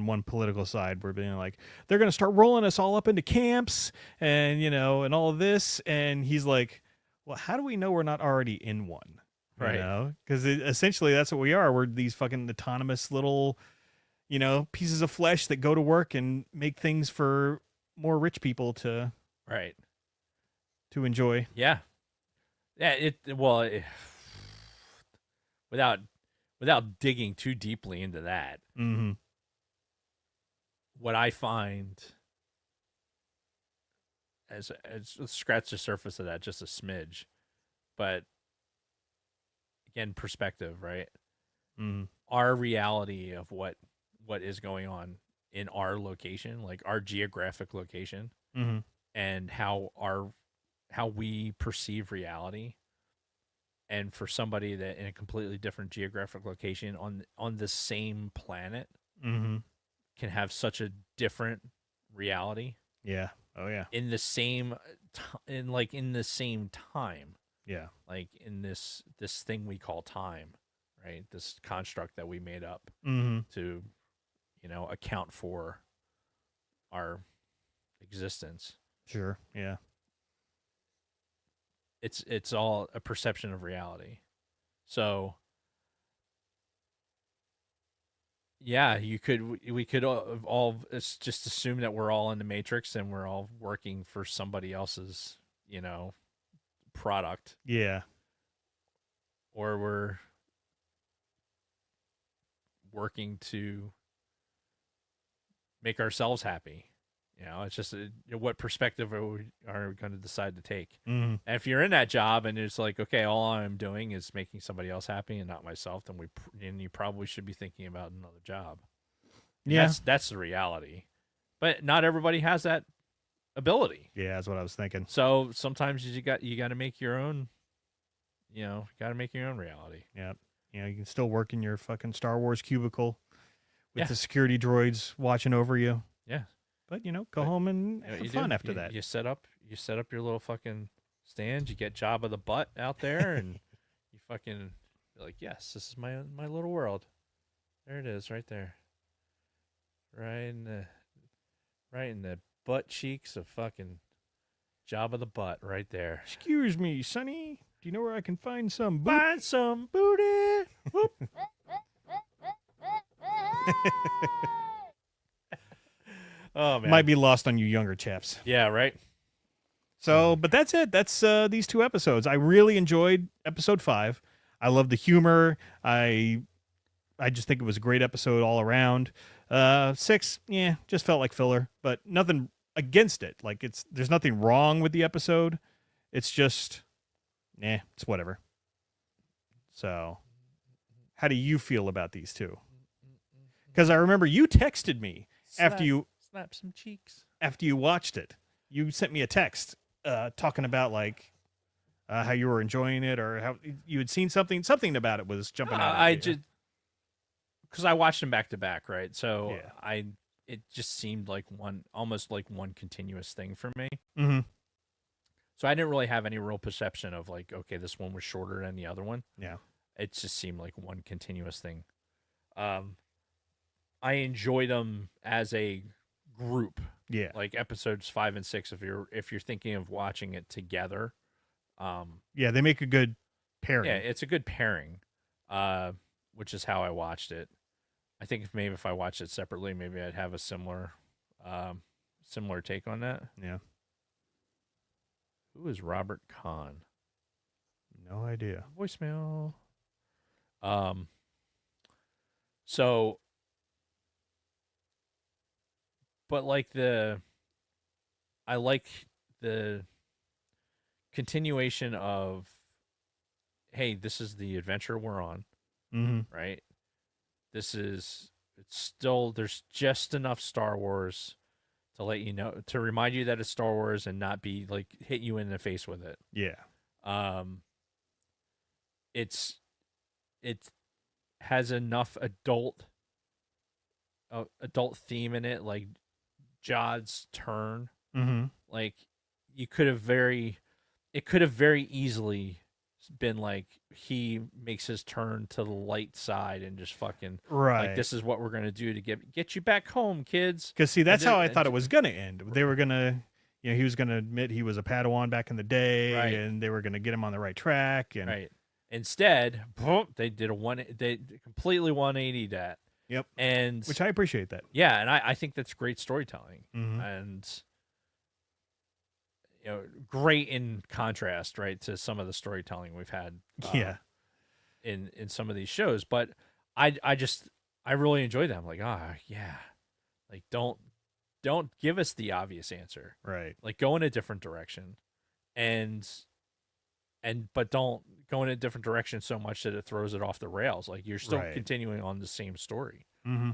one political side were being like, they're going to start rolling us all up into camps and, and all of this. And he's like, well, how do we know we're not already in one? Right. Because essentially that's what we are. We're these fucking autonomous little, pieces of flesh that go to work and make things for more rich people to right. enjoy. Yeah. Without digging too deeply into that, Mm-hmm. what I find as scratch the surface of that just a smidge, but again, perspective, right? Mm-hmm. Our reality of what is going on in our location, like our geographic location, Mm-hmm. and how we perceive reality, and for somebody that in a completely different geographic location on the same planet Mm-hmm. can have such a different reality Yeah. Oh yeah. in the same in the same time, Yeah. like in this thing we call time, right? This construct that we made up Mm-hmm. to account for our existence. Sure. Yeah. It's all a perception of reality. So yeah, we could all just assume that we're all in the matrix and we're all working for somebody else's, product, Yeah. or we're working to make ourselves happy. It's just what perspective are we going to decide to take? Mm-hmm. And if you're in that job and it's like, okay, all I'm doing is making somebody else happy and not myself, then you probably should be thinking about another job. And Yeah. that's the reality. But not everybody has that ability. Yeah, that's what I was thinking. So sometimes you got to make your own. Got to make your own reality. Yeah. You can still work in your fucking Star Wars cubicle with Yeah. the security droids watching over you. Yeah. But go home and You know what have you fun do? after You- that. You set up your little fucking stand. You get Jabba the Butt out there, and you fucking you're like, yes, this is my little world. There it is, right there, right in the butt cheeks of fucking Jabba the Butt, right there. Excuse me, Sonny. Do you know where I can find some boot? Find some booty. Whoop. Oh man, Might be lost on you younger chaps. yeah, right. So, but that's it. That's these two episodes. I really enjoyed episode 5. I love the humor. I just think it was a great episode all around. 6, yeah, just felt like filler, but nothing against it. Like there's nothing wrong with the episode. It's just, it's whatever. So, how do you feel about these two? Because I remember you texted me after you slap some cheeks. after you watched it. You sent me a text talking about like how you were enjoying it or how you had seen something about it was jumping out. I at you. just because I watched them back to back, right? So Yeah. it just seemed like almost like one continuous thing for me. Mm-hmm. So I didn't really have any real perception of like, okay, this one was shorter than the other one. Yeah. It just seemed like one continuous thing. I enjoyed them as a group, Yeah. like episodes 5 and 6. If you're thinking of watching it together, Yeah, they make a good pairing. yeah, it's a good pairing, which is how I watched it. I think if I watched it separately, maybe I'd have a similar take on that. Yeah. Who is Robert Kahn? No idea. Voicemail. So but like I like the continuation of, hey, this is the adventure we're on, Mm-hmm. right? It's still, there's just enough Star Wars to let you know, to remind you that it's Star Wars and not be like hit you in the face with it. Yeah. It's it has enough adult theme in it, like Jod's turn. Mm-hmm. Like you could have it could have very easily been like he makes his turn to the light side and just fucking Right. like, this is what we're gonna do to get you back home, kids. Because see, that's And how then- I thought it was gonna end. They were gonna, he was gonna admit he was a Padawan back in the day, Right. and they were gonna get him on the right track. And Right. Instead, boom, they did they completely 180 that. Yep. And which I appreciate that. yeah, and I think that's great storytelling. Mhm. And great in contrast, right, to some of the storytelling we've had Yeah. in some of these shows. But I really enjoy them. Like, yeah. Like don't give us the obvious answer. Right. Like go in a different direction. But don't go in a different direction so much that it throws it off the rails. Like you're still Right. continuing on the same story. Mm-hmm.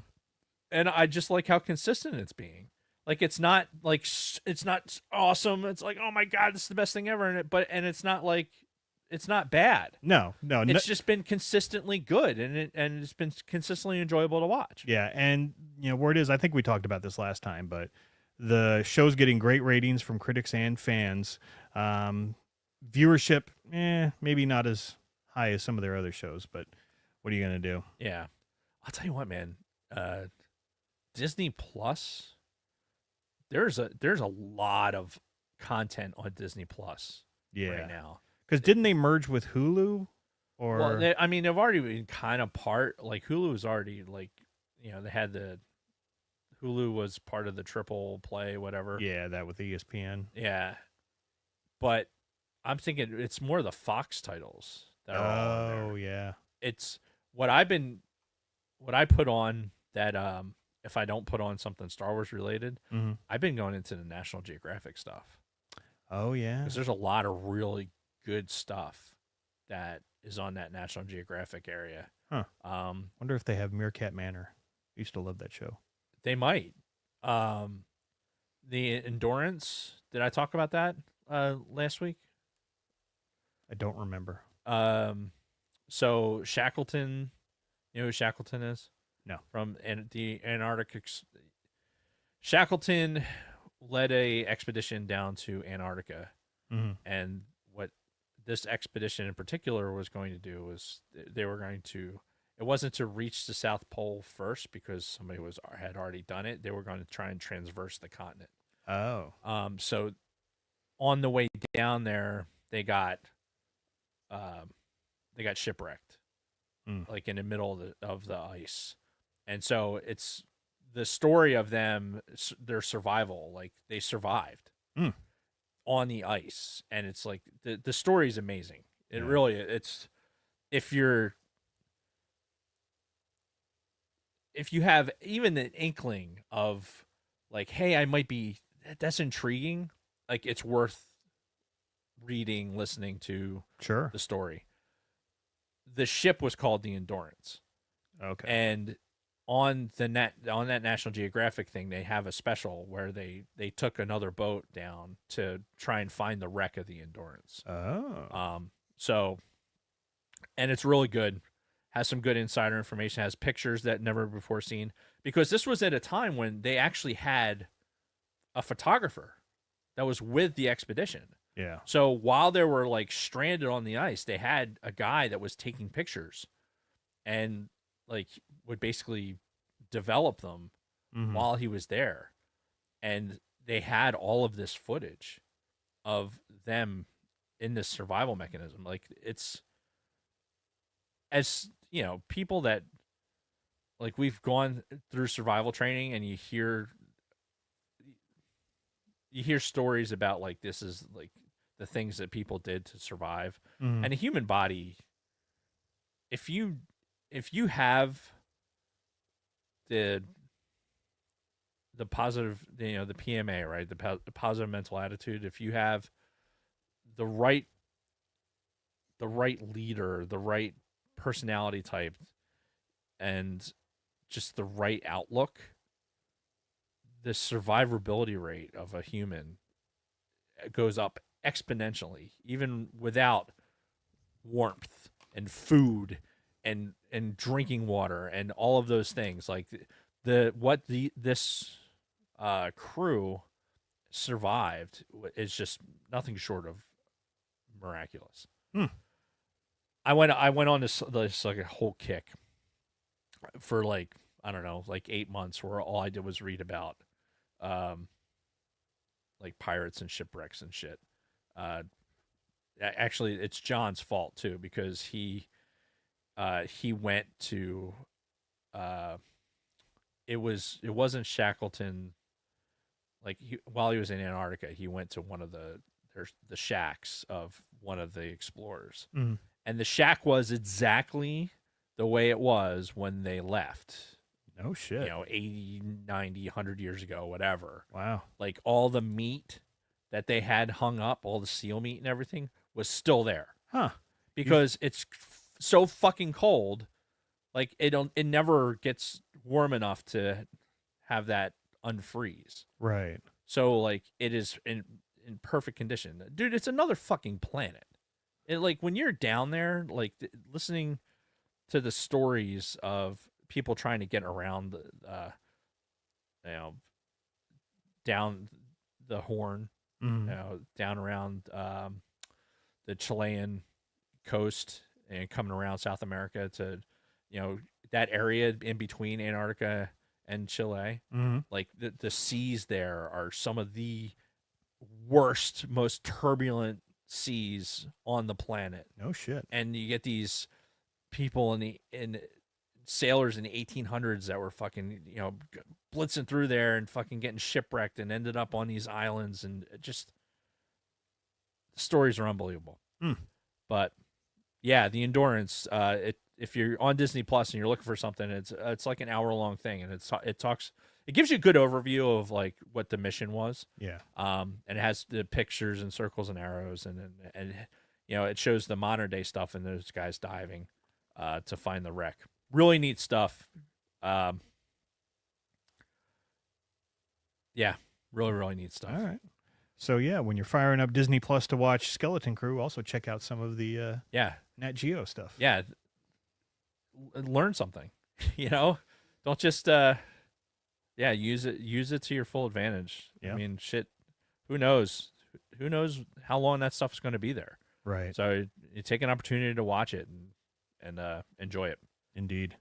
And I just like how consistent it's being. Like it's not awesome. It's like, oh my god, this is the best thing ever. And it's not like, it's not bad. No. It's just been consistently good, and it's been consistently enjoyable to watch. Yeah, and where it is, I think we talked about this last time, but the show's getting great ratings from critics and fans. Viewership, maybe not as high as some of their other shows, but what are you gonna do? Yeah, I'll tell you what, man. Disney Plus. There's a lot of content on Disney Plus right now. Because didn't they merge with Hulu? Or Well, they've already been kind of part. Like Hulu was already like, they had Hulu was part of the triple play, whatever. yeah, that with ESPN. Yeah, but I'm thinking it's more the Fox titles that are all on there. Yeah. It's what I put on that. If I don't put on something Star Wars related, Mm-hmm. I've been going into the National Geographic stuff. Oh yeah. Because there's a lot of really good stuff that is on that National Geographic area. Huh. Wonder if they have Meerkat Manor. I used to love that show. They might. The Endurance. Did I talk about that last week? I don't remember. So Shackleton, you know who Shackleton is? No. From the Antarctic. Shackleton led a expedition down to Antarctica, Mm-hmm. and what this expedition in particular was going to do was they were going to. It wasn't to reach the South Pole first because somebody had already done it. They were going to try and transverse the continent. Oh. So on the way down there, they got shipwrecked, like in the middle of the ice, and so it's the story of them, their survival. Like they survived on the ice, and it's like the story is amazing. It really, it's if you have even an inkling of like, hey, I might be, that's intriguing. Like it's worth reading, listening to Sure. the story. The ship was called the Endurance. Okay. And on that National Geographic thing, they have a special where they took another boat down to try and find the wreck of the Endurance. Oh. So, and it's really good. Has some good insider information. Has pictures that never before seen. Because this was at a time when they actually had a photographer that was with the expedition. Yeah. So while they were like stranded on the ice, they had a guy that was taking pictures and like would basically develop them Mhm. while he was there. And they had all of this footage of them in this survival mechanism. Like it's, as you know, people that like we've gone through survival training and you hear stories about like, this is like the things that people did to survive. Mhm. And a human body, if you have the the positive, the PMA, right? The positive mental attitude. If you have the right leader, the right personality type, and just the right outlook, the survivability rate of a human goes up exponentially, even without warmth and food and drinking water and all of those things. Like this crew survived is just nothing short of miraculous. I went on this like a whole kick for like, I don't know, like 8 months where all I did was read about like pirates and shipwrecks and shit. Actually, it's John's fault too, because he went to it wasn't Shackleton. Like while he was in Antarctica, he went to one of the shacks of one of the explorers, and the shack was exactly the way it was when they left. No shit. 80, 90, 100 years ago, whatever. Wow. Like all the meat that they had hung up, all the seal meat and everything was still there. Huh. Because it's so fucking cold. Like it never gets warm enough to have that unfreeze. Right. So like it is in perfect condition. Dude, it's another fucking planet. Like when you're down there, like listening to the stories of people trying to get around down the Horn, down around the Chilean coast and coming around South America to, that area in between Antarctica and Chile. Like the seas there are some of the worst, most turbulent seas on the planet. No shit. And you get these people in sailors in the 1800s that were fucking, blitzing through there and fucking getting shipwrecked and ended up on these islands, and just the stories are unbelievable. But yeah, the Endurance, if you're on Disney Plus and you're looking for something, it's like an hour-long thing, and it gives you a good overview of like what the mission was. Yeah. And it has the pictures and circles and arrows, and it shows the modern day stuff and those guys diving to find the wreck. Really neat stuff. Yeah, really, really neat stuff. All right. So yeah, when you're firing up Disney Plus to watch Skeleton Crew, also check out some of the Nat Geo stuff. Yeah. Learn something. Don't just use it to your full advantage. Yeah. I mean, shit, who knows how long that stuff's going to be there. Right. So you take an opportunity to watch it and enjoy it. Indeed.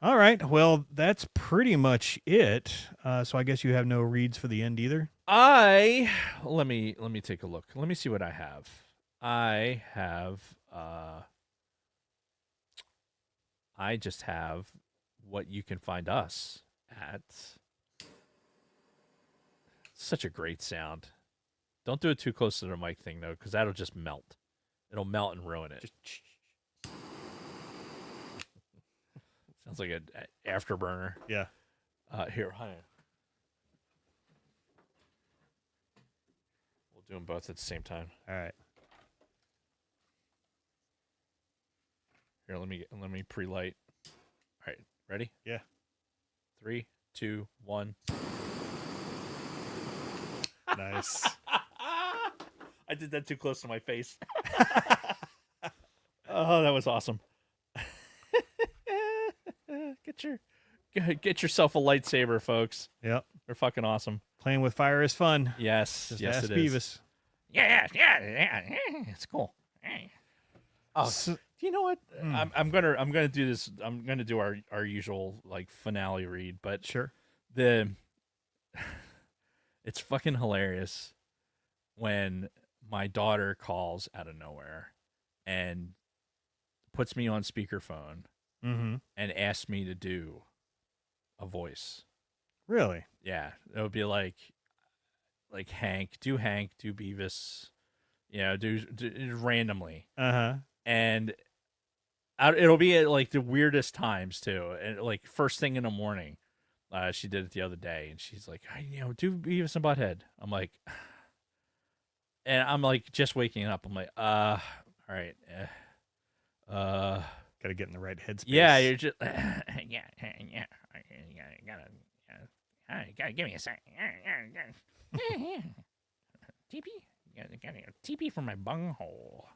All right. Well, that's pretty much it. So I guess you have no reads for the end either. Let me take a look. Let me see what I have. I just have what you can find us at. Such a great sound. Don't do it too close to the mic thing though, because that'll just melt. It'll melt and ruin it. Sounds like an afterburner. Yeah. Here, honey. We'll do them both at the same time. All right. Here, let me pre-light. All right, ready? Yeah. 3, 2, 1. Nice. I did that too close to my face. Oh, that was awesome. Get yourself a lightsaber, folks. Yep. They're fucking awesome. Playing with fire is fun. Yes. Just yes, ask it is. Beavis. Yeah. It's cool. Oh, So- you know what? I'm gonna do this. I'm gonna do our usual like finale read, but Sure. it's fucking hilarious when my daughter calls out of nowhere and puts me on speakerphone Mm-hmm. and asks me to do a voice. Really? Yeah, it would be like Hank, do Beavis, do randomly, Uh-huh. and it'll be at like the weirdest times too, and like first thing in the morning, She did it the other day, and she's like, do Beavis and Butthead. I'm like, and I'm like just waking up. I'm like, all right, Got to get in the right headspace. yeah, you're just, yeah, gotta give me a second. TP, gotta TP for my bunghole.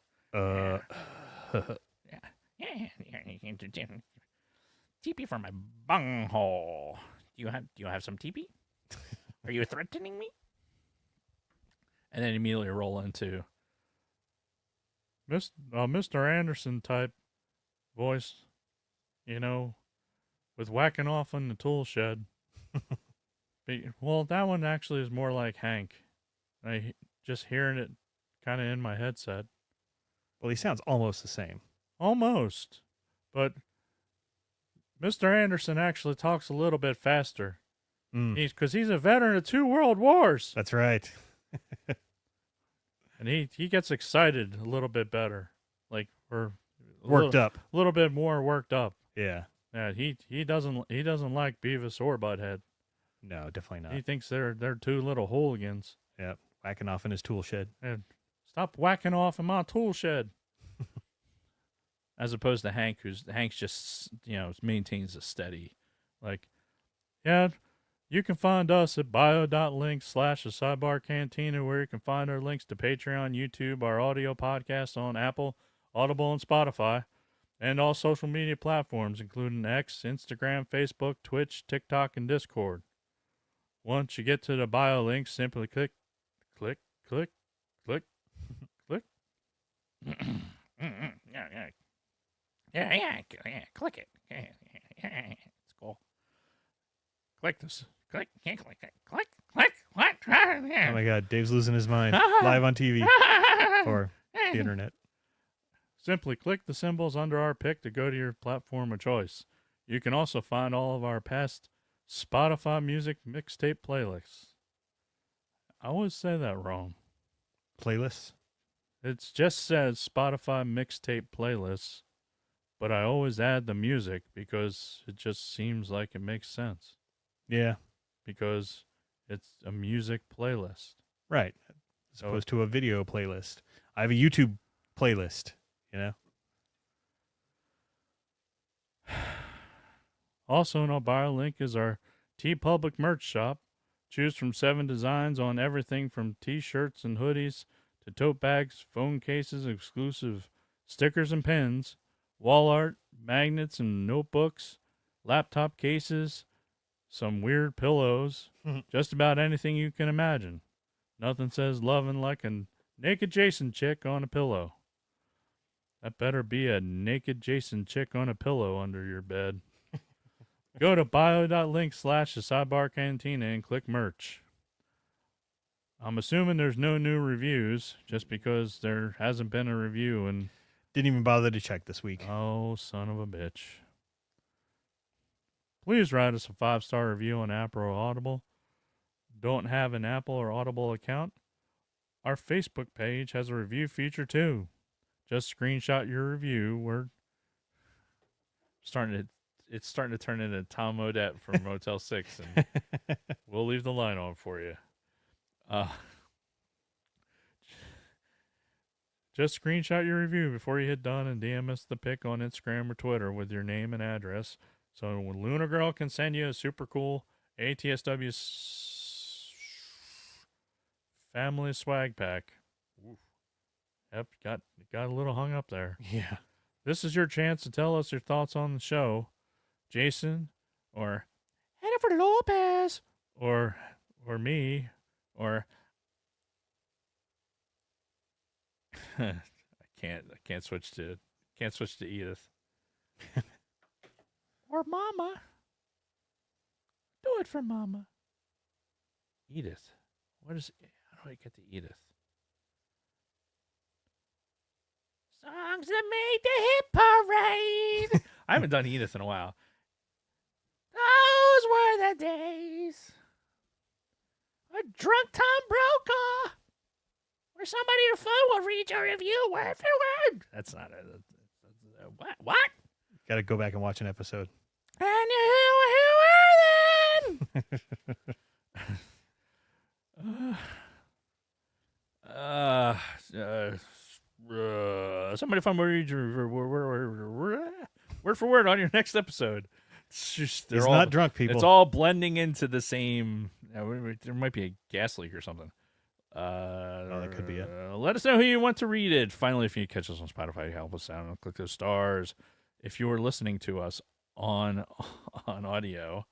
TP for my bunghole. Do you have some TP? Are you threatening me? And then immediately roll into Mr. Anderson type voice, with whacking off in the tool shed. Well, that one actually is more like Hank. I just hearing it kind of in my headset. Well, he sounds almost the same. Almost. But Mr. Anderson actually talks a little bit faster. Because he's a veteran of 2 world wars. That's right. And he gets excited a little bit better. Like, or up. A little bit more worked up. Yeah. Yeah, he doesn't like Beavis or Butthead. No, definitely not. He thinks they're 2 little hooligans. Yeah, whacking off in his tool shed. And stop whacking off in my tool shed. As opposed to Hank's just maintains a steady, like, yeah, you can find us at bio.link /thesidebarcantina, where you can find our links to Patreon, YouTube, our audio podcast on Apple, Audible, and Spotify, and all social media platforms, including X, Instagram, Facebook, Twitch, TikTok, and Discord. Once you get to the bio link, simply click. Click. Yeah, click it. It's cool. Click this. Click. What? Oh my God, Dave's losing his mind. Live on TV or the internet. Simply click the symbols under our pic to go to your platform of choice. You can also find all of our past Spotify music mixtape playlists. I always say that wrong. Playlists? It just says Spotify mixtape playlists, but I always add the music because it just seems like it makes sense. Yeah. Because it's a music playlist. Right. As opposed to a video playlist. I have a YouTube playlist, Also, in our bio link is our TeePublic merch shop. Choose from 7 designs on everything from t-shirts and hoodies to tote bags, phone cases, exclusive stickers and pins, wall art, magnets and notebooks, laptop cases, some weird pillows, just about anything you can imagine. Nothing says loving like a naked Jason chick on a pillow. That better be a naked Jason chick on a pillow under your bed. Go to bio.link /thesidebarcantina and click merch. I'm assuming there's no new reviews just because there hasn't been a review and didn't even bother to check this week. Oh, son of a bitch. Please write us a 5-star review on Apple or Audible. Don't have an Apple or Audible account? Our Facebook page has a review feature too. Just screenshot your review. It's starting to turn into Tom Odette from Motel 6, and we'll leave the line on for you. Just screenshot your review before you hit done and DM us the pic on Instagram or Twitter with your name and address, so when Lunar Girl can send you a super cool ATSW family swag pack. Yep, got a little hung up there. Yeah. This is your chance to tell us your thoughts on the show. Jason, or Jennifer Lopez, or me, or I can't switch to Edith. Or Mama. Do it for Mama. Edith. How do I get to Edith? Songs that made the hit parade. I haven't done Edith in a while. Those were the days. A drunk Tom Brokaw. Or somebody your phone will read your review word for word. That's not it. What? Got to go back and watch an episode. And who were then? Somebody find word for word on your next episode. It's just He's not drunk, people. It's all blending into the same. There might be a gas leak or something. That could be it. Let us know who you want to read it. Finally, if you catch us on Spotify, help us out and click those stars. If you are listening to us on audio,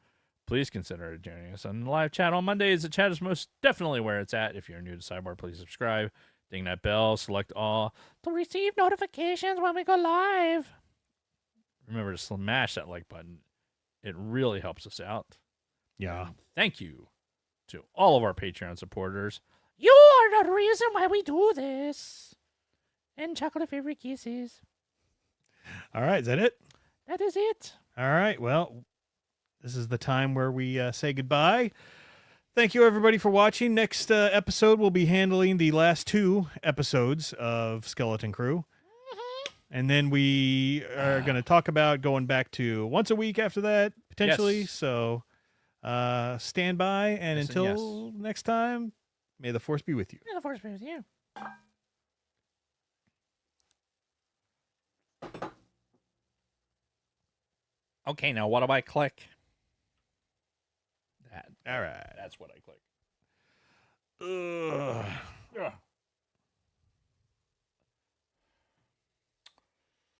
please consider joining us on the live chat on Mondays. The chat is most definitely where it's at. If you're new to Sidebar, please subscribe. Ding that bell. Select all to receive notifications when we go live. Remember to smash that like button. It really helps us out. Yeah. And thank you to all of our Patreon supporters. You are the reason why we do this. And chocolate favorite kisses. All right. Is that it? That is it. All right. Well, this is the time where we say goodbye. Thank you, everybody, for watching. Next episode, we'll be handling the last 2 episodes of Skeleton Crew. And then we are going to talk about going back to once a week after that, potentially. Yes. So stand by. And Yes, until next time, may the force be with you. May the force be with you. Okay, now what do I click? That. All right. That's what I click. Ugh. Ugh.